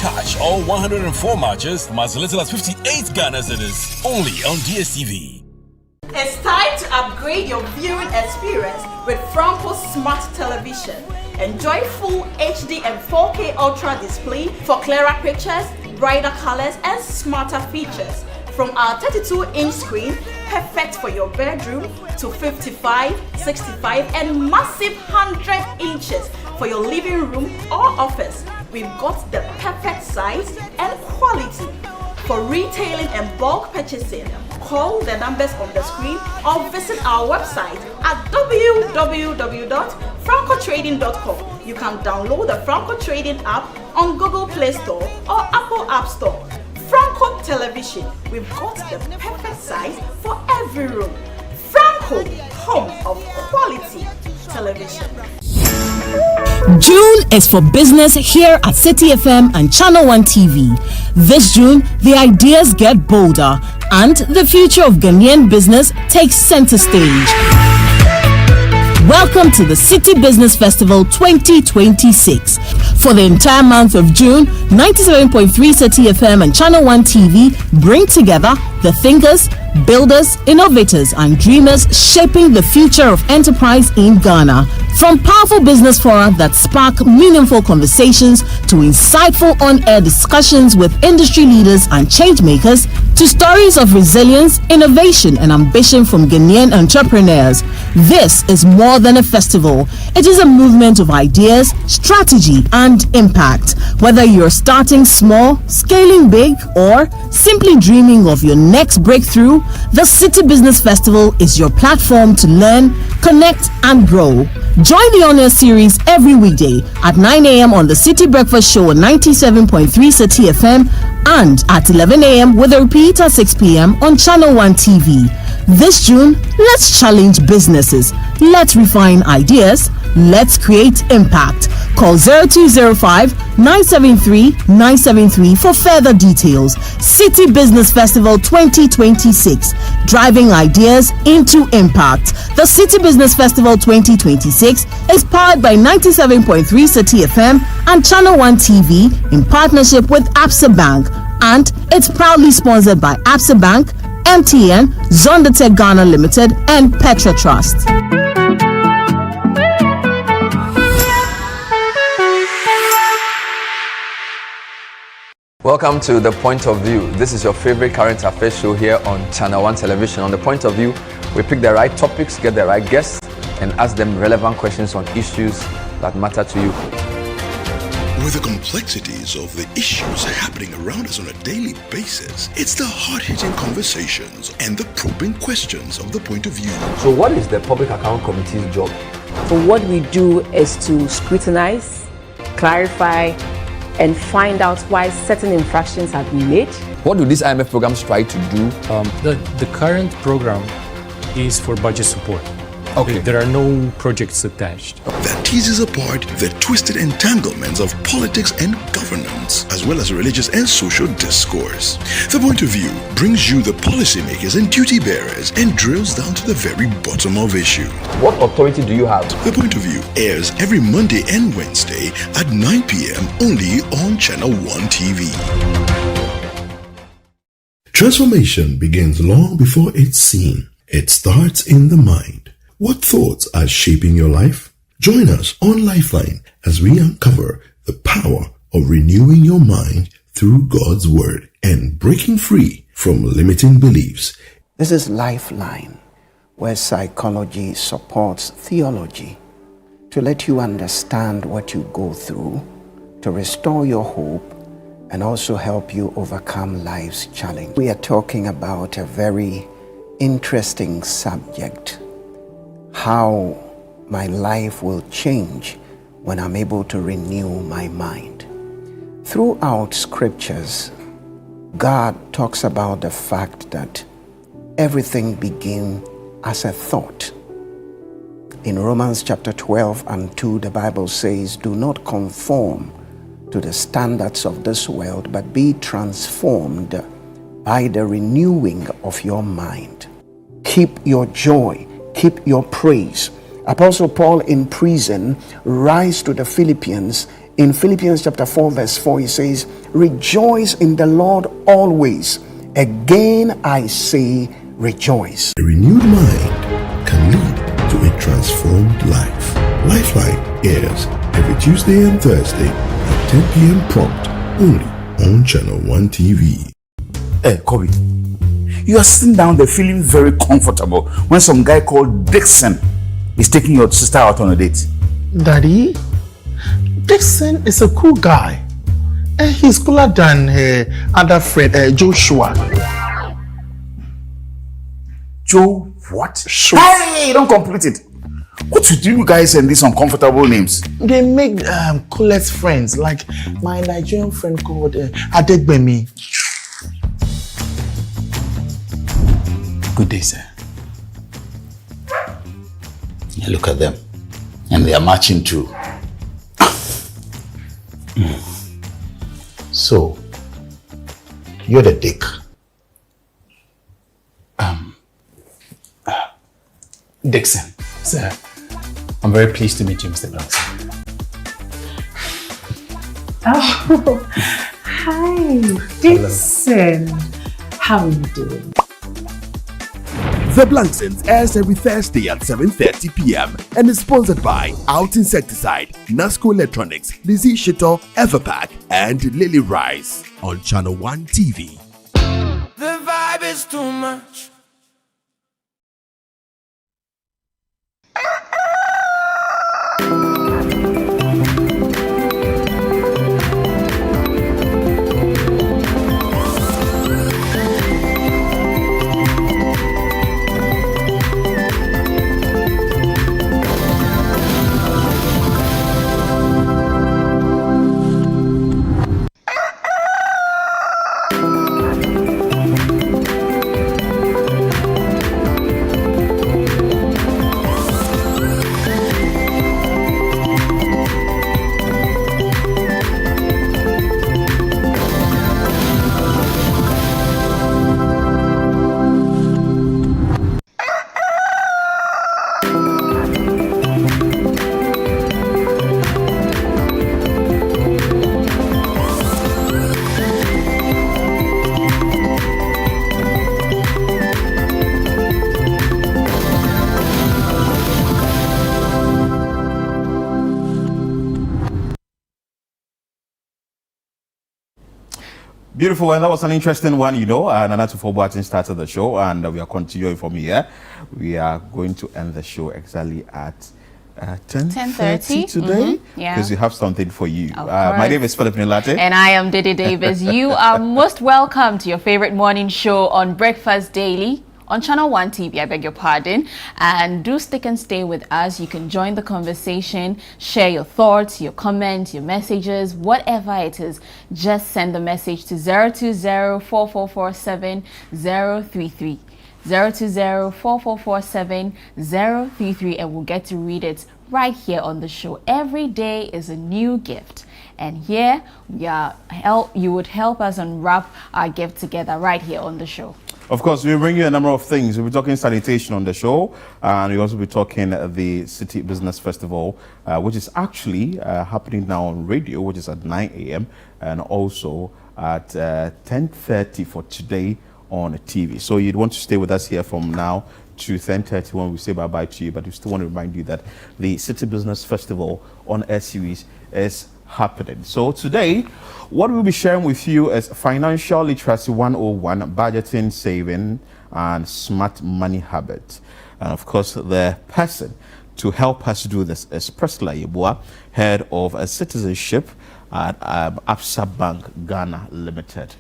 Catch all 104 matches from as little as 58 Ghana cedis only on DSTV. It's time to upgrade your viewing experience with Franco Smart Television. Enjoy full HD and 4K Ultra display for clearer pictures, brighter colors, and smarter features. From our 32-inch screen, perfect for your bedroom, to 55, 65, and massive 100 inches for your living room or office. We've got the perfect size and quality. For retailing and bulk purchasing, call the numbers on the screen or visit our website at www.francotrading.com. You can download the Franco Trading app on Google Play Store or Apple App Store. Franco Television, we've got the perfect size for every room. Franco, home of quality television. June is for business here at City FM and Channel One TV. This June, the ideas get bolder and the future of Ghanaian business takes center stage. Welcome to the City Business Festival 2026. For the entire month of June, 97.3 City FM and Channel One TV bring together the thinkers, builders, innovators, and dreamers shaping the future of enterprise in Ghana. From powerful business fora that spark meaningful conversations to insightful on-air discussions with industry leaders and change makers, to stories of resilience, innovation, and ambition from Ghanaian entrepreneurs. This is more than a festival. It is a movement of ideas, strategy, and impact. Whether you're starting small, scaling big, or simply dreaming of your next breakthrough, the City Business Festival is your platform to learn, connect, and grow. Join the on-air series every weekday at 9 a.m. on the City Breakfast Show on 97.3 City FM and at 11 a.m. with a repeat at 6 p.m. on Channel One TV. This June, let's challenge businesses, let's refine ideas, let's create impact. Call 0205-973-973 for further details. City Business Festival 2026, driving ideas into impact. The City Business Festival 2026 is powered by 97.3 City FM and Channel One TV in partnership with Absa Bank, and it's proudly sponsored by Absa Bank, MTN, Zondatech Ghana Limited, and Petra Trust. Welcome to The Point of View. This is your favorite current affairs show here on Channel One Television. On The Point of View, we pick the right topics, get the right guests, and ask them relevant questions on issues that matter to you. With the complexities of the issues happening around us on a daily basis, it's the hard-hitting conversations and the probing questions of The Point of View. So what is the Public Account Committee's job? So what we do is to scrutinize, clarify, and find out why certain infractions have been made. What do these IMF programs try to do? The current program is for budget support. Okay. There are no projects attached. That teases apart the twisted entanglements of politics and governance, as well as religious and social discourse. The Point of View brings you the policymakers and duty bearers and drills down to the very bottom of issue. What authority do you have? The Point of View airs every Monday and Wednesday at 9 p.m. only on Channel One TV. Transformation begins long before it's seen. It starts in the mind. What thoughts are shaping your life? Join us on Lifeline as we uncover the power of renewing your mind through God's Word and breaking free from limiting beliefs. This is Lifeline, where psychology supports theology to let you understand what you go through, to restore your hope, and also help you overcome life's challenge. We are talking about a very interesting subject: how my life will change when I'm able to renew my mind. Throughout scriptures, God talks about the fact that everything begins as a thought. In Romans chapter 12 and 2, the Bible says, "Do not conform to the standards of this world, but be transformed by the renewing of your mind. Keep your joy keep your praise. Apostle Paul in prison writes to the Philippians. In Philippians chapter 4 verse 4, he says, rejoice in the Lord always. Again I say, rejoice. A renewed mind can lead to a transformed life. Lifeline airs every Tuesday and Thursday at 10 p.m. prompt, only on Channel 1 TV. Hey, Kobe, you are sitting down there feeling very comfortable when some guy called Dixon is taking your sister out on a date. Daddy, Dixon is a cool guy. He's cooler than her other friend, Joshua. Joe what? Sure. Hey, don't complete it. What do you guys send these uncomfortable names? They make coolest friends, like my Nigerian friend called Adegbemi. Good day, sir. Yeah, look at them. And they are marching too. So, you're the dick. Dixon. Sir, I'm very pleased to meet you, Mr. Blackson. Oh, hi, Dixon. How are you doing? The Blanksons airs every Thursday at 7:30 p.m. and is sponsored by Out Insecticide, Nasco Electronics, Lizzie Shito, Everpack, and Lily Rice on Channel 1 TV. The vibe is too much. Beautiful, and that was an interesting one, you know. Nana Tuffour Boateng started the show, and we are continuing from here. We are going to end the show exactly at 10:30 today, because we have something for you. My name is Philip Nilate. And I am Dede Davis. You are most welcome to your favorite morning show on Breakfast Daily on Channel 1 TV, I beg your pardon. And do stick and stay with us. You can join the conversation, share your thoughts, your comments, your messages, whatever it is. Just send the message to 020-4447-033. 020-4447-033, and we'll get to read it right here on the show. Every day is a new gift, and here we are. You would help us unwrap our gift together right here on the show. Of course, we'll bring you a number of things. We'll be talking sanitation on the show, and we'll also be talking the City Business Festival, which is actually happening now on radio, which is at 9 a.m. and also at 10:30 for today on TV. So you'd want to stay with us here from now to 10:30 when we say bye-bye to you, but we still want to remind you that the City Business Festival on Air Series is happening. So today, what we'll be sharing with you is Financial Literacy 101, Budgeting, Saving, and Smart Money Habits. And of course, the person to help us do this is Priscilla Yeboah, Head of Citizenship at Absa Bank Ghana Limited.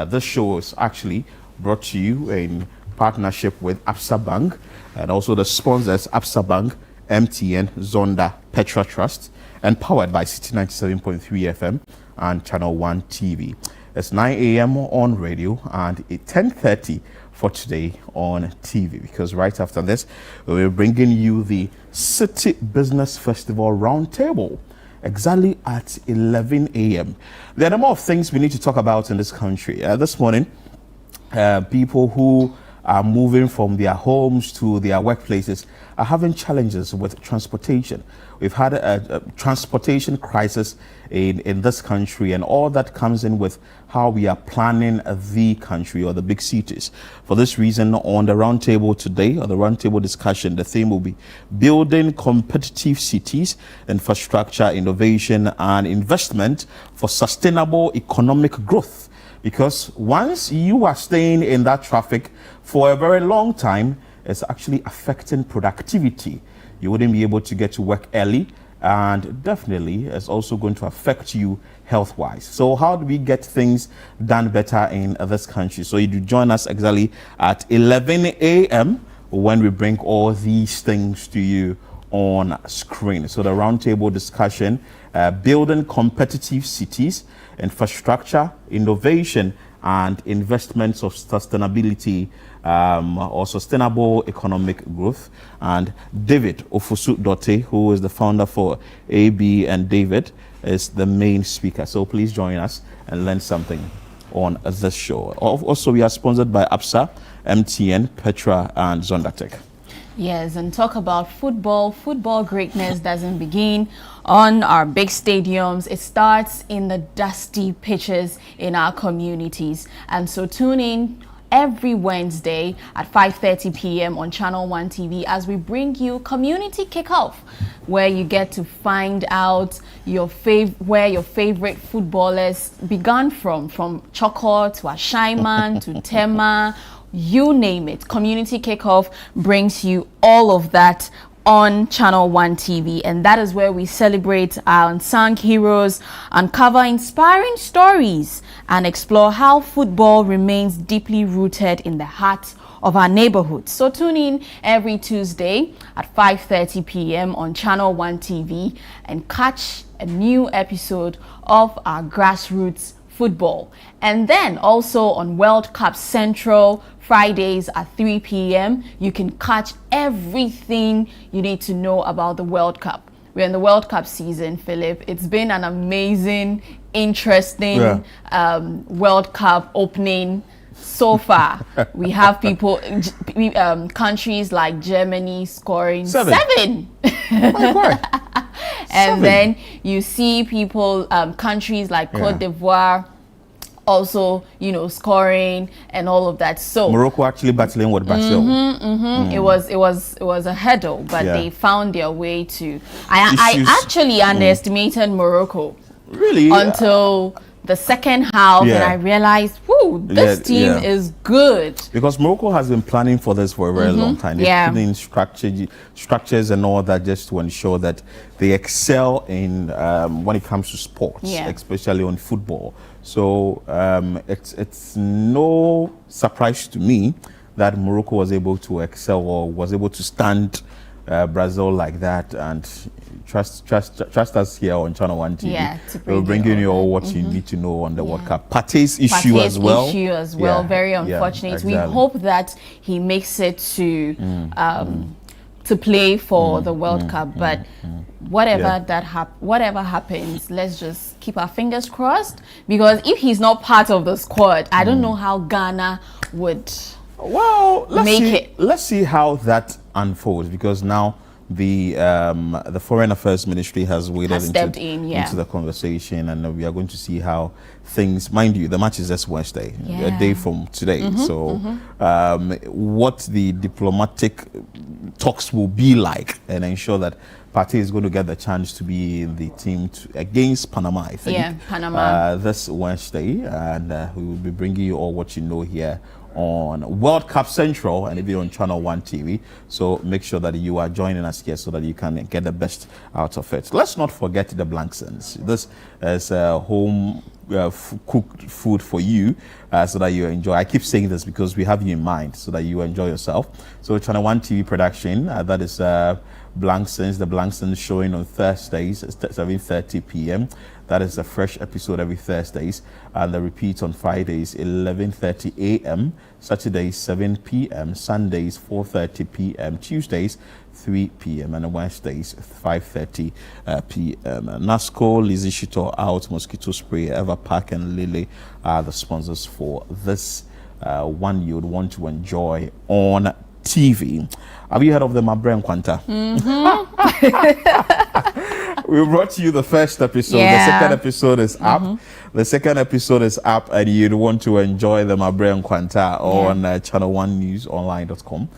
This show is actually brought to you in partnership with Absa Bank, and also the sponsors Absa Bank, MTN, Zonda, Petra Trust, and powered by City 97.3 FM and Channel 1 TV. It's 9 a.m. on radio and it's 10:30 for today on TV, because right after this, we're bringing you the City Business Festival Roundtable exactly at 11 a.m. There are a number of things we need to talk about in this country. This morning, people who are moving from their homes to their workplaces are having challenges with transportation. We've had a transportation crisis in this country, and all that comes in with how we are planning the country or the big cities. For this reason, on the roundtable today, or the roundtable discussion, the theme will be building competitive cities, infrastructure, innovation, and investment for sustainable economic growth. Because once you are staying in that traffic for a very long time, it's actually affecting productivity. You wouldn't be able to get to work early, and definitely it's also going to affect you health-wise. So how do we get things done better in this country? So you do join us exactly at 11 a.m. when we bring all these things to you on screen. So the roundtable discussion, building competitive cities, infrastructure, innovation, and investments of sustainability or sustainable economic growth. And David Ofosu-Dote, who is the founder for AB and David, is the main speaker. So please join us and learn something on this show. Also, we are sponsored by APSA, MTN, Petra, and Zondatech. Yes, and talk about football. Football greatness doesn't begin on our big stadiums. It starts in the dusty pitches in our communities. And so tune in every Wednesday at 5:30 p.m. on Channel 1 TV as we bring you Community Kickoff, where you get to find out where your favorite footballers began from Choko to Ashaiman to Tema, you name it. Community Kickoff brings you all of that on Channel 1 TV, and that is where we celebrate our unsung heroes, uncover inspiring stories, and explore how football remains deeply rooted in the heart of our neighborhoods. So tune in every Tuesday at 5:30 p.m. on Channel 1 TV and catch a new episode of our grassroots football. And then also on World Cup Central, Fridays at 3 p.m. you can catch everything you need to know about the World Cup. We're in the World Cup season, Philip. It's been an amazing, interesting World Cup opening so far. We have people, countries like Germany scoring seven. And then you see people, countries like Cote d'Ivoire also, scoring and all of that. So Morocco actually battling with Brazil. It was a hurdle, but they found their way to. I actually underestimated Morocco. Really? Until the second half, and I realized, whoo, this team is good. Because Morocco has been planning for this for a very long time. They've put in structures and all that just to ensure that they excel in when it comes to sports, especially on football. So it's no surprise to me that Morocco was able to excel or was able to stand Brazil like that, and trust us here on Channel 1 TV. Yeah, we'll bring you all what you need to know on the World Cup. Partey's issue as well. Very unfortunate. Exactly. We hope that he makes it to play for the World Cup. But whatever happens, let's just keep our fingers crossed, because if he's not part of the squad, I don't know how Ghana would let's see how that unfolds, because now the Foreign Affairs Ministry has stepped into the conversation, and we are going to see how things, mind you, the match is this Wednesday, a day from today. What the diplomatic talks will be like, and ensure that Partey is going to get the chance to be in the team against Panama, I think. Panama. This Wednesday, and we will be bringing you all what you know here on World Cup Central and even on Channel 1 TV. So make sure that you are joining us here so that you can get the best out of it. Let's not forget the Blanksons. This is home cooked food for you so that you enjoy. I keep saying this because we have you in mind so that you enjoy yourself. So Channel 1 TV production, that is Blanksons, the Blanksons showing on Thursdays at 7:30 p.m. That is a fresh episode every Thursdays, and the repeat on Fridays 11:30 a.m., Saturdays 7 p.m., Sundays 4:30 p.m., Tuesdays 3 p.m., and Wednesdays 5:30 p.m. Nasco, Lizzie Shito Out, Mosquito Spray, Everpack, and Lily are the sponsors for this one you would want to enjoy on TV. Have you heard of the Mabre Nkwanta? We brought you the first episode. The second episode is up. The second episode is up, and you'd want to enjoy the Mabre Nkwanta on channel1newsonline.com.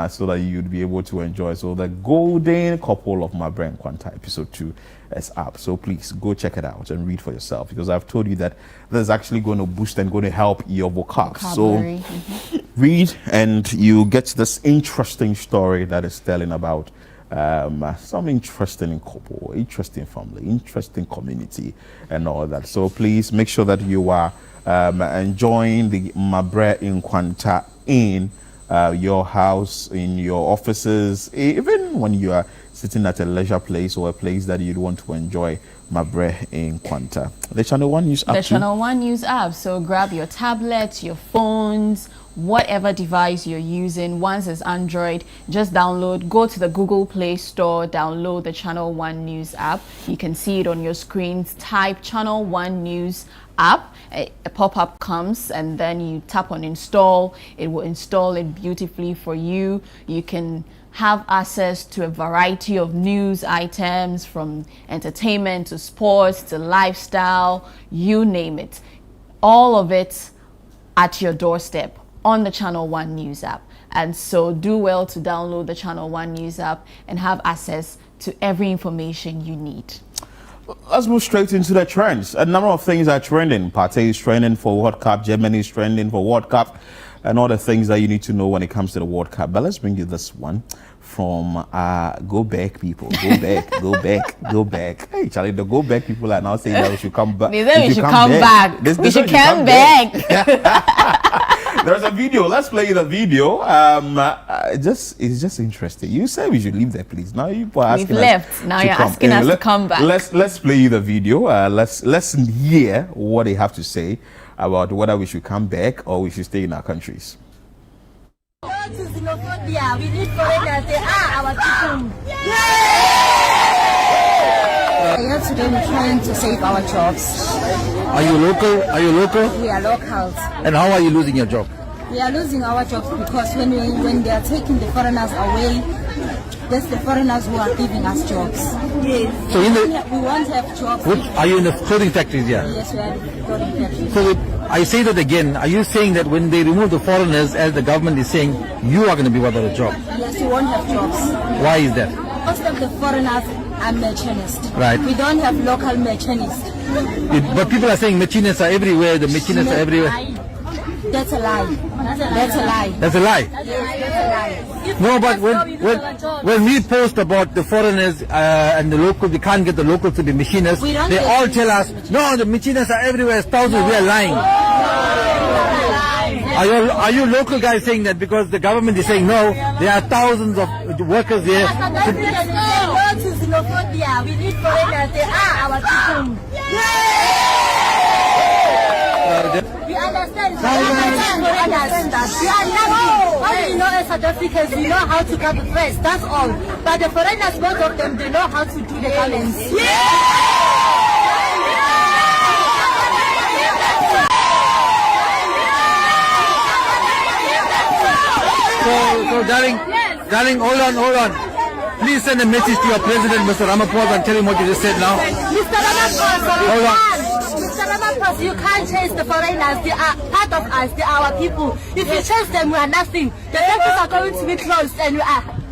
So that you'd be able to enjoy. So the golden couple of Mabre Nkwanta episode 2 is up. So please go check it out and read for yourself, because I've told you that this is actually going to boost and going to help your vocabulary. So read, and you get this interesting story that is telling about some interesting couple, interesting family, interesting community, and all that. So please make sure that you are enjoying the Mabre Nkwanta in your house, in your offices, even when you are sitting at a leisure place or a place that you'd want to enjoy Mabre Nkwanta. The Channel One News app. The Channel One News app. So grab your tablets, your phones, whatever device you're using. Once it's Android, just download, go to the Google Play Store, download the Channel One News app. You can see it on your screens. Type Channel One News app. A pop-up comes, and then you tap on install. It will install it beautifully for you. You can have access to a variety of news items, from entertainment to sports to lifestyle, you name it. All of it at your doorstep on the Channel One News app. And so do well to download the Channel One News app and have access to every information you need. Let's move straight into the trends. A number of things are trending. Partey is trending for World Cup. Germany is trending for World Cup. And all the things that you need to know when it comes to the World Cup. But let's bring you this one from Go Back people. Go back, go back, go back. Hey, Charlie, the Go Back people are now saying that we should come back. They say we should come back. We should come back. There's a video. Let's play the video. It's just interesting. You said we should leave there, please. Now you are asking We've left. Now you're asking us to come back. Let's play you the video. Let's hear what they have to say about whether we should come back or we should stay in our countries. No to xenophobia. We need foreigners. They are our people. We have to do trying to save our jobs. Are you local? Are you local? We are locals. And how are you losing your job? We are losing our jobs because when they are taking the foreigners away, that's the foreigners who are giving us jobs. Yes. So we won't have jobs. Are you in the clothing factories here? Yes, we are in the clothing factories. So I say that again. Are you saying that when they remove the foreigners, as the government is saying, you are going to be without a job? Yes, we won't have jobs. Why is that? Most of the foreigners are machinists. Right. We don't have local machinists. But people are saying machinists are everywhere. The machinists are everywhere. That's a lie. That's a lie. That's a lie. Yes, that's a lie. No, but when we post about the foreigners and the local, we can't get the locals to be machinists. They all tell us, no, the machinists are everywhere. Thousands. We are lying. Are you local guys saying that because the government is saying no? There are thousands of workers there. No to xenophobia. We need foreigners. They are our people. We understand. We understand that. We are nothing. All we know as South Africans, we know how to cut the press. That's all. But the foreigners, most of them, they know how to do the comments. So, darling, hold on. Please send a message to your president, Mr. Ramaphosa, and tell him what you just said now. Mr. Ramaphosa, hold on. Mr. Ramaphosa, you can't chase the foreigners. They are part of us. They are our people. If you chase them, we are nothing. The factories are going to be closed, and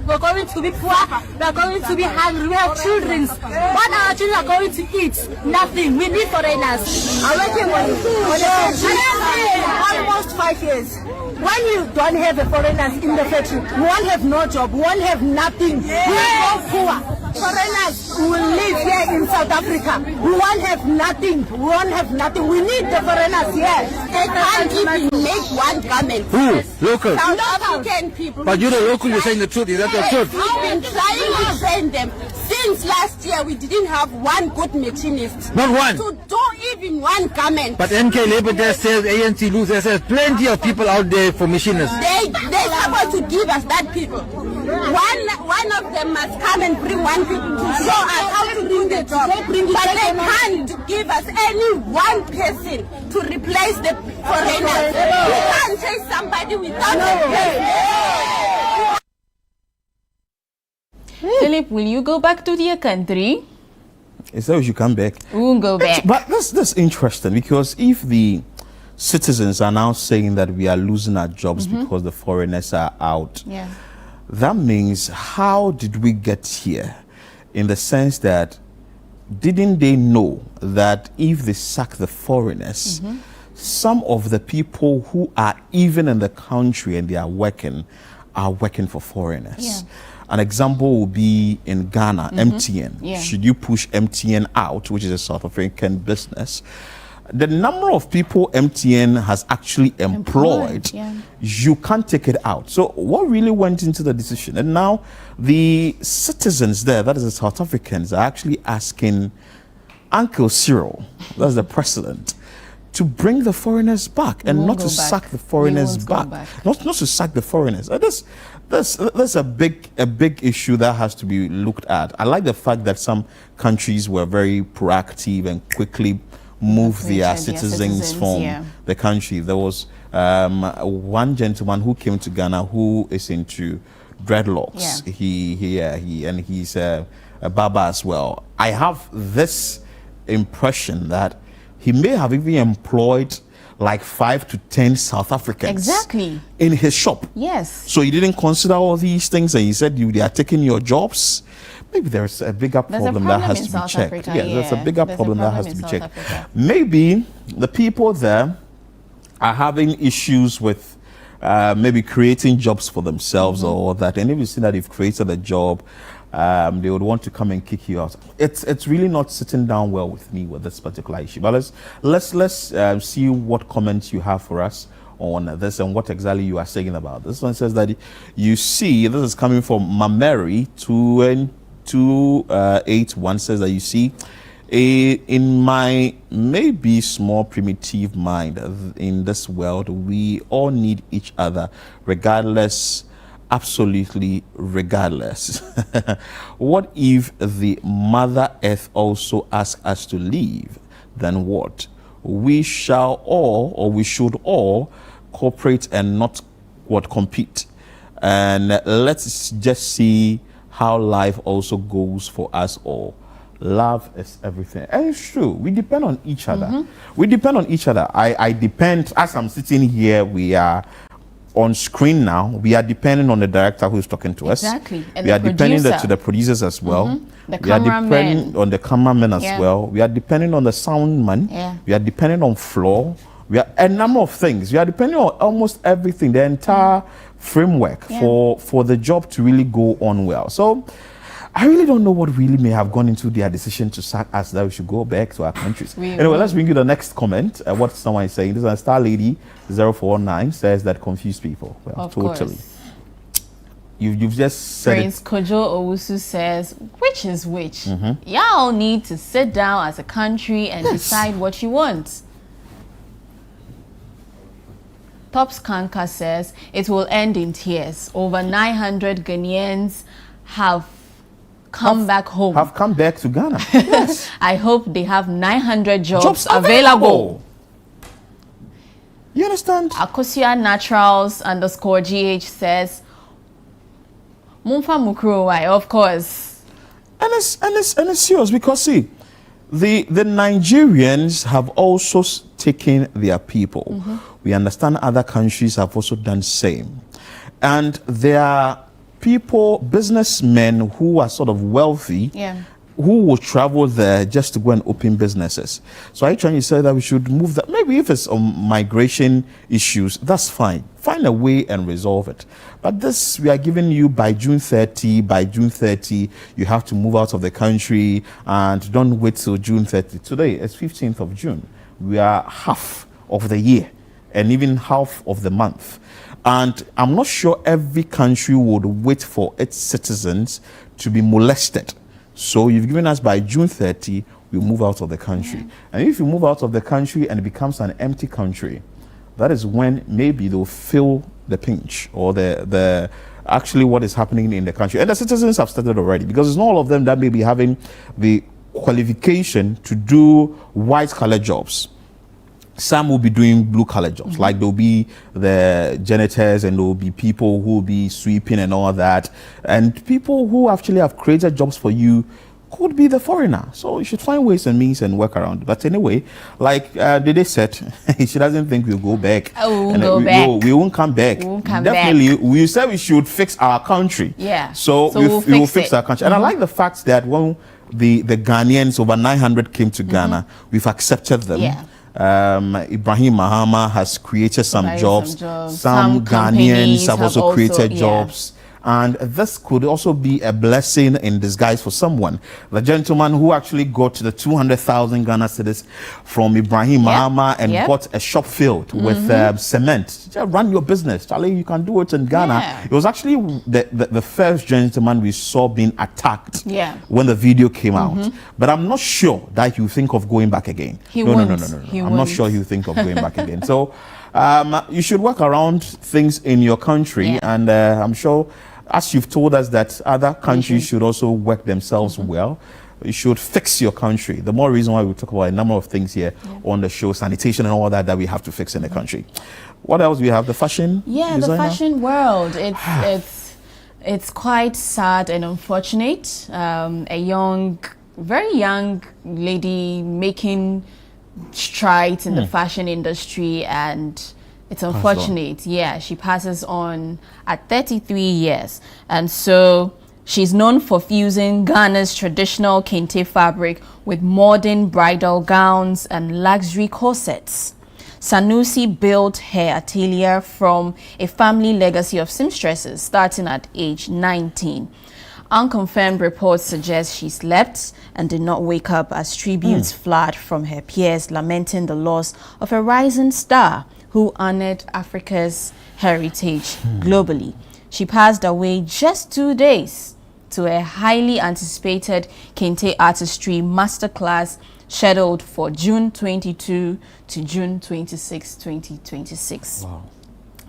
we're going to be poor. We're going to be hungry. We have children. What our children are going to eat? Nothing. We need foreigners. I'm working on almost 5 years. When you don't have a foreigners in the factory, we won't have no job, we won't have nothing. We are so poor. Foreigners will live here in South Africa. We won't have nothing. We won't have nothing. We need the foreigners here. They can't even make one garment. Who? Local? South African people. But you're the local, you're saying the truth. Is that the truth? We've been trying to train them Since last year, we didn't have one good machinist. Not one. To do even one garment. But MK Labour just says ANC loses. There's plenty of people out there for machinists. They're supposed to give us that people. One of them must come and bring one people to show us how to do the job. But they can't give us any one person to replace the foreigners. We can't chase somebody without Philip, will you go back to your country? It's that we should come back. We'll go back. But that's interesting, because if the citizens are now saying that we are losing our jobs because the foreigners are out, that means how did we get here? In the sense that, didn't they know that if they sack the foreigners, some of the people who are even in the country and they are working for foreigners? An example will be in Ghana, MTN. Should you push MTN out, which is a South African business, the number of people MTN has actually employed, you can't take it out. So what really went into the decision? And now the citizens there, that is the South Africans, are actually asking Uncle Cyril, that's the president, to bring the foreigners back and not to sack the foreigners back. Not to sack the foreigners. That's a big issue that has to be looked at. I like the fact that some countries were very proactive and quickly moved their citizens from the country. There was one gentleman who came to Ghana who is into dreadlocks. He's a barber as well. I have this impression that he may have even employed like 5 to 10 South Africans in his shop. So he didn't consider all these things, and he said they are taking your jobs. Maybe there's a bigger problem that has to be checked. There's a bigger problem that has to be checked. Maybe the people there are having issues with maybe creating jobs for themselves or that, and if you see that you've created a job, they would want to come and kick you out. It's really not sitting down well with me with this particular issue. But let's see what comments you have for us on this and what exactly you are saying about this. One says that you see, this is coming from Mameri 281, says that you see, in my maybe small primitive mind, in this world we all need each other regardless. Absolutely regardless. What if the Mother Earth also asks us to leave? Then what? We shall all, or we should all, cooperate and not compete. And let's just see how life also goes for us all. Love is everything. And it's true. We depend on each other. We depend on each other. I depend, as I'm sitting here, we are on screen now, we are depending on the director who is talking to us. And we are depending to the producers as well. We are depending on the cameraman as well. We are depending on the sound man. We are depending on floor. We are a number of things. We are depending on almost everything, the entire framework for the job to really go on well. So I really don't know what really may have gone into their decision to sack us, that we should go back to our countries. Anyway, let's bring you the next comment. What someone is saying. This is a Star Lady 0419 says that confused people. Well, totally. You've just said Prince Kojo Owusu says, which is which? Y'all need to sit down as a country and decide what you want. Tops Kanka says, it will end in tears. Over 900 Ghanaians have come back home. Have come back to Ghana. Yes. I hope they have 900 jobs available. You understand? Akosia Naturals _GH says, Mumfa Mukruwai, of course. And it's serious, because see, the Nigerians have also taken their people. We understand other countries have also done the same. And there are people, businessmen who are sort of wealthy, who will travel there just to go and open businesses. So are you trying to say that we should move that? Maybe if it's on migration issues, that's fine. Find a way and resolve it. But this, we are giving you by June 30, you have to move out of the country, and don't wait till June 30. Today, it's 15th of June. We are half of the year and even half of the month. And I'm not sure every country would wait for its citizens to be molested So you've given us by June 30, we move out of the country. And if you move out of the country and it becomes an empty country, that is when maybe they'll feel the pinch or the actually what is happening in the country. And the citizens have started already, because it's not all of them that may be having the qualification to do white collar jobs. Some will be doing blue collar jobs, like there'll be the janitors and there'll be people who will be sweeping and all that. And people who actually have created jobs for you could be the foreigner. So you should find ways and means and work around it. But anyway, like Dede said, she doesn't think we'll go back. We won't come back. Definitely, we said we should fix our country. Yeah. So we will fix our country. And I like the fact that when the Ghanaians, over 900 came to Ghana, we've accepted them. Yeah. Ibrahim Mahama has created some jobs. Some Ghanaians have also created jobs. And this could also be a blessing in disguise for someone. The gentleman who actually got the 200,000 Ghana cedis from Ibrahim Mahama and bought a shop filled with cement. Just run your business, Charlie. You can do it in Ghana. It was actually the first gentleman we saw being attacked when the video came out. But I'm not sure that you think of going back again. No. I'm not sure you think of going back again. So you should work around things in your country, and I'm sure, as you've told us that other countries should also work themselves well, you should fix your country. The more reason why we talk about a number of things here on the show, sanitation and all that we have to fix in the country. What else do we have? The fashion designer? The fashion world. It's quite sad and unfortunate. A very young lady making strides in the fashion industry, and it's unfortunate. She passes on at 33 years. And so she's known for fusing Ghana's traditional kente fabric with modern bridal gowns and luxury corsets. Sanusi built her atelier from a family legacy of seamstresses starting at age 19. Unconfirmed reports suggest she slept and did not wake up as tributes flood from her peers lamenting the loss of a rising star who honored Africa's heritage globally. She passed away just 2 days to a highly anticipated Kente Artistry Masterclass scheduled for June 22 to June 26, 2026. Wow.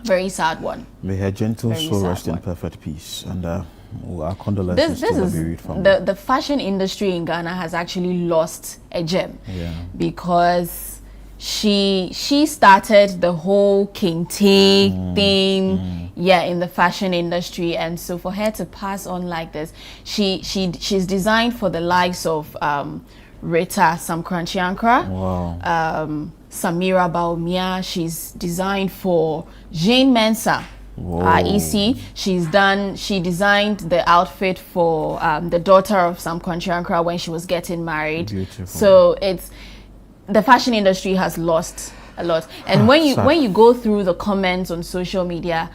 Very sad one. May her gentle soul rest in perfect peace. And our condolences to the bereaved family. The fashion industry in Ghana has actually lost a gem because she started the whole Kente thing in the fashion industry, and so for her to pass on like this, she's designed for the likes of Rita Samkranchiankra, Samira Baumia. She's designed for Jane Mensah, EC. She designed the outfit for the daughter of Samkranchiankra when she was getting married. Beautiful. So the fashion industry has lost a lot. And when you go through the comments on social media,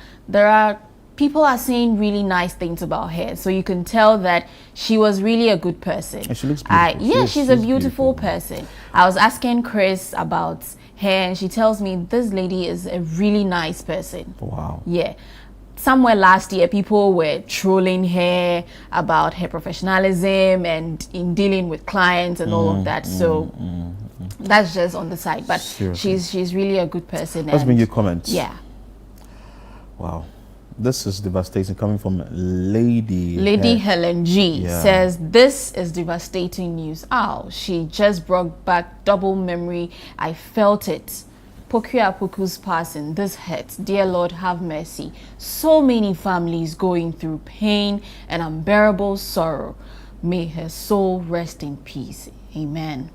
people are saying really nice things about her. So you can tell that she was really a good person. And she looks beautiful. She's a beautiful person. I was asking Chris about her, and she tells me this lady is a really nice person. Wow. Yeah. Somewhere last year, people were trolling her about her professionalism and in dealing with clients and all of that. So that's just on the side. But she's really a good person. Let's bring you comments. Yeah. Wow. This is devastating, coming from Lady Helen G. Says, this is devastating news. She just brought back double memory. I felt it. Pokia Puku's passing, this hurts. Dear Lord, have mercy. So many families going through pain and unbearable sorrow. May her soul rest in peace. Amen.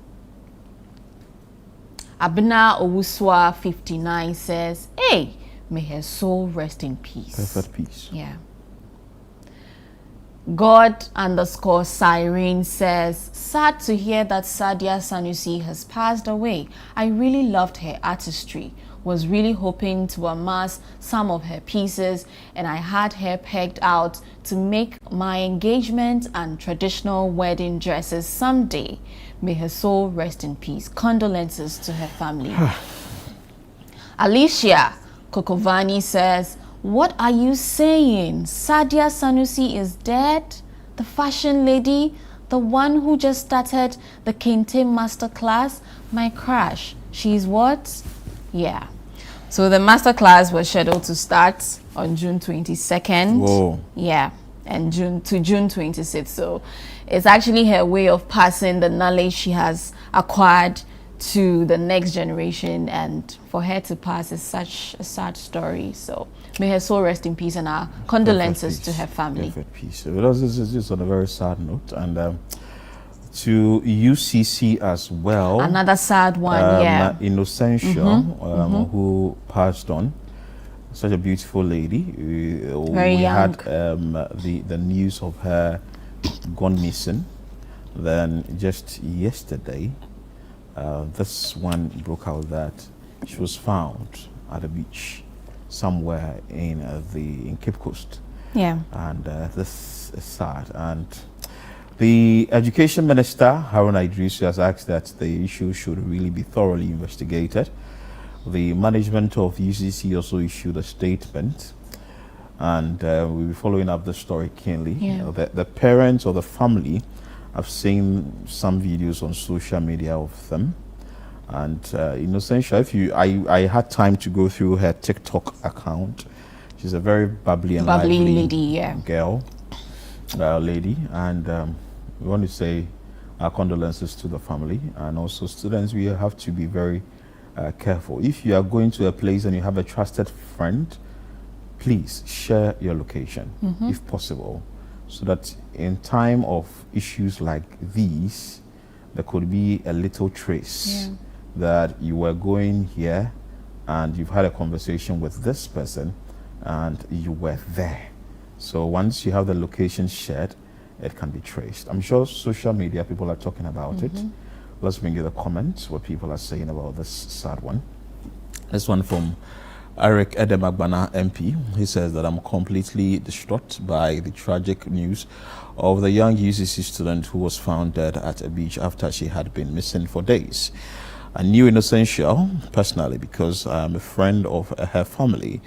Abna Owuswa 59 says, hey, may her soul rest in peace. Perfect peace. Yeah. God_Siren says, sad to hear that Sadia Sanusi has passed away. I really loved her artistry. Was really hoping to amass some of her pieces, and I had her pegged out to make my engagement and traditional wedding dresses someday. May her soul rest in peace. Condolences to her family. Alicia Kokovani says, what are you saying? Sadia Sanusi is dead? The fashion lady? The one who just started the Kente Masterclass, my crush. She's what? Yeah. So the masterclass was scheduled to start on June 22nd. Whoa. Yeah, and June 26th. So it's actually her way of passing the knowledge she has acquired to the next generation, and for her to pass is such a sad story. So may her soul rest in peace, and our condolences to her family. Perfect peace. This is just on a very sad note, and to UCC as well. Another sad one, yeah. Innocential, who passed on. Such a beautiful lady. Very young. Had the news of her gone missing. Then just yesterday, this one broke out that she was found at a beach somewhere in Cape Coast. Yeah. And this is sad. And the Education Minister, Haruna Idris, has asked that the issue should really be thoroughly investigated. The management of UCC also issued a statement, and we'll be following up the story keenly. Yeah. The parents or the family, I've seen some videos on social media of them, and Innocentia, I had time to go through her TikTok account. She's a very bubbly and lively lady, yeah. lady, and we want to say our condolences to the family, and also students. We have to be very careful. If you are going to a place and you have a trusted friend, please share your location if possible, so that in time of issues like these, there could be a little trace that you were going here and you've had a conversation with this person and you were there. So once you have the location shared, it can be traced. I'm sure social media people are talking about it. Let's bring you the comments, what people are saying about this sad one. This one from Eric Edemagbana MP. He says that I'm completely distraught by the tragic news of the young UCC student who was found dead at a beach after she had been missing for days. I knew Innocential personally because I'm a friend of her family.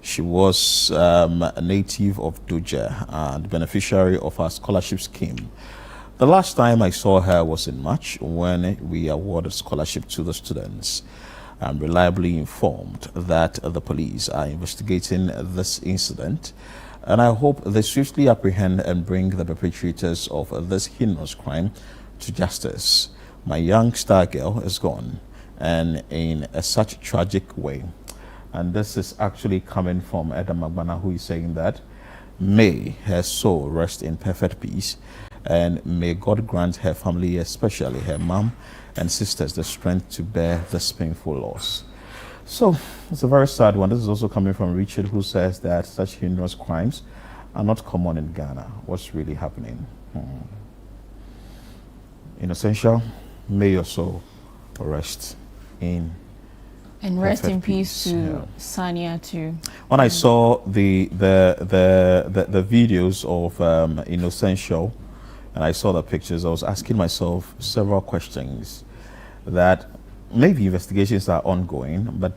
She was a native of Doja and beneficiary of our scholarship scheme. The last time I saw her was in March when we awarded scholarship to the students. I'm reliably informed that the police are investigating this incident, and I hope they swiftly apprehend and bring the perpetrators of this heinous crime to justice. My young star girl is gone, and in such tragic way. And this is actually coming from Adam Magbana, who is saying that may her soul rest in perfect peace, and may God grant her family, especially her mom and sisters, the strength to bear this painful loss. So it's a very sad one. This is also coming from Richard, who says that such heinous crimes are not common in Ghana. What's really happening? Innocential, may your soul rest in and rest in peace to Sania too. When I saw the videos of Innocential, and I saw the pictures, I was asking myself several questions that maybe investigations are ongoing, but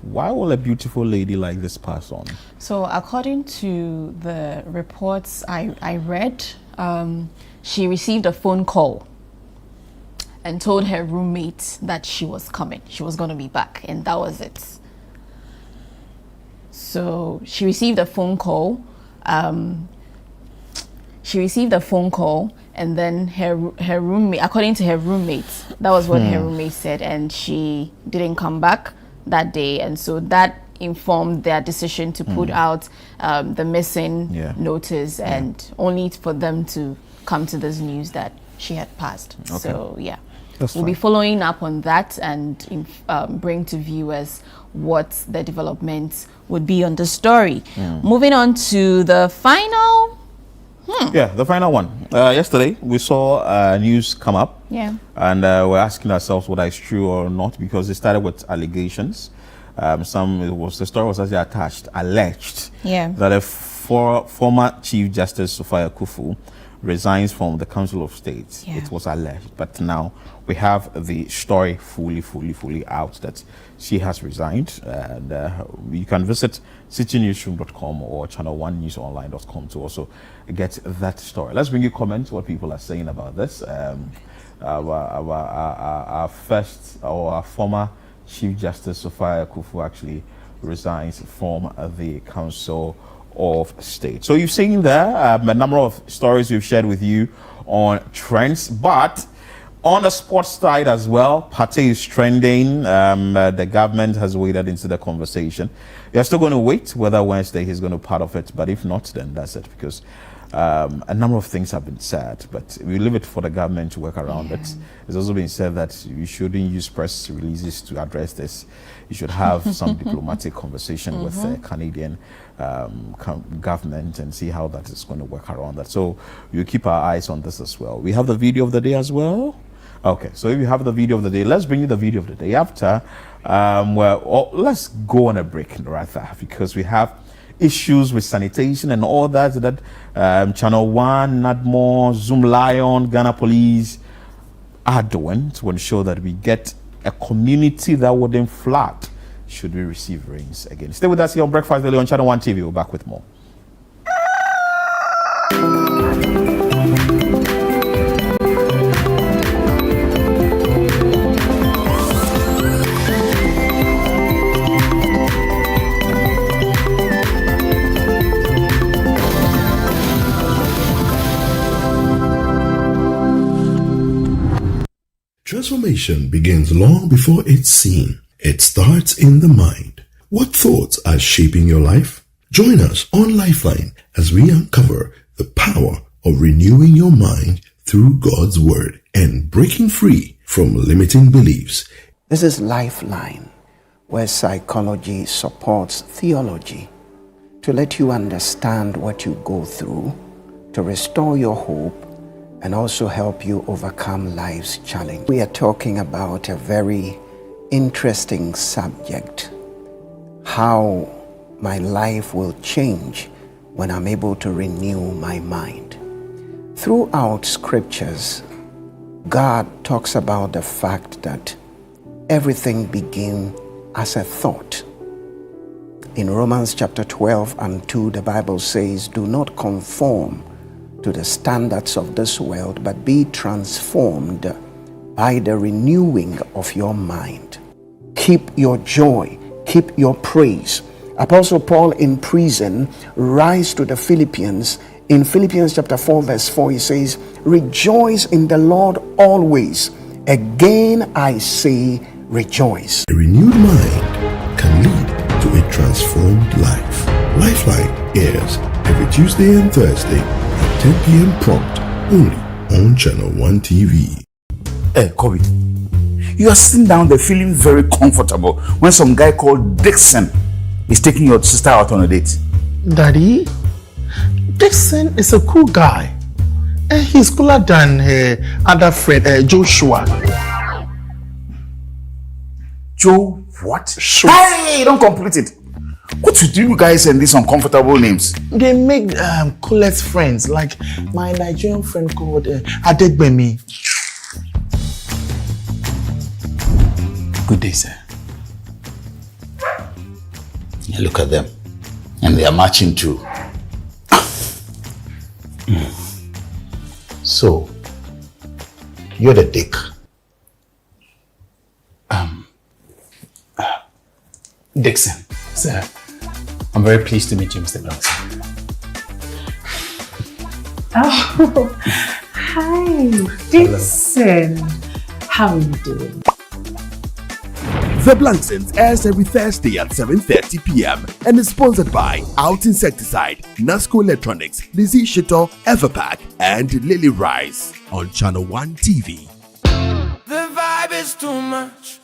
why will a beautiful lady like this pass on? So according to the reports I read, she received a phone call and told her roommate that she was coming. She was going to be back, and that was it. So she received a phone call. And then her roommate, according to her roommate, that was what her roommate said, and she didn't come back that day, and so that informed their decision to put out the missing notice, and only for them to come to this news that she had passed. Okay. So yeah, That's we'll be fine. following up on that and bring to viewers what the developments would be on the story. Moving on to the final. Yeah, the final one. Yesterday, we saw news come up. Yeah. And we're asking ourselves whether it's true or not, because it started with allegations. The story was actually alleged that a former Chief Justice Sophia Kufu resigns from the Council of State. It was alleged, but now we have the story fully out that she has resigned, and you can visit citynewsroom.com or channel1newsonline.com to also get that story. Let's bring you comments what people are saying about this. Our former Chief Justice Sophia Kufu actually resigns from the Council of State. So you've seen there a number of stories we've shared with you on trends, but on the sports side as well, Partey is trending. The government has waded into the conversation. We are still going to wait whether Wednesday he's going to be part of it, but if not, then that's it, because a number of things have been said, but we leave it for the government to work around it. It's also been said that you shouldn't use press releases to address this. You should have some diplomatic conversation with the Canadian government and see how that is going to work around that. So you keep our eyes on this as well. We have the video of the day as well. Okay, so if you have the video of the day, let's bring you the video of the day after. Let's go on a break rather, because we have issues with sanitation and all that Channel 1, Nadmore, Zoom Lion, Ghana Police are doing to ensure that we get a community that wouldn't flood should we receive rains again. Stay with us here on Breakfast Daily on Channel 1 TV. We're back with more. Transformation begins long before it's seen. It starts in the mind. What thoughts are shaping your life? Join us on Lifeline as we uncover the power of renewing your mind through God's Word and breaking free from limiting beliefs. This is Lifeline, where psychology supports theology to let you understand what you go through, to restore your hope, and also help you overcome life's challenge. We are talking about a very interesting subject, how my life will change when I'm able to renew my mind. Throughout scriptures, God talks about the fact that everything begins as a thought. In Romans chapter 12 and 2, the Bible says, "Do not conform to the standards of this world, but be transformed by the renewing of your mind." Keep your joy, keep your praise. Apostle Paul in prison writes to the Philippians. In Philippians chapter 4 verse 4, he says, "Rejoice in the Lord always. Again I say, rejoice." A renewed mind can lead to a transformed life. Lifeline airs every Tuesday and Thursday at 10 p.m. prompt, only on Channel 1 TV. Hey, Kobe, you are sitting down there feeling very comfortable when some guy called Dixon is taking your sister out on a date. Daddy, Dixon is a cool guy. And he's cooler than her other friend, Joshua. Joe what? Sure. Hey, don't complete it. What do you guys send these uncomfortable names? They make coolest friends, like my Nigerian friend called Adegbemi. Good day, sir. Yeah, look at them. And they are marching too. So, you're the dick. Dixon, sir. I'm very pleased to meet you, Mr. Blanks. Oh, hi, Dixon. How are you doing? The Blanksons airs every Thursday at 7:30 p.m. and is sponsored by Out Insecticide, Nasco Electronics, Lizzie Shito, Everpack, and Lily Rice on Channel 1 TV. The vibe is too much.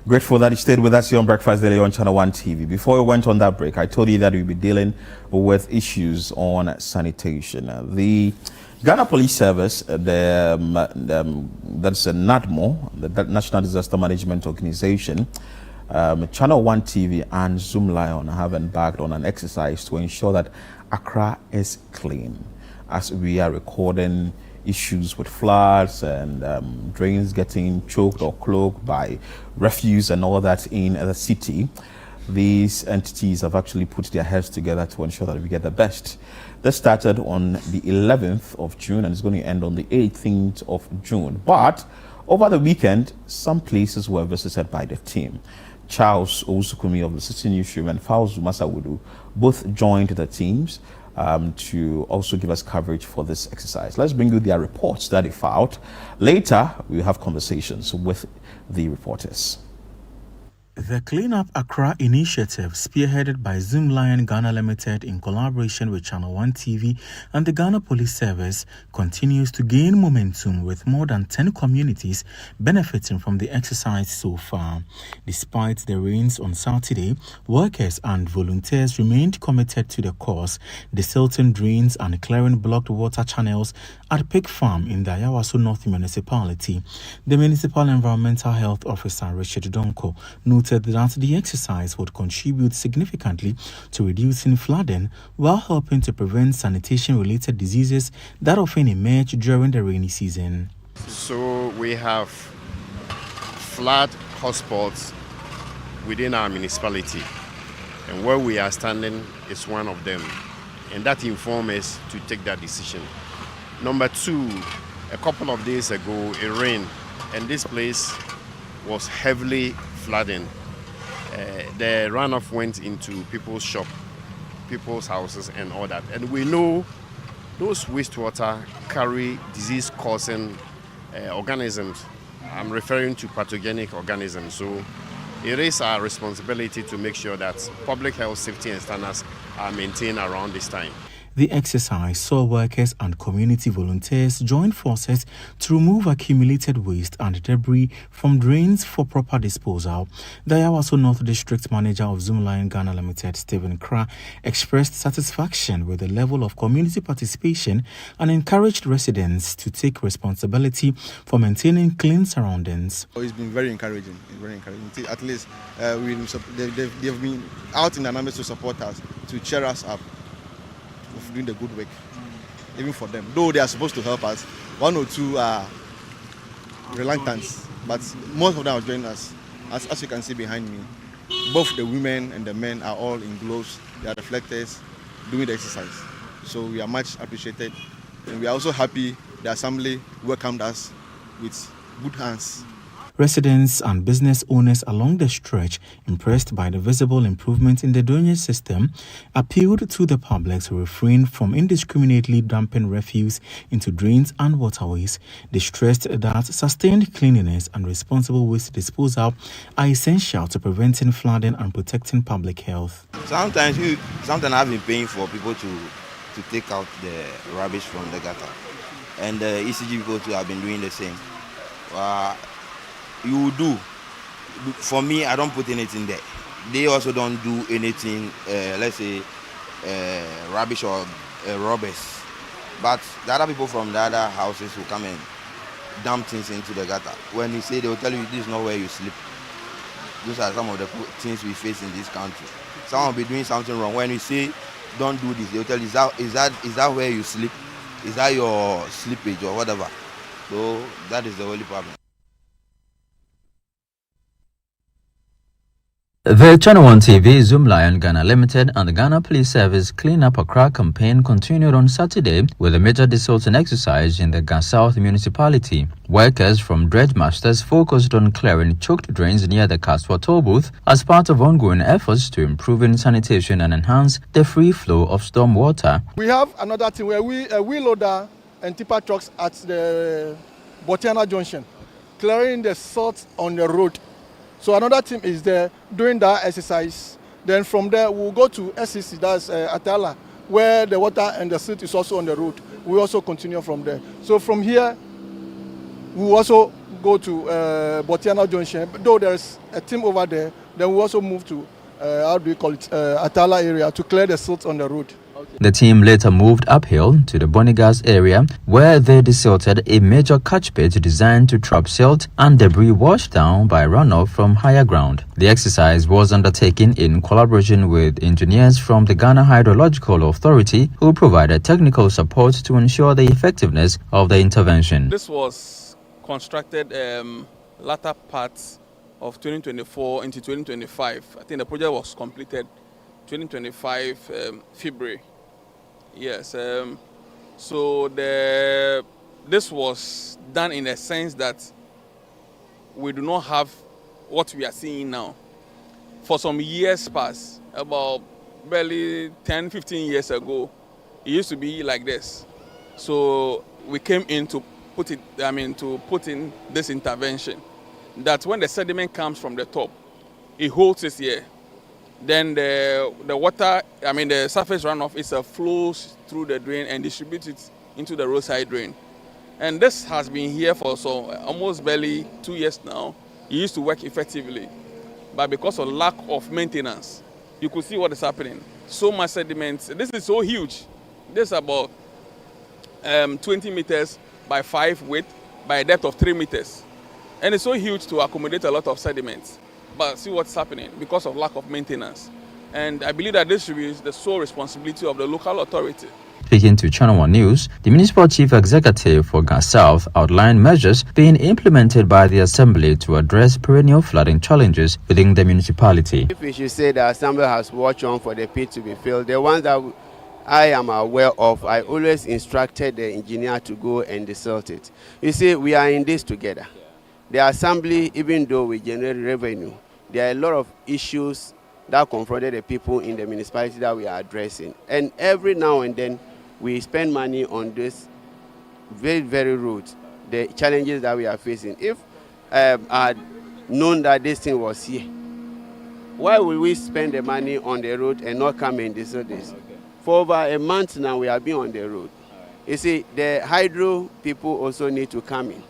Grateful that you stayed with us here on Breakfast Daily on Channel One TV. Before we went on that break, I told you that we'll be dealing with issues on sanitation. The Ghana Police Service, that's a NADMO, the National Disaster Management Organization, Channel One TV and Zoom Lion have embarked on an exercise to ensure that Accra is clean. As we are recording issues with floods and drains getting choked or clogged by refuse and all that in the city, these entities have actually put their heads together to ensure that we get the best. This started on the 11th of June and it's going to end on the 18th of June. But over the weekend, some places were visited by the team. Charles Owusukumi of the City Newsroom and Fauzu Masawudu both joined the teams to also give us coverage for this exercise. Let's bring you their reports that they filed. Later, we'll have conversations with the reporters. The Clean Up Accra initiative, spearheaded by Zoom Lion Ghana Limited in collaboration with Channel One TV and the Ghana Police Service, continues to gain momentum with more than 10 communities benefiting from the exercise so far. Despite the rains on Saturday, workers and volunteers remained committed to the cause, desilting drains and clearing blocked water channels at Pig Farm in the Ayawaso North Municipality. The Municipal Environmental Health Officer, Richard Donko, noted that the exercise would contribute significantly to reducing flooding while helping to prevent sanitation-related diseases that often emerge during the rainy season. So we have flood hotspots within our municipality, and where we are standing is one of them, and that informs us to take that decision. Number two, a couple of days ago it rained and this place was heavily flooding. The runoff went into people's shop, people's houses and all that. And we know those wastewater carry disease-causing organisms. I'm referring to pathogenic organisms. So it is our responsibility to make sure that public health safety and standards are maintained around this time. The exercise saw workers and community volunteers join forces to remove accumulated waste and debris from drains for proper disposal. The Ayawaso North District Manager of Zoom Lion Ghana Limited, Stephen Kra, expressed satisfaction with the level of community participation and encouraged residents to take responsibility for maintaining clean surroundings. It's been very encouraging. At least they've been out in the numbers to support us, to cheer us up of doing the good work, even for them. Though they are supposed to help us, one or two are reluctant, but most of them are joining us. As you can see behind me, both the women and the men are all in gloves, they are reflectors, doing the exercise. So we are much appreciated, and we are also happy the assembly welcomed us with good hands. Residents and business owners along the stretch, impressed by the visible improvement in the drainage system, appealed to the public to refrain from indiscriminately dumping refuse into drains and waterways. They stressed that sustained cleanliness and responsible waste disposal are essential to preventing flooding and protecting public health. Sometimes I've been paying for people to take out the rubbish from the gutter, and the ECG people too have been doing the same. You do. For me, I don't put anything there. They also don't do anything, let's say, rubbish or rubbish. But the other people from the other houses will come and dump things into the gutter. When you say, they will tell you this is not where you sleep. Those are some of the things we face in this country. Someone will be doing something wrong. When you say, don't do this, they will tell you, is that where you sleep? Is that your sleepage or whatever? So that is the only problem. The Channel One TV, Zoom Lion Ghana Limited and the Ghana Police Service Clean Up Accra campaign continued on Saturday with a major desilting exercise in the Ghana South Municipality. Workers from Dredge Masters focused on clearing choked drains near the Kaswa toll booth as part of ongoing efforts to improving sanitation and enhance the free flow of storm water. We have another thing where a wheel loader and tipper trucks at the Botiana Junction, clearing the salt on the road. So another team is there doing that exercise. Then from there, we'll go to SCC, that's Atala, where the water and the silt is also on the road. We also continue from there. So from here, we also go to Botiana Junction. Though there's a team over there, then we also move to, Atala area to clear the silt on the road. The team later moved uphill to the Bonigas area, where they desilted a major catch pit designed to trap silt and debris washed down by runoff from higher ground. The exercise was undertaken in collaboration with engineers from the Ghana Hydrological Authority, who provided technical support to ensure the effectiveness of the intervention. This was constructed latter parts of 2024 into 2025. I think the project was completed 2025 February. Yes. So this was done in a sense that we do not have what we are seeing now. For some years past, about barely 10, 15 years ago, it used to be like this. So we came in to put in this intervention, that when the sediment comes from the top, it holds it here. Then the water, the surface runoff, flows through the drain and distributes it into the roadside drain. And this has been here for almost barely 2 years now. It used to work effectively. But because of lack of maintenance, you could see what is happening. So much sediment. This is so huge. This is about 20 meters by 5 width by a depth of 3 meters. And it's so huge to accommodate a lot of sediments. But see what's happening because of lack of maintenance. And I believe that this should be the sole responsibility of the local authority. Speaking to Channel One News, the Municipal Chief Executive for Ghana South outlined measures being implemented by the Assembly to address perennial flooding challenges within the municipality. If we should say the Assembly has watched on for the pit to be filled, the ones that I am aware of, I always instructed the engineer to go and desilt it. You see, we are in this together. The Assembly, even though we generate revenue, there are a lot of issues that confronted the people in the municipality that we are addressing. And every now and then, we spend money on this very, very route, the challenges that we are facing. If I had known that this thing was here, why will we spend the money on the road and not come and desert this? For over a month now, we have been on the road. You see, the hydro people also need to come in.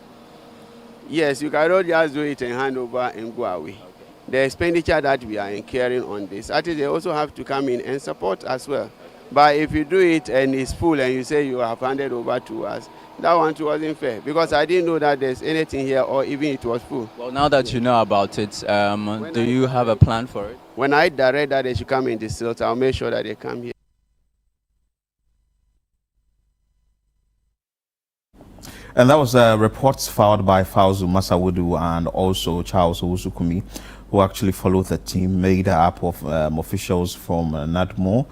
Yes, you cannot just do it and hand over and go away. The expenditure that we are incurring on this, actually they also have to come in and support as well. But if you do it and it's full and you say you have handed over to us, that one too wasn't fair, because I didn't know that there's anything here or even it was full. Well, now that you know about it, do you have a plan for it? When I direct that they should come in this slot, I'll make sure that they come here. And that was reports filed by Fauzu Masawudu and also Charles Owusukumi, who actually followed the team made up of officials from NADMO,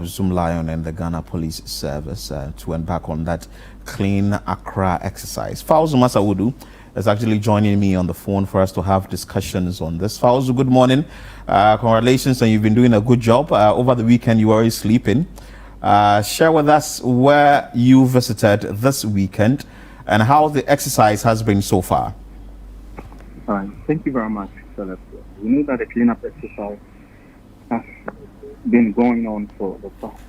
Zoom Lion and the Ghana Police Service to embark on that Clean Accra exercise. Fauzu Masawudu is actually joining me on the phone for us to have discussions on this. Fauzu, good morning. Congratulations, and you've been doing a good job. Over the weekend, you were already sleeping. Share with us where you visited this weekend and how the exercise has been so far. All right. Thank you very much, Philip. We know that the cleanup exercise has been going on for the past,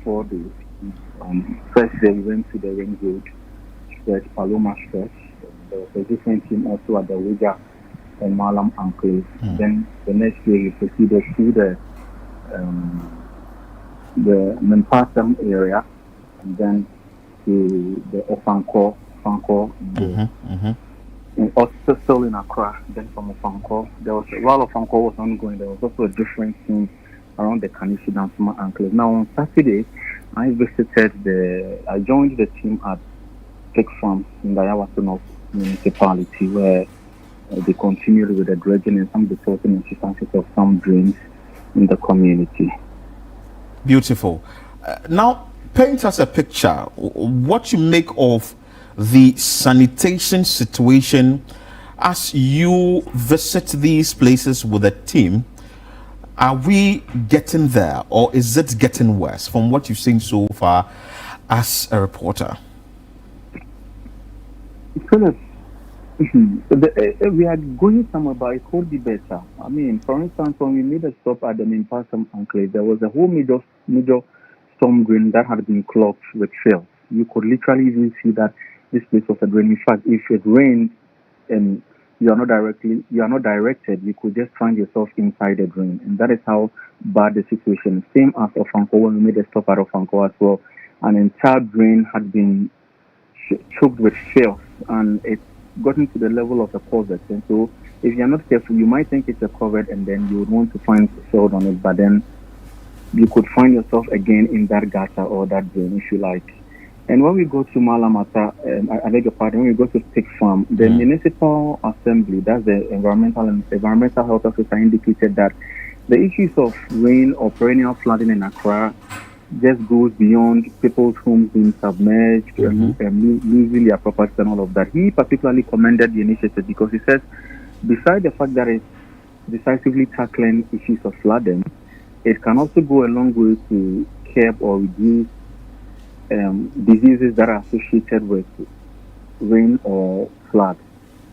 4 days. First day we went to the Ring Road stretch, Paloma stretch. There was a different team also at the Wija and Malam Enclave. Then the next day we proceeded through the Menpasam area and then to the Ofanko, and also still in Accra. Then from Ofanko, while Ofanko was ongoing, there was also a different team around the Kanishi Dansuma Enclave. Now on Saturday, I joined the team at Pig Farm in the Yawasunov municipality, where they continued with the dredging and some distorting instances of some drains in the community. Beautiful. Now, paint us a picture. What you make of the sanitation situation as you visit these places with a team. Are we getting there, or is it getting worse from what you've seen so far as a reporter? Philip, we are going somewhere, but it could be better. I mean, for instance, when we made a stop at the Minpasam Enclave, there was a whole major storm drain that had been clogged with fill. You could literally even see that this place was a drain. In fact, if it rained and you are not directed, you could just find yourself inside the drain. And that is how bad the situation is. Same as Ofanko, when we made a stop at Ofanko as well. An entire drain had been choked with filth, and it's gotten to the level of a closet. And so if you're not careful, you might think it's a closet, and then you would want to find filth on it, but then you could find yourself again in that gutter or that drain, if you like. And when we go to Malamata, I beg your pardon, when we go to Stick Farm, the municipal assembly, that's the environmental health officer, indicated that the issues of rain or perennial flooding in Accra just goes beyond people's homes being submerged and losing their properties and all of that. He particularly commended the initiative because he says, besides the fact that it's decisively tackling issues of flooding, it can also go a long way to curb or reduce diseases that are associated with rain or flood,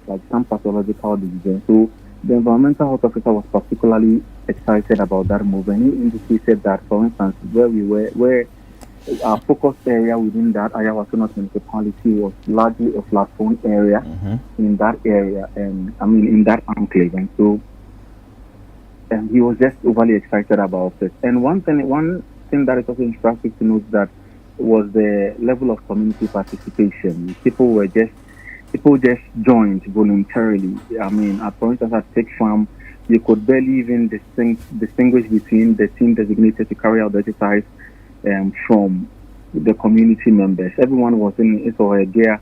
like some pathological diseases. So the environmental health officer was particularly excited about that move, and he indicated that, for instance, where our focus area within that Ayawaso North municipality was largely a flat-prone area in that area, and in that enclave, and so he was just overly excited about it. And one thing that is also interesting to note that was the level of community participation. People just joined voluntarily. For instance, at Stick Farm, you could barely even distinguish between the team designated to carry out the exercise from the community members. Everyone was in his or her gear,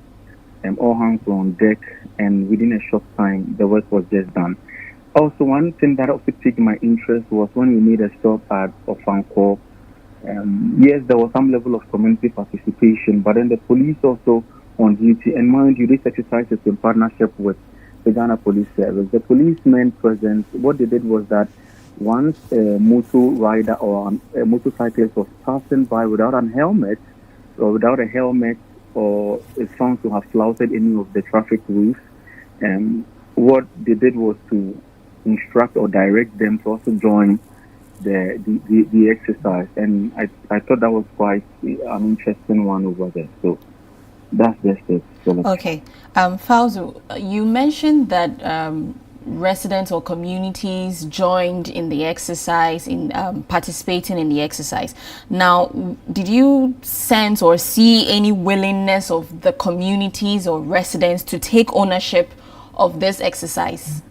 all hands were on deck, and within a short time, the work was just done. Also, one thing that also piqued my interest was when we made a stop at Ofanko. Yes, there was some level of community participation, but then the police also on duty. And mind you, this exercise is in partnership with the Ghana Police Service. The policemen present, what they did was that once a motor rider or a motorcyclist was passing by without a helmet or is found to have flouted any of the traffic rules, what they did was to instruct or direct them to also join the exercise, and I thought that was quite an interesting one over there. So that's just it. Okay, Fauzu, you mentioned that residents or communities joined in the exercise, in participating in the exercise. Now, did you sense or see any willingness of the communities or residents to take ownership of this exercise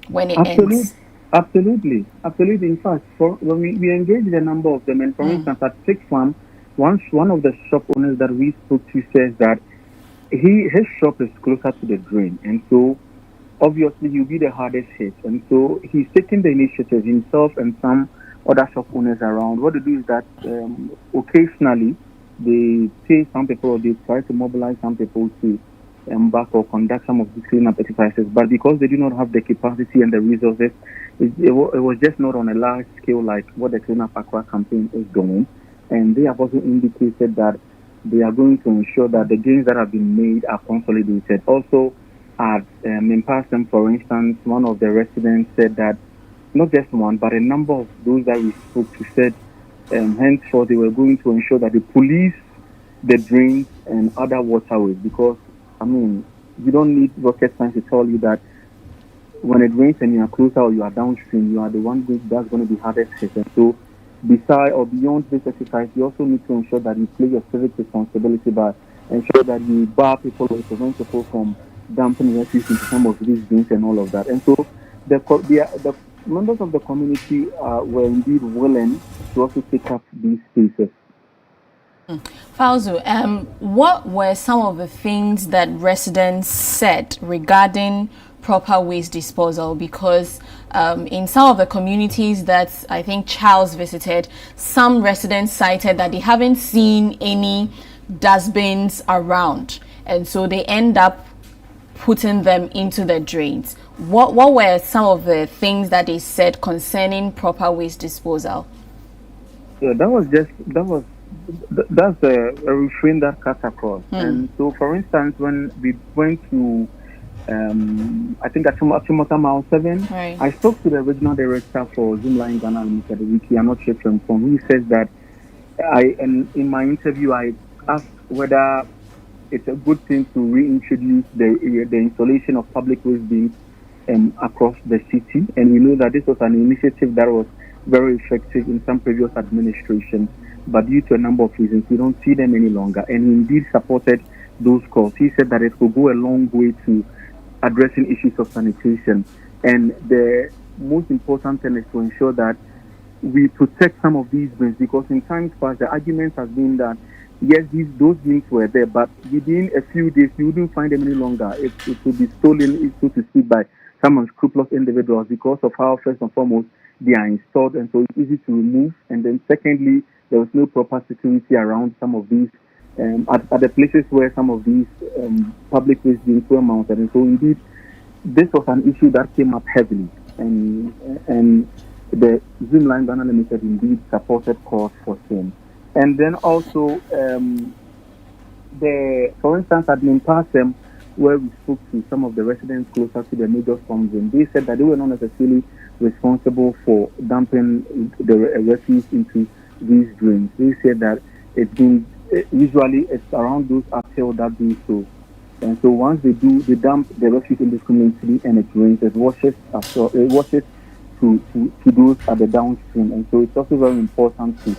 when it ends? Absolutely. In fact, when we engaged a number of them, and for instance, at Stick Farm, one of the shop owners that we spoke to says that his shop is closer to the drain, and so obviously he'll be the hardest hit. And so he's taking the initiative himself and some other shop owners around. What they do is that occasionally they pay some people, or they try to mobilize some people to embark or conduct some of these cleanup exercises, but because they do not have the capacity and the resources, it was just not on a large scale like what the Clean Up Accra campaign is doing. And they have also indicated that they are going to ensure that the gains that have been made are consolidated. Also, at Mimpasem, for instance, one of the residents said that, not just one, but a number of those that we spoke to said, henceforth they were going to ensure that they police the drains and other waterways, because you don't need rocket science to tell you that when it rains and you are closer or you are downstream, you are the one that's going to be hardest hit. And so, beside or beyond this exercise, you also need to ensure that you play your civic responsibility by ensure that you bar people or prevent people from dumping refuse into some of these bins and all of that. And so, the members of the community were indeed willing to also take up these spaces. Fauzu, what were some of the things that residents said regarding proper waste disposal? Because in some of the communities that I think Charles visited, some residents cited that they haven't seen any dustbins around, and so they end up putting them into the drains. What were some of the things that they said concerning proper waste disposal? Yeah, that's a refrain that cuts across. And so, for instance, when we went to I think at Chimota Mile 7, right, I spoke to the regional director for Zoomline Ghana Limited, Wiki, I'm not sure from who says that in my interview I asked whether it's a good thing to reintroduce the installation of public waste bins across the city. And we know that this was an initiative that was very effective in some previous administrations, but due to a number of reasons, we don't see them any longer. And he indeed supported those calls. He said that it will go a long way to addressing issues of sanitation. And the most important thing is to ensure that we protect some of these bins, because in times past, the argument has been that yes, those bins were there, but within a few days, you wouldn't find them any longer. It would be stolen, so to speak, by some unscrupulous individuals because of how, first and foremost, they are installed, and so it's easy to remove. And then secondly, there was no proper security around some of these, at the places where some of these public waste bins were mounted. And so indeed, this was an issue that came up heavily. And the Zoomline Ghana Limited indeed supported calls for same. And then also, for instance, at Nimpasem, where we spoke to some of the residents closer to the major storm zone, they said that they were not necessarily responsible for dumping the refuse into these drains. They said that usually it's around those uphill that do so. And so once they dump the refuse indiscriminately and it rains, it washes to those at the downstream. And so it's also very important to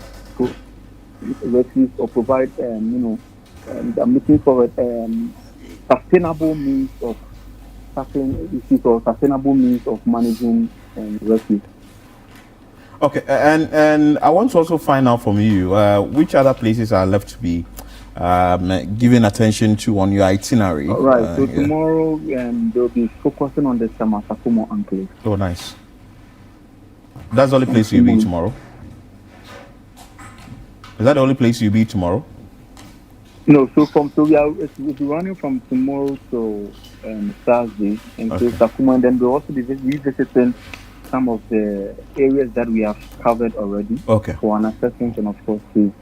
refuse or provide, I'm looking for sustainable means of tackling issues or sustainable means of managing refuse. Okay, and I want to also find out from you which other places are left to be given attention to on your itinerary. All right, so tomorrow they'll be focusing on the Samasakumo enclave. Oh, nice. That's the only place you'll be tomorrow? Is that the only place you'll be tomorrow? No, we'll be running from tomorrow to Thursday, and so Sakuma, and then we'll also be revisiting some of the areas that we have covered already for an assessment and of course to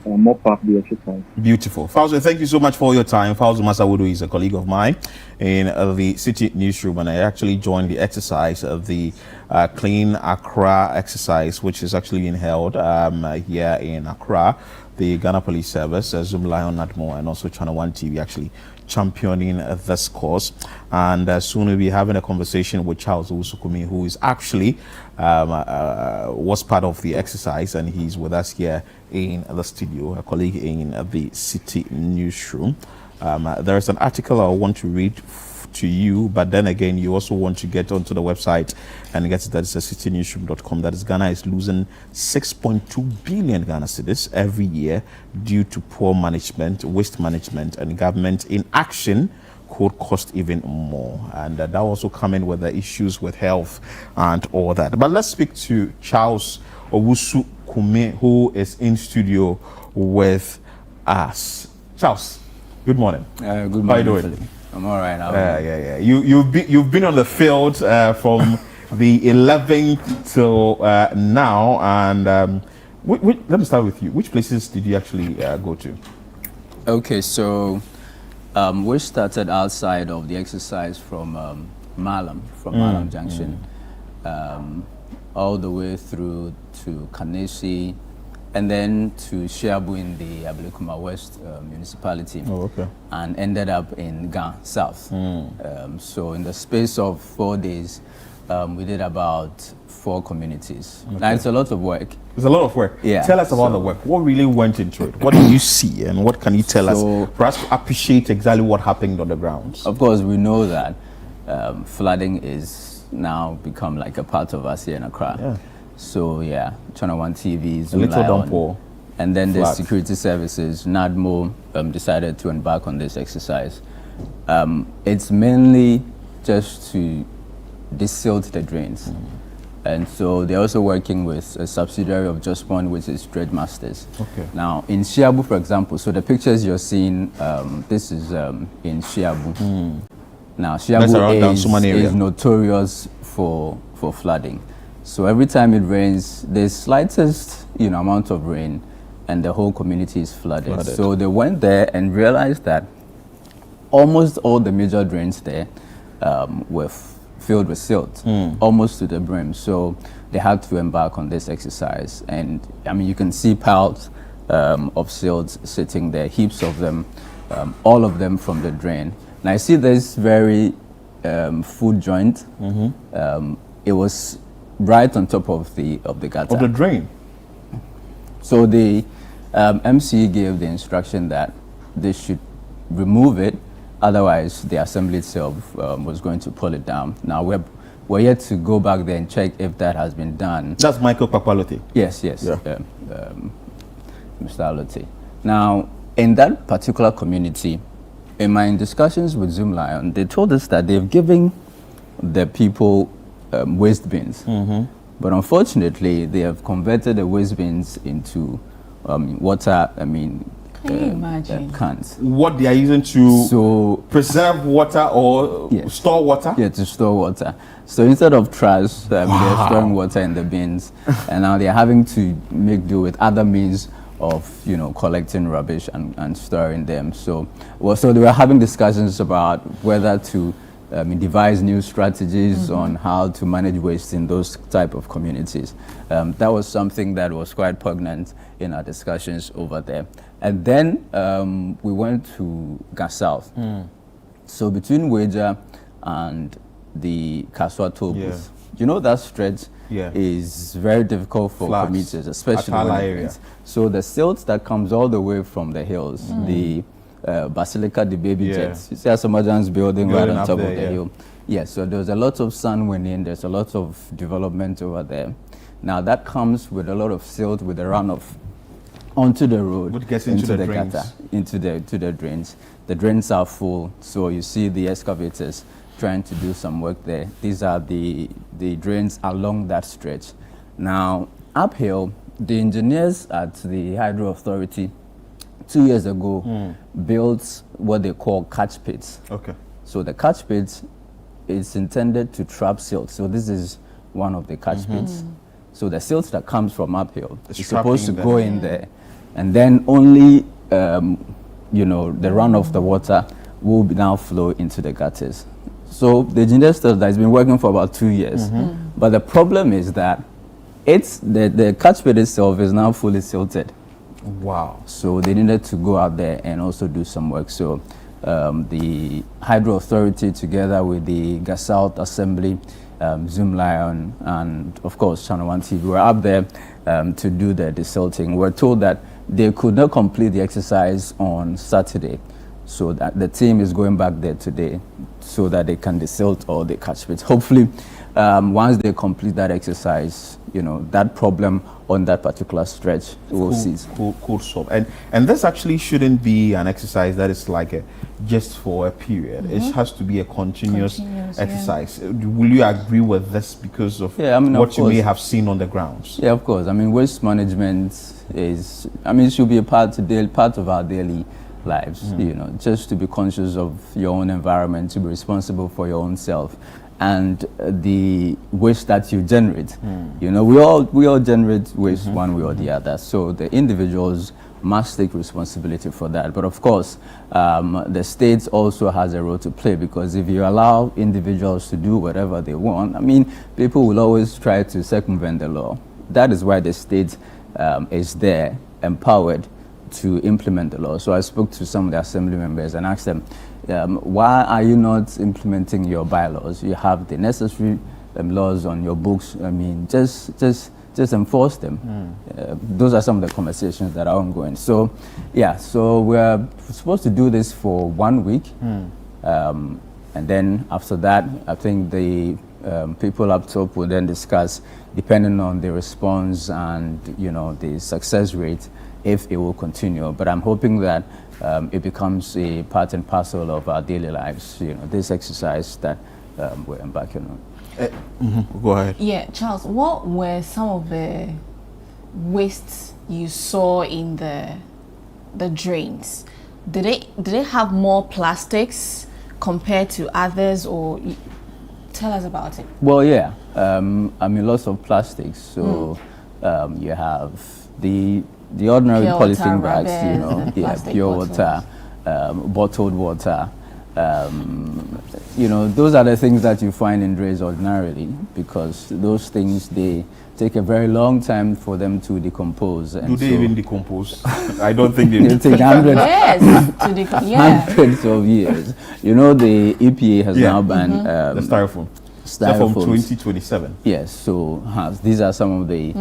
mop up the exercise. Beautiful. Fauzi, thank you so much for your time. Fauzi Masawudu is a colleague of mine in the City Newsroom, and I actually joined the exercise of the Clean Accra exercise, which is actually being held here in Accra. The Ghana Police Service, Zoomline, Nadmo, and also Channel One TV actually championing this cause. And soon we'll be having a conversation with Charles Usukumi, who is actually was part of the exercise, and he's with us here in the studio, a colleague in the City Newsroom. There is an article I want to read to you, but then again, you also want to get onto the website and get that. It's citynewsroom.com. That is, Ghana is losing 6.2 billion Ghana cedis every year due to poor management, waste management, and government inaction could cost even more. And that also come in with the issues with health and all that. But let's speak to Charles Owusu Kume, who is in studio with us. Charles, good morning. Good morning. How are you doing? I'm all right. Yeah. You've been on the field from the 11th till now, and let me start with you. Which places did you actually go to? Okay, so we started outside of the exercise from Malam Junction, all the way through to Kanesi, and then to Shiabu in the Ablekuma West municipality, and ended up in Gan South. So in the space of 4 days, we did about 4 communities. Now it's a lot of work. It's a lot of work. Yeah. Tell us about the work. What really went into it? What did you see, and what can you tell us for us to appreciate exactly what happened on the ground? Of course, we know that flooding is now become like a part of us here in Accra. Yeah. So yeah, Channel One TV, Zoomline, and then the security services, NADMO, decided to embark on this exercise. It's mainly just to desilt the drains. And so they're also working with a subsidiary of Just One, which is Trade Masters. Now in Shiabu, for example, so the pictures you're seeing, this is in Shiabu. Now Shiabu is notorious for flooding. So every time it rains, the slightest amount of rain, and the whole community is flooded. So they went there and realized that almost all the major drains there were filled with silt, almost to the brim. So they had to embark on this exercise. And I mean, you can see piles of silt sitting there, heaps of them. all of them from the drain. Now I see this very food joint. It was right on top of the gutter. Of the drain. So the MCE gave the instruction that they should remove it, otherwise the assembly itself was going to pull it down. Now we're yet to go back there and check if that has been done. That's Michael Papalote. Yes, Yeah. Mr. Alote. Now, in that particular community, in my discussions with Zoomlion, they told us that they've given the people waste bins. But unfortunately, they have converted the waste bins into water, Can you imagine? cans. What they are using to preserve water or store water? Yeah, to store water. So instead of trash, they're storing water in the bins, and now they're having to make do with other means of collecting rubbish and storing them. So they were having discussions about whether to devise new strategies on how to manage waste in those type of communities. That was something that was quite poignant in our discussions over there. And then we went to Gas South. So between Weja and the Kaswa toll booth, that stretch is very difficult for commuters, especially when it rains. So the silt that comes all the way from the hills, the Basilica, the baby jets. You see Asamajan's building right on top of the hill. Yeah, so there's a lot of sun wind in, there's a lot of development over there. Now that comes with a lot of silt with a runoff onto the road, what gets into the drains? gutter, into the drains. The drains are full, so you see the excavators trying to do some work there. These are the drains along that stretch. Now, uphill, the engineers at the Hydro Authority 2 years ago built what they call catch pits. Okay. So the catch pits is intended to trap silt. So this is one of the catch pits. So the silt that comes from uphill is supposed to go in there, and then only the run of the water will now flow into the gutters. So the engineer said that it's been working for about 2 years, but the problem is that the catch pit itself is now fully silted. Wow. So they needed to go out there and also do some work. So the Hydro Authority, together with the Gas South Assembly, Zoomlion, and of course Channel 1 TV, were up there to do the desilting. We're told that they could not complete the exercise on Saturday, so that the team is going back there today so that they can desilt all the catch pits. Hopefully, once they complete that exercise, that problem on that particular stretch will cease. Cool solve. And this actually shouldn't be an exercise that is like just for a period. It has to be a continuous exercise. Will you agree with this because of what you may have seen on the grounds? Yeah, of course. Waste management should be a part of our daily lives, just to be conscious of your own environment, to be responsible for your own self and the waste that you generate. We all generate waste one way or the other, so the individuals must take responsibility for that. But of course, the state also has a role to play, because if you allow individuals to do whatever they want, people will always try to circumvent the law. That is why the state is there, empowered to implement the law. So I spoke to some of the assembly members and asked them, why are you not implementing your bylaws? You have the necessary laws on your books. Just enforce them. Those are some of the conversations that are ongoing. So, so we're supposed to do this for 1 week. And then after that, I think the people up top will then discuss, depending on the response and the success rate, if it will continue. But I'm hoping that it becomes a part and parcel of our daily lives, this exercise that we're embarking on. Go ahead. Yeah, Charles, what were some of the wastes you saw in the drains? Did they have more plastics compared to others, or tell us about it? Well, yeah, lots of plastics. So you have the ordinary pure polythene water, bags, pure plastic water, bottled water, You know, those are the things that you find in drains ordinarily, because those things, they take a very long time for them to decompose. And do they even decompose? I don't think they do. Take hundreds, hundreds of years. You know, the EPA has now banned the styrofoam. From 2027. Yes, so these are some of the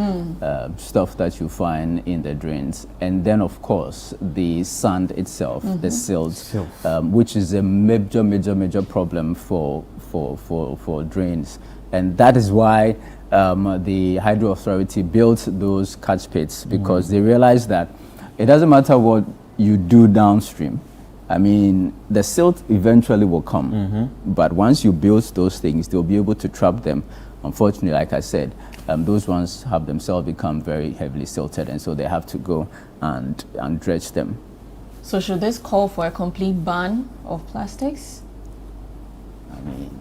stuff that you find in the drains. And then, of course, the sand itself, the silt, which is a major problem for drains. And that is why the Hydro Authority built those catch pits, because they realized that it doesn't matter what you do downstream. I mean, the silt eventually will come, but once you build those things, they'll be able to trap them. Unfortunately, like I said, those ones have themselves become very heavily silted, and so they have to go and dredge them. So should this call for a complete ban of plastics? I mean,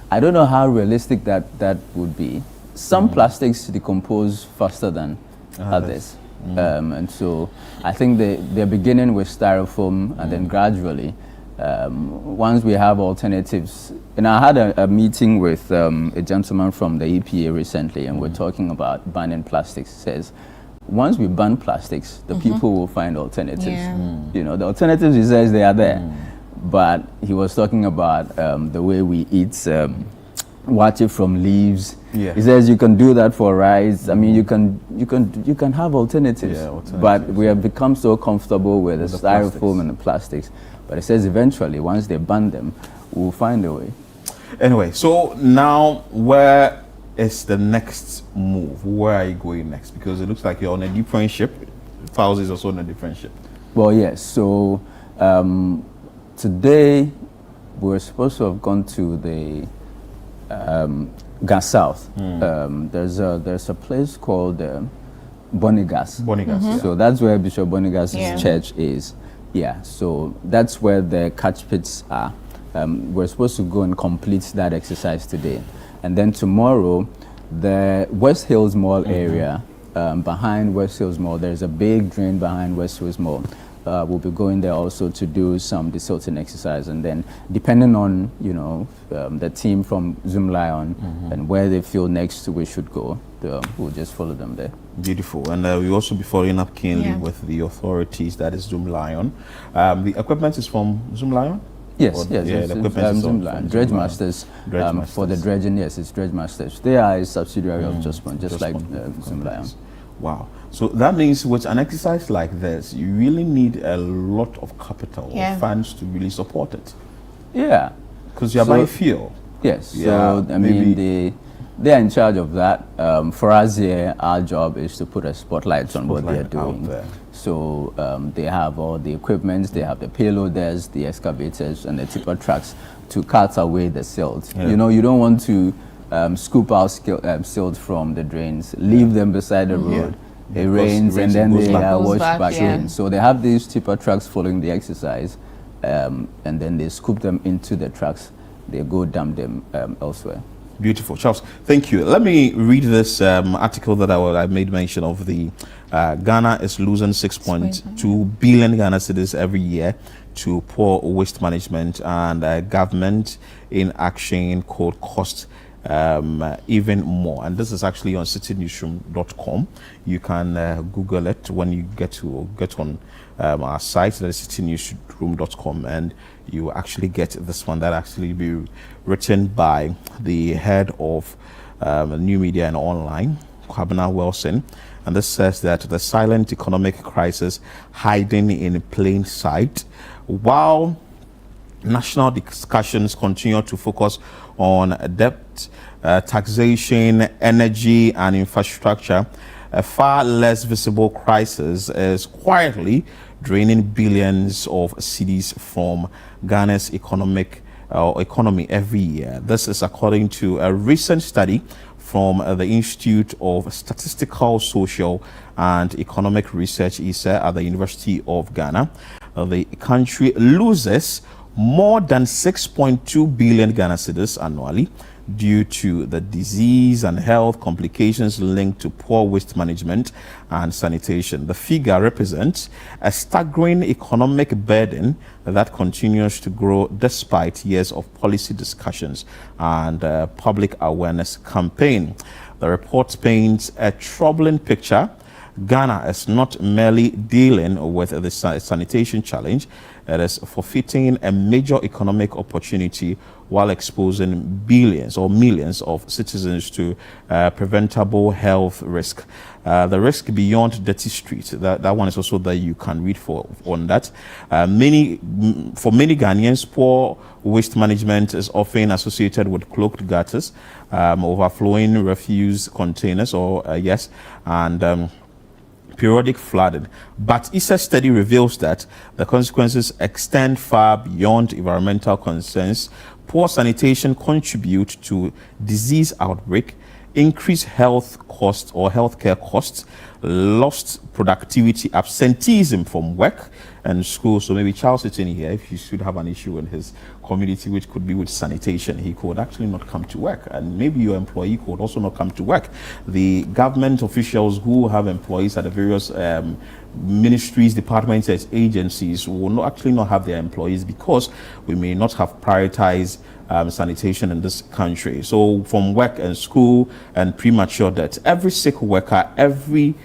I don't know how realistic that would be. Some plastics decompose faster than others. And so I think they're beginning with styrofoam, and then gradually, once we have alternatives. And I had a meeting with a gentleman from the EPA recently, and we're talking about banning plastics. He says, once we ban plastics, the people will find alternatives. You know, the alternatives, he says, they are there. But he was talking about the way we eat water from leaves. He says you can do that for rice. I mean, you can have alternatives. But we have become so comfortable with the styrofoam and the plastics. But he says eventually, once they ban them, we'll find a way. Anyway, so now where is the next move? Where are you going next? Because it looks like you're on a different ship. Fowles is also on a different ship. Well, yes. So today we're supposed to have gone to the Gas South. There's a place called Bonigas. So that's where Bishop Bonigas' church is. Yeah, so that's where the catch pits are. We're supposed to go and complete that exercise today. And then tomorrow, the West Hills Mall area, behind West Hills Mall, there's a big drain behind West Hills Mall. We'll be going there also to do some desilting exercise, and then depending on the team from Zoomlion and where they feel next we should go, we'll just follow them there. Beautiful. And we'll also be following up keenly with the authorities, that is Zoomlion. The equipment is from Zoomlion? Yes, the equipment is Zoomlion. Dredge Masters. For the dredging, yes, it's Dredge Masters. They are a subsidiary of just like Zoomlion. Wow. So that means with an exercise like this, you really need a lot of capital or funds to really support it. Yeah. Because you're buying fuel. Yes. So, I mean, they're in charge of that. For us here, our job is to put a spotlight on what they're doing. So they have all the equipment, they have the payloaders, the excavators, and the tipper trucks to cut away the silt. You know, you don't want to scoop out silt from the drains, leave them beside the road. It rains and then they are washed back in. So they have these tipper trucks following the exercise, and then they scoop them into the trucks. They go dump them elsewhere. Beautiful. Charles, thank you. Let me read this article that I made mention of. The Ghana is losing 6.2 billion Ghana cedis every year to poor waste management, and government in action could cost even more. And this is actually on citynewsroom.com. You can Google it when you get on our site, that is citynewsroom.com, and you actually get this one that actually be written by the head of new media and online, Kwabena Wilson. And this says that the silent economic crisis hiding in plain sight, while national discussions continue to focus on debt, taxation, energy, and infrastructure, a far less visible crisis is quietly draining billions of cedis from Ghana's economy every year. This is according to a recent study from the Institute of Statistical, Social, and Economic Research, ISA, at the University of Ghana. The country loses more than 6.2 billion Ghana cedis annually due to the disease and health complications linked to poor waste management and sanitation. The figure represents a staggering economic burden that continues to grow despite years of policy discussions and public awareness campaign. The report paints a troubling picture. Ghana is not merely dealing with the sanitation challenge, it is forfeiting a major economic opportunity while exposing billions or millions of citizens to preventable health risk. The risk beyond dirty streets, that one is also that you can read on that. For many Ghanaians, poor waste management is often associated with clogged gutters, overflowing refuse containers, and periodic flooding. But ISA study reveals that the consequences extend far beyond environmental concerns. Poor sanitation contribute to disease outbreak, increased health costs or healthcare costs, lost productivity, absenteeism from work and school. So maybe Charles sitting here, if he should have an issue in his community, which could be with sanitation, he could actually not come to work, and maybe your employee could also not come to work. The government officials who have employees at the various ministries, departments, and agencies will not have their employees because we may not have prioritized sanitation in this country. So from work and school and premature death, every sick worker, every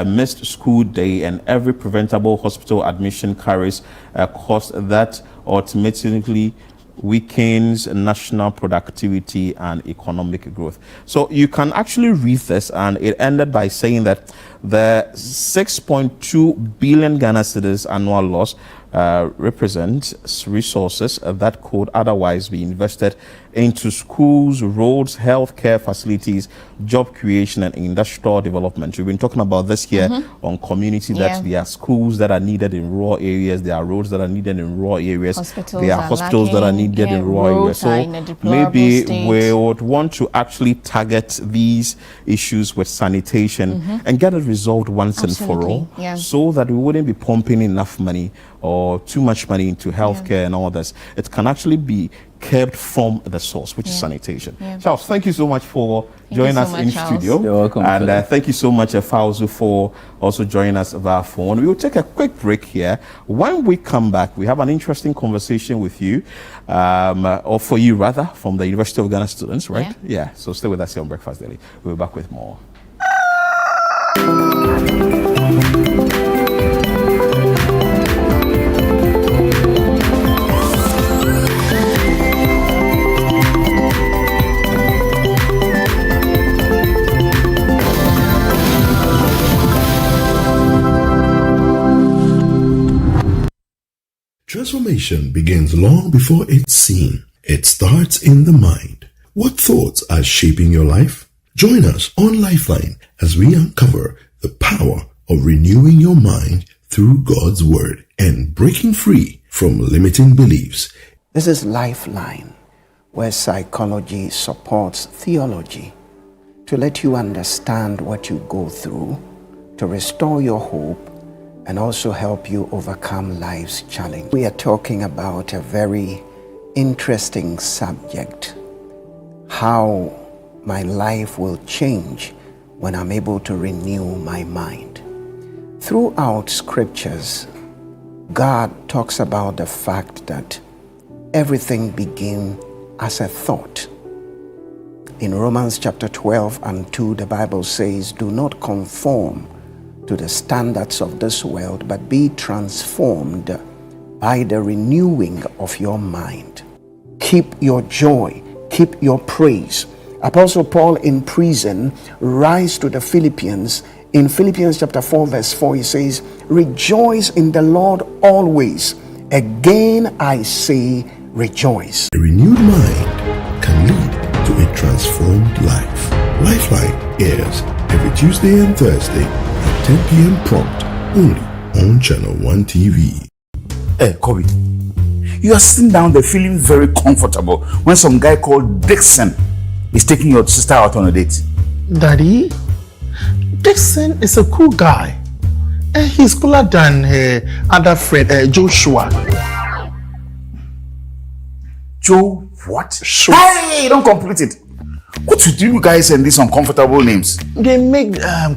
missed school day, and every preventable hospital admission carries a cost that ultimately weakens national productivity and economic growth. So you can actually read this, and it ended by saying that the 6.2 billion Ghana cedis annual loss represents resources that could otherwise be invested into schools, roads, healthcare facilities, job creation, and industrial development. We've been talking about this here on community, that there are schools that are needed in rural areas, there are roads that are needed in rural areas, there are hospitals that are needed in rural areas. So maybe we would want to actually target these issues with sanitation and get it resolved once and for all, so that we wouldn't be pumping enough money or too much money into healthcare and all this. It can actually be kept from the source, which is sanitation. Charles, thank you so much for joining us in studio. You're welcome. And thank you so much, Fauzu, for also joining us via phone. We will take a quick break here. When we come back, we have an interesting conversation with you, or for you rather, from the University of Ghana students, right? Yeah. So stay with us here on Breakfast Daily. We'll be back with more. Transformation begins long before it's seen. It starts in the mind. What thoughts are shaping your life? Join us on Lifeline as we uncover the power of renewing your mind through God's Word and breaking free from limiting beliefs. This is Lifeline, where psychology supports theology to let you understand what you go through, to restore your hope, and also help you overcome life's challenge. We are talking about a very interesting subject, how my life will change when I'm able to renew my mind. Throughout scriptures, God talks about the fact that everything begins as a thought. In Romans chapter 12 and 2, the Bible says, "Do not conform to the standards of this world, but be transformed by the renewing of your mind." Keep your joy, keep your praise. Apostle Paul in prison writes to the Philippians. In Philippians chapter 4 verse 4, he says, "Rejoice in the Lord always. Again I say, rejoice." A renewed mind can lead to a transformed life. Lifeline airs every Tuesday and Thursday at 10 p.m. prompt, only on Channel 1 TV. Hey, Kobe, you are sitting down there feeling very comfortable when some guy called Dixon is taking your sister out on a date. Daddy, Dixon is a cool guy. He's cooler than her other friend, Joshua. Joe what? Sure. Hey, don't complete it. What do you guys send these uncomfortable names? They make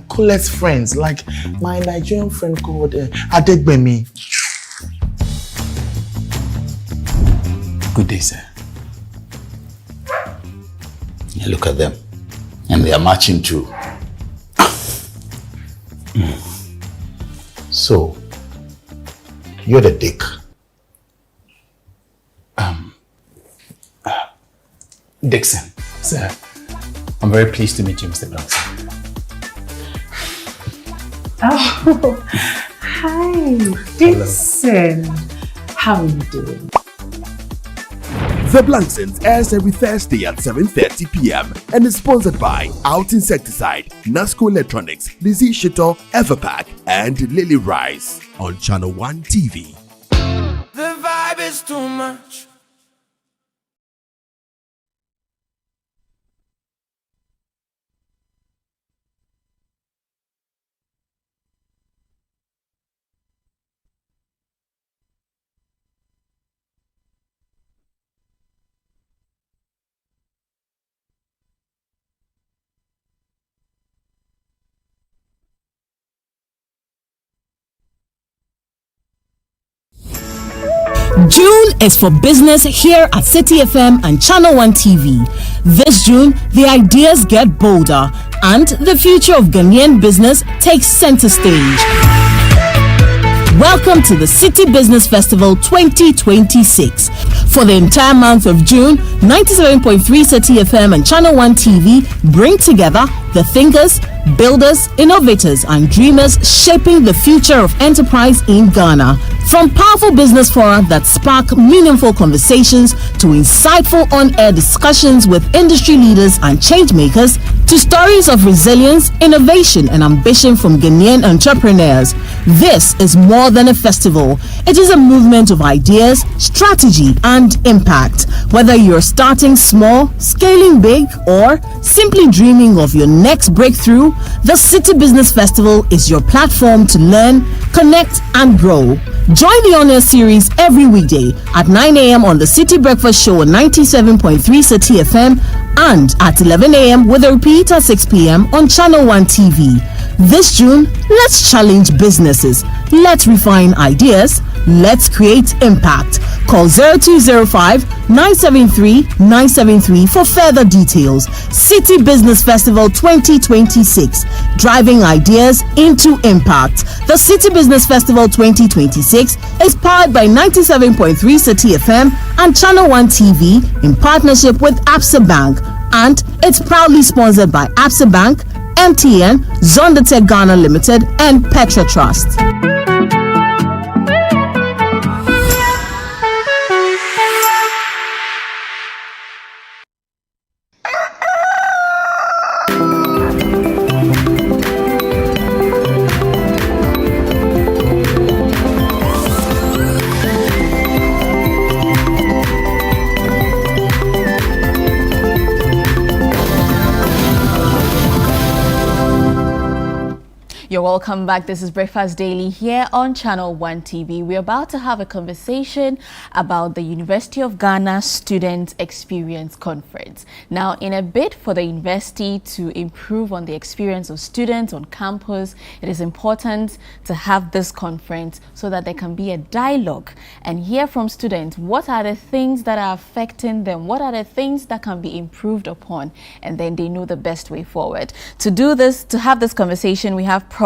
Colette's friends, like my Nigerian friend called Adegbemi. Good day, sir. Yeah, look at them. And they are marching too. So, you're the dick. Dixon. Sir, I'm very pleased to meet you, Mr. Blackson. Oh, hi, Dixon. How are you doing? The Blanksons airs every Thursday at 7:30 p.m. and is sponsored by Out Insecticide, Nasco Electronics, Lizzie Shito, Everpack, and Lily Rice on Channel 1 TV. The vibe is too much. June is for business here at City FM and Channel 1 TV. This June, the ideas get bolder and the future of Ghanaian business takes center stage. Welcome to the City Business Festival 2026. For the entire month of June, 97.3 City FM and Channel 1 TV bring together the thinkers, builders, innovators, and dreamers shaping the future of enterprise in Ghana. From powerful business fora that spark meaningful conversations to insightful on-air discussions with industry leaders and change makers, to stories of resilience, innovation, and ambition from Ghanaian entrepreneurs. This is more than a festival. It is a movement of ideas, strategy, and impact. Whether you're starting small, scaling big, or simply dreaming of your next breakthrough, the City Business Festival is your platform to learn, connect, and grow. Join the On-Air series every weekday at 9 a.m. on the City Breakfast Show on 97.3 City FM and at 11 a.m. with a repeat at 6 p.m. on Channel 1 TV. This June, let's challenge businesses. Let's refine ideas. Let's create impact. Call 0205-973-973 for further details. City Business Festival 2026, driving ideas into impact. The City Business Festival 2026 is powered by 97.3 City FM and Channel 1 TV in partnership with Absa Bank, and it's proudly sponsored by Absa Bank, MTN, Zondatech Ghana Limited, and Petra Trust. You're welcome back. This is Breakfast Daily here on Channel 1 TV. We're about to have a conversation about the University of Ghana Student Experience Conference. Now, in a bid for the university to improve on the experience of students on campus, it is important to have this conference so that there can be a dialogue and hear from students what are the things that are affecting them, what are the things that can be improved upon, and then they know the best way forward. To do this, to have this conversation, we have Prof.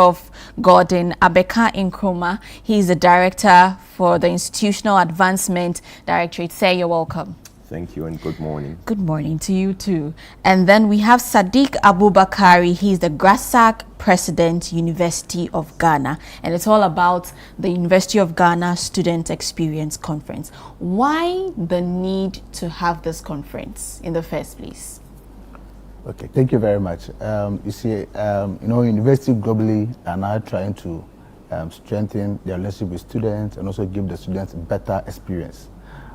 Gordon Abeka Nkrumah. He's the Director for the Institutional Advancement Directorate. Sir, you're welcome. Thank you and good morning. Good morning to you too. And then we have Sadiq Abubakari. He's the GRASAC President, University of Ghana. And it's all about the University of Ghana Student Experience Conference. Why the need to have this conference in the first place? Okay, thank you very much. You see, universities globally are now trying to strengthen their relationship with students and also give the students better experience.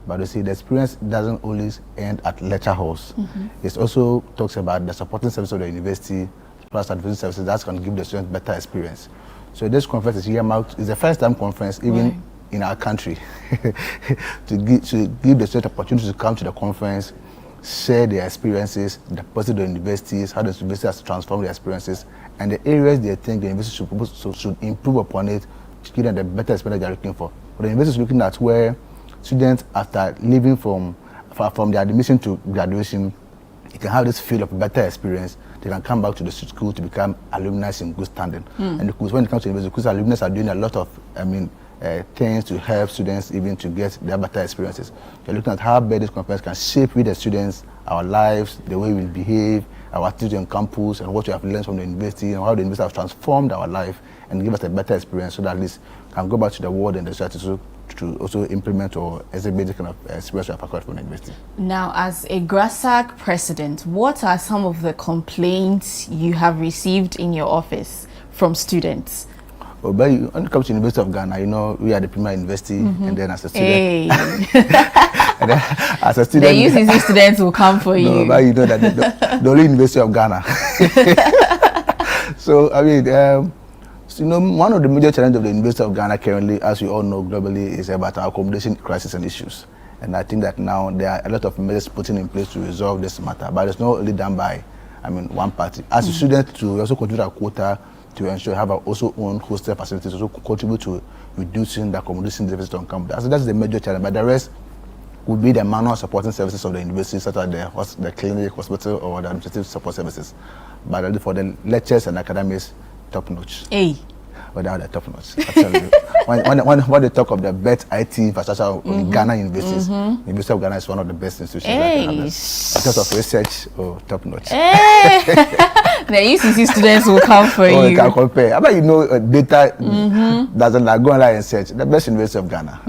But you see, the experience doesn't always end at lecture halls. It also talks about the supporting service of the university, plus advisory services that's going to give the students better experience. So this conference is earmarked. It's the first time conference even in our country to give the students opportunity to come to the conference, share their experiences, the positive of the universities, how the university has transformed their experiences, and the areas they think the university should improve upon it to give them the better experience they're looking for. But the university is looking at where students, after leaving from their admission to graduation, you can have this feel of better experience. They can come back to the school to become alumni in good standing. And because when it comes to university, because alumni are doing a lot of, things to help students even to get their better experiences. You're looking at how better this conference can shape with the students, our lives, the way we behave, our attitude on campus, and what we have learned from the university, and how the university has transformed our life and give us a better experience so that at least we can go back to the world and the society to also implement or exhibit the kind of experience we have acquired from the university. Now, as a GRASAC president, what are some of the complaints you have received in your office from students? Well, but when it comes to the University of Ghana, you know, we are the premier university, and then as a student, and then as a student, the UCC students will come for you. No, but you know that the only University of Ghana. So, I mean, you know, one of the major challenges of the University of Ghana currently, as we all know globally, is about our accommodation crisis and issues. And I think that now there are a lot of measures put in place to resolve this matter, but it's not only done by, one party. As a student, to also contribute our quota to ensure have our also own hostel facilities, also contribute to reducing the accommodation deficit on campus. That's the major challenge. But the rest would be the manual supporting services of the university, such as the clinic, hospital, or the administrative support services. But for the lectures and academics, top notch. Without the top notch. When they talk of the best IT infrastructure in Ghana universities, the University of Ghana is one of the best institutions that can have this. In terms of research, top notch. The UCC students will come for you. You can compare. But you know, data doesn't go online and search. The best University of Ghana.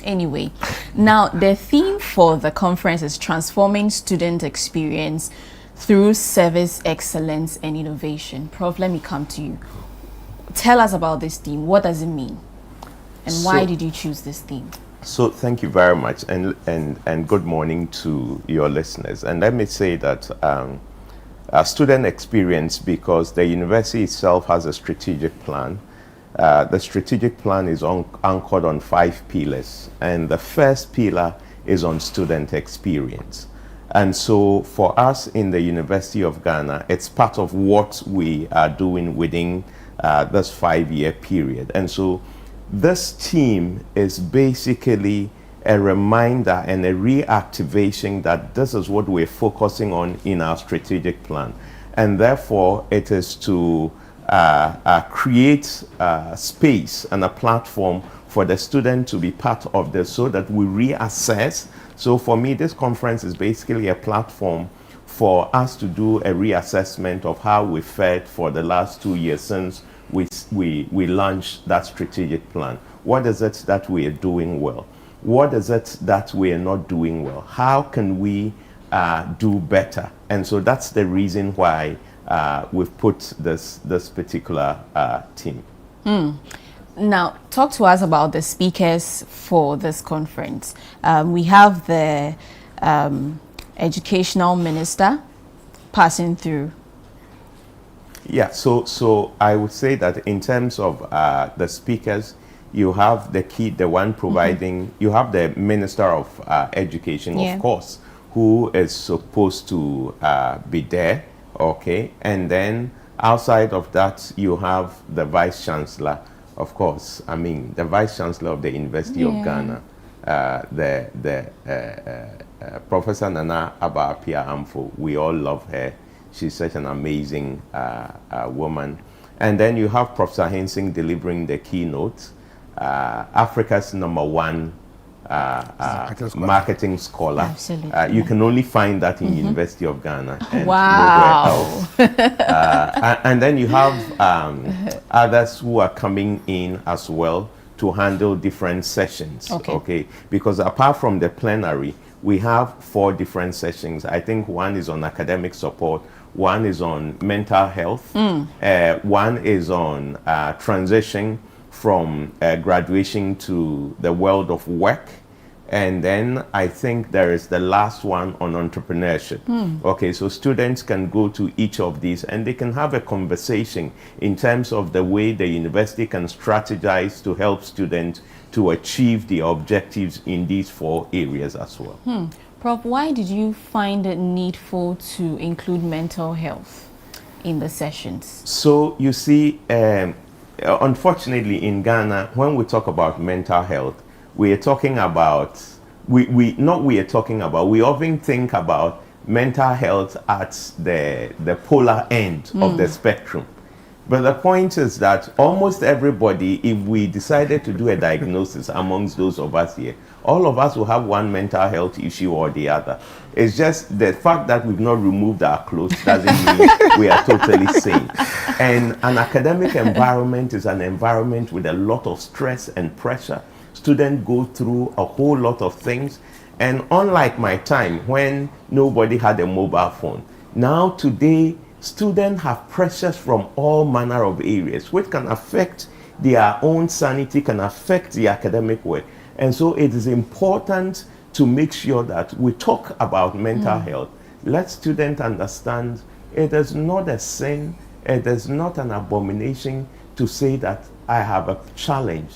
Anyway, now the theme for the conference is transforming student experience through service excellence and innovation. Prof, let me come to you. Tell us about this theme. What does it mean? And why did you choose this theme? So thank you very much, and good morning to your listeners. And let me say that student experience, because the university itself has a strategic plan. The strategic plan is anchored on 5 pillars, and the first pillar is on student experience. And so for us in the University of Ghana, it's part of what we are doing within this 5-year period. And so this team is basically a reminder and a reactivation that this is what we're focusing on in our strategic plan. And therefore, it is to create space and a platform for the student to be part of this so that we reassess. So for me, this conference is basically a platform for us to do a reassessment of how we fared for the last 2 years since we launched that strategic plan. What is it that we are doing well? What is it that we are not doing well? How can we do better? And so that's the reason why we've put this particular team. Now, talk to us about the speakers for this conference. We have the educational minister passing through. Yeah, so I would say that in terms of the speakers, you have the one providing, you have the Minister of Education, of course, who is supposed to be there, okay? And then outside of that, you have the Vice Chancellor, of course. I mean, the Vice Chancellor of the University of Ghana, Professor Nana Tuffour. We all love her. She's such an amazing woman. And then you have Professor Hensing delivering the keynote, Africa's #1 marketing scholar. Absolutely. You can only find that in University of Ghana and wow. nowhere else. And then you have others who are coming in as well to handle different sessions. Okay. Because apart from the plenary, we have 4 different sessions. I think one is on academic support, one is on mental health, one is on transition from graduation to the world of work, and then I think there is the last one on entrepreneurship. Okay, so students can go to each of these and they can have a conversation in terms of the way the university can strategize to help students to achieve the objectives in these 4 areas as well. Prof, why did you find it needful to include mental health in the sessions? So you see, unfortunately in Ghana, when we talk about mental health, we often think about mental health at the polar end of the spectrum. But the point is that almost everybody, if we decided to do a diagnosis amongst those of us here, all of us will have one mental health issue or the other. It's just the fact that we've not removed our clothes doesn't mean we are totally sane. And an academic environment is an environment with a lot of stress and pressure. Students go through a whole lot of things. And unlike my time when nobody had a mobile phone, now today, students have pressures from all manner of areas, which can affect their own sanity, can affect the academic work. And so it is important to make sure that we talk about mental health. Let students understand it is not a sin, it is not an abomination to say that I have a challenge.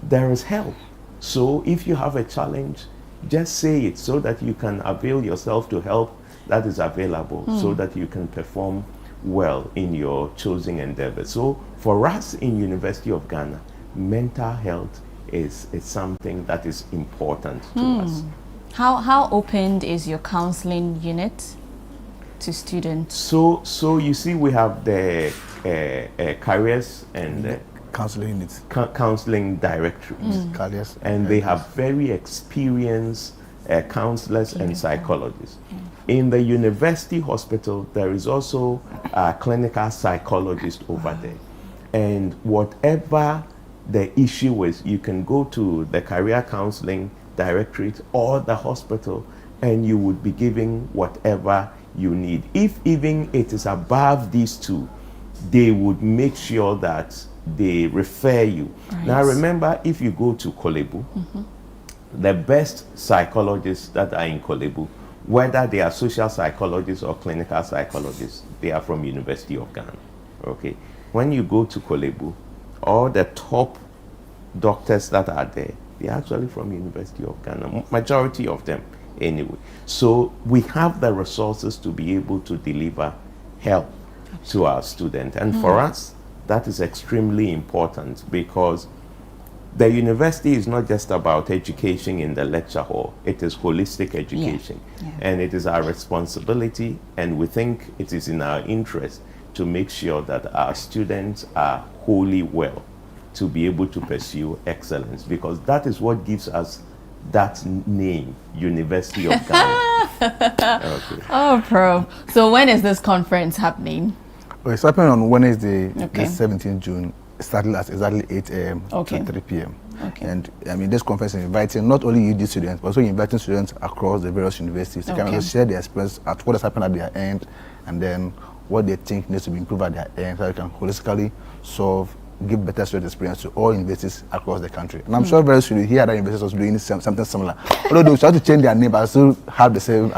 There is help. So if you have a challenge, just say it so that you can avail yourself to help that is available so that you can perform well in your chosen endeavor. So for us in University of Ghana, mental health is something that is important to us. How opened is your counseling unit to students? So you see, we have the careers and counseling units, counseling directories, and they have very experienced counselors and psychologists. In the university hospital, there is also a clinical psychologist over there. And whatever the issue is, you can go to the career counseling directorate or the hospital and you would be given whatever you need. If even it is above these two, they would make sure that they refer you. Right. Now remember, if you go to Kolebu, the best psychologists that are in Kolebu, whether they are social psychologists or clinical psychologists, they are from University of Ghana. Okay. When you go to Kolebu, all the top doctors that are there, they're actually from University of Ghana, majority of them anyway. So we have the resources to be able to deliver help to our students. And for us, that is extremely important because the university is not just about education in the lecture hall. It is holistic education. And it is our responsibility, and we think it is in our interest to make sure that our students are wholly well to be able to pursue excellence, because that is what gives us that name, University of Ghana. Okay. Oh, Prof. So when is this conference happening? Well, it's happening on Wednesday, the 17th June, starting at exactly 8 a.m. to 3 p.m. And I mean, this conference is inviting not only UD students, but also inviting students across the various universities to kind of share their experience at what has happened at their end, and then what they think needs to be improved at their end, so they can holistically give better student experience to all universities across the country. And I'm sure very soon you hear that universities also doing something similar. Although they try to change their name, but still have the same,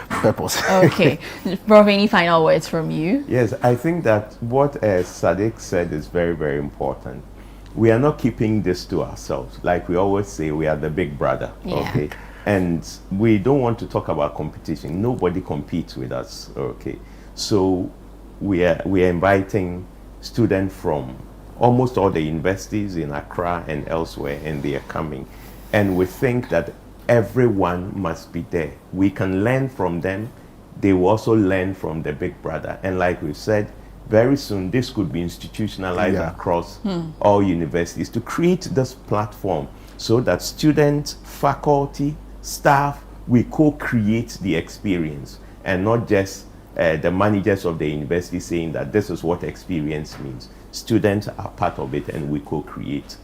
purpose. Okay. Prof, any final words from you? Yes, I think that what Sadiq said is very, very important. We are not keeping this to ourselves. Like we always say, we are the big brother. Okay. And we don't want to talk about competition. Nobody competes with us. Okay. So we are inviting students from almost all the universities in Accra and elsewhere, and they are coming. And we think that everyone must be there. We can learn from them. They will also learn from the big brother. And like we said, very soon this could be institutionalized across all universities to create this platform so that students, faculty, staff, we co-create the experience, and not just the managers of the university saying that this is what experience means. Students are part of it, and we co-create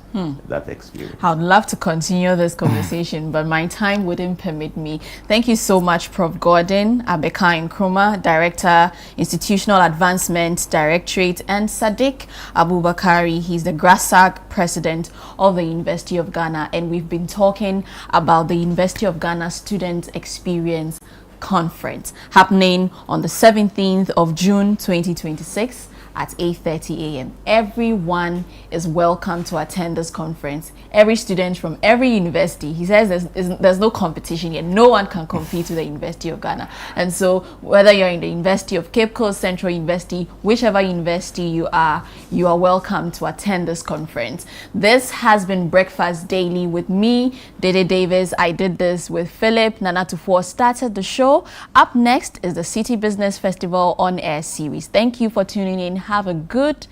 that experience. I'd love to continue this conversation, but my time wouldn't permit me. Thank you so much, Prof. Gordon Abeka Nkrumah, Director, Institutional Advancement Directorate, and Sadiq Abubakari. He's the GRASAG President of the University of Ghana, and we've been talking about the University of Ghana Student Experience Conference happening on the 17th of June 2026 at 8:30 a.m. Everyone is welcome to attend this conference. Every student from every university. He says there's no competition yet. No one can compete with the University of Ghana. And so whether you're in the University of Cape Coast, Central University, whichever university you are welcome to attend this conference. This has been Breakfast Daily with me, Dede Davis. I did this with Philip. Nana Tuffour started the show. Up next is the City Business Festival on air series. Thank you for tuning in. Have a good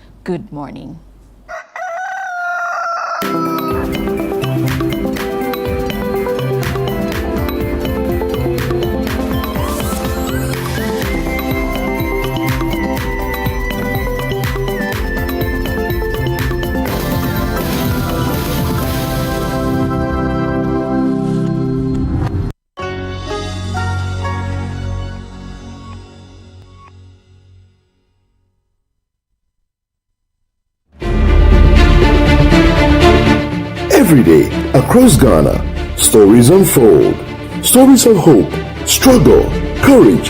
morning. Every day, across Ghana, stories unfold. Stories of hope, struggle, courage,